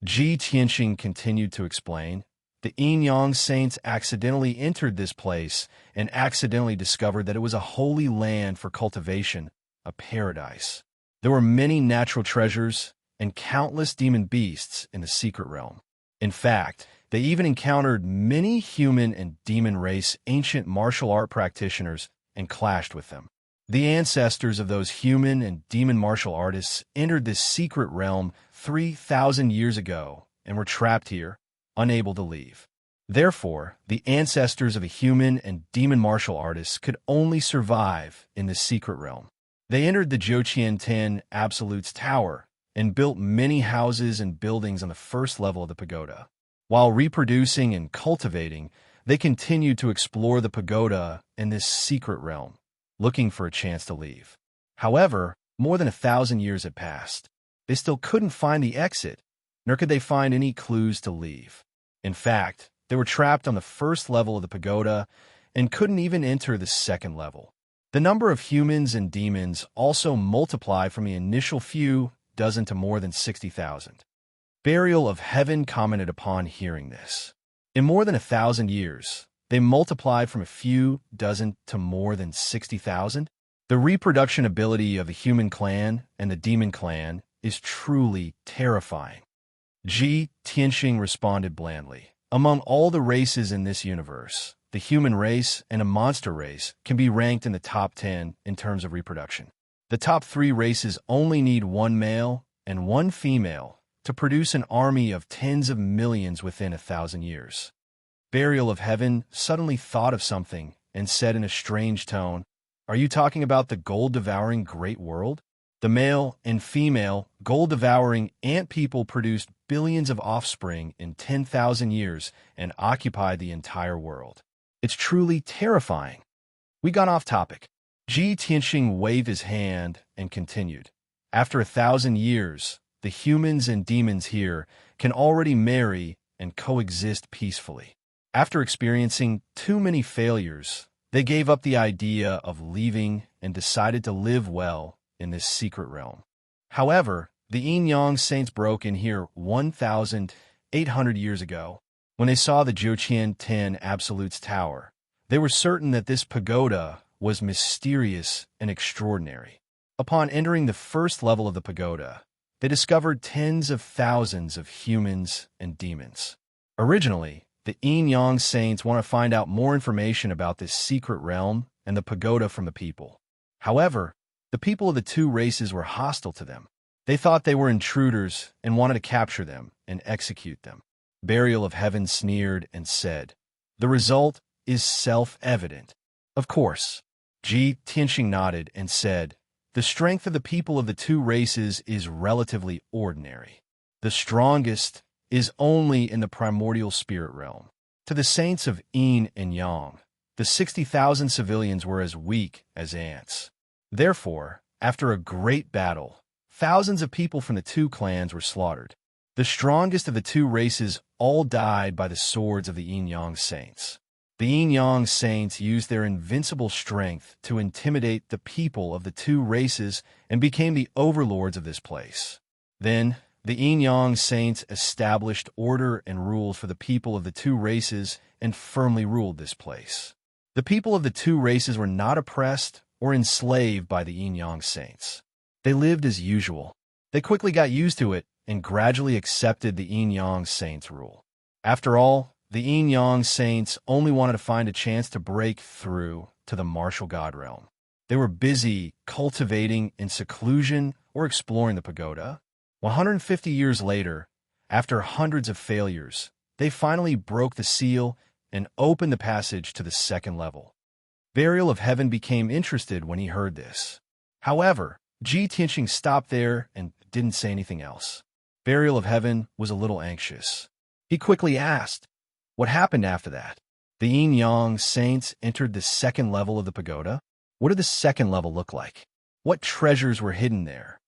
Ji Tianxing continued to explain. the Yin-Yang saints accidentally entered this place and accidentally discovered that it was a holy land for cultivation, a paradise. There were many natural treasures and countless demon beasts in the secret realm. In fact, they even encountered many human and demon race ancient martial art practitioners and clashed with them. The ancestors of those human and demon martial artists entered this secret realm 3,000 years ago and were trapped here, unable to leave. Therefore, the ancestors of the human and demon martial artists could only survive in this secret realm. They entered the Joqian Absolute's tower and built many houses and buildings on the first level of the pagoda. While reproducing and cultivating, they continued to explore the pagoda in this secret realm, looking for a chance to leave. However, more than 1,000 years had passed. They still couldn't find the exit, nor could they find any clues to leave. In fact, they were trapped on the first level of the pagoda and couldn't even enter the second level. The number of humans and demons also multiplied from the initial few dozen to more than 60,000. Burial of Heaven commented upon hearing this. In more than 1,000 years, they multiplied from a few dozen to more than 60,000. The reproduction ability of the human clan and the demon clan is truly terrifying. Ji Tianxing responded blandly. Among all the races in this universe, the human race and a monster race can be ranked in the top 10 in terms of reproduction. The top 3 races only need one male and one female to produce an army of tens of millions within 1,000 years. Burial of Heaven suddenly thought of something and said in a strange tone, "Are you talking about the gold-devouring great world?" The male and female gold-devouring ant people produced billions of offspring in 10,000 years and occupied the entire world. It's truly terrifying. We got off topic. Ji Tianxing waved his hand and continued. After 1,000 years, the humans and demons here can already marry and coexist peacefully. After experiencing too many failures, they gave up the idea of leaving and decided to live well in this secret realm. However, the Yin-Yang saints broke in here 1,800 years ago. When they saw the Joqian Absolute's tower, they were certain that this pagoda was mysterious and extraordinary. Upon entering the first level of the pagoda, they discovered tens of thousands of humans and demons. Originally, the Yin-Yang saints want to find out more information about this secret realm and the pagoda from the people. However, the people of the two races were hostile to them. They thought they were intruders and wanted to capture them and execute them. Burial of Heaven sneered and said, "The result is self-evident." Of course. Ji Tianxing nodded and said, "The strength of the people of the two races is relatively ordinary. The strongest is only in the primordial spirit realm. To the saints of Yin and Yang, the 60,000 civilians were as weak as ants. Therefore, after a great battle, thousands of people from the two clans were slaughtered. The strongest of the two races all died by the swords of the Yin-Yang saints. The Yin-Yang saints used their invincible strength to intimidate the people of the two races and became the overlords of this place. Then, the Yin-Yang saints established order and rules for the people of the two races and firmly ruled this place. The people of the two races were not oppressed or enslaved by the Yin-Yang saints. They lived as usual. They quickly got used to it and gradually accepted the Yin-Yang saints' rule. After all, the Yin-Yang saints only wanted to find a chance to break through to the martial god realm. They were busy cultivating in seclusion or exploring the pagoda. 150 years later, after hundreds of failures, they finally broke the seal and opened the passage to the second level. Burial of Heaven became interested when he heard this. However, Ji Tianxing stopped there and didn't say anything else. Burial of Heaven was a little anxious. He quickly asked, "What happened after that?" The Yin-Yang saints entered the second level of the pagoda. What did the second level look like? What treasures were hidden there?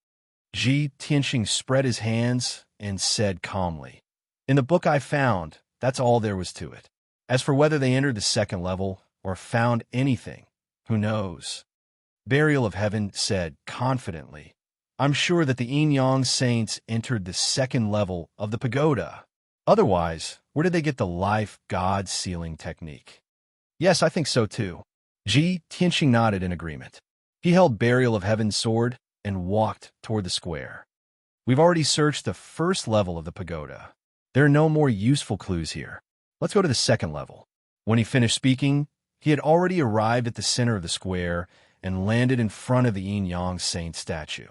Ji Tianxing spread his hands and said calmly, "In the book I found, that's all there was to it. As for whether they entered the second level or found anything, who knows?" Burial of Heaven said confidently, "I'm sure that the Yin-Yang saints entered the second level of the pagoda." Otherwise, where did they get the life god sealing technique? Yes, I think so too. Tianxing nodded in agreement. He held Burial of Heaven's sword and walked toward the square. We've already searched the first level of the pagoda. There are no more useful clues here. Let's go to the second level. When he finished speaking, he had already arrived at the center of the square and landed in front of the yin-yang saint statue.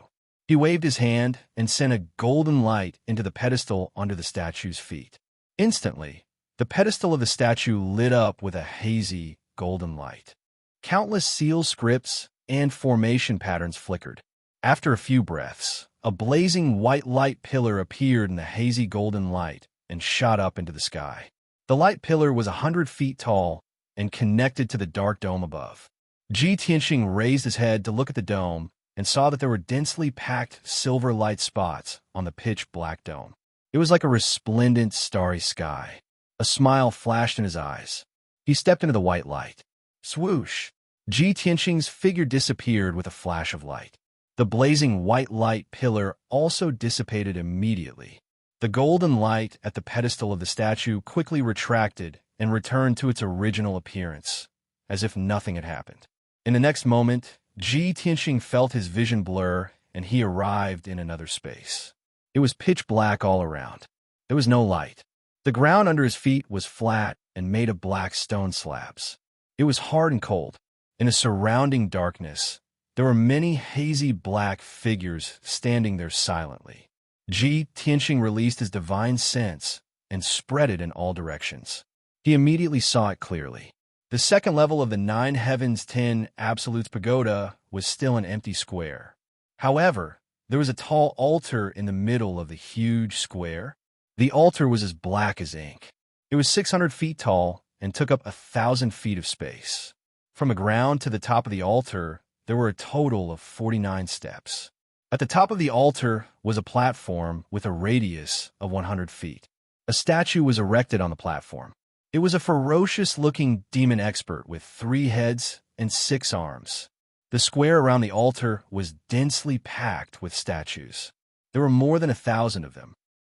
He waved his hand and sent a golden light into the pedestal under the statue's feet. Instantly, the pedestal of the statue lit up with a hazy, golden light. Countless seal scripts and formation patterns flickered. After a few breaths, a blazing white light pillar appeared in the hazy golden light and shot up into the sky. The light pillar was 100 feet tall and connected to the dark dome above. Tianxing raised his head to look at the dome and saw that there were densely packed silver light spots on the pitch-black dome. It was like a resplendent, starry sky. A smile flashed in his eyes. He stepped into the white light. Swoosh! Tianxing's figure disappeared with a flash of light. The blazing white light pillar also dissipated immediately. The golden light at the pedestal of the statue quickly retracted and returned to its original appearance, as if nothing had happened. In the next moment, Tianxing felt his vision blur, and he arrived in another space. It was pitch black all around. There was no light. The ground under his feet was flat and made of black stone slabs. It was hard and cold. In the surrounding darkness, there were many hazy black figures standing there silently. Tianxing released his divine sense and spread it in all directions. He immediately saw it clearly. The second level of the 9 Heavens 10 Absolutes Pagoda was still an empty square. However, there was a tall altar in the middle of the huge square. The altar was as black as ink. It was 600 feet tall and took up 1,000 feet of space. From the ground to the top of the altar, there were a total of 49 steps. At the top of the altar was a platform with a radius of 100 feet. A statue was erected on the platform. It was a ferocious-looking demon expert with 3 heads and 6 arms. The square around the altar was densely packed with statues. There were more than 1,000 of them.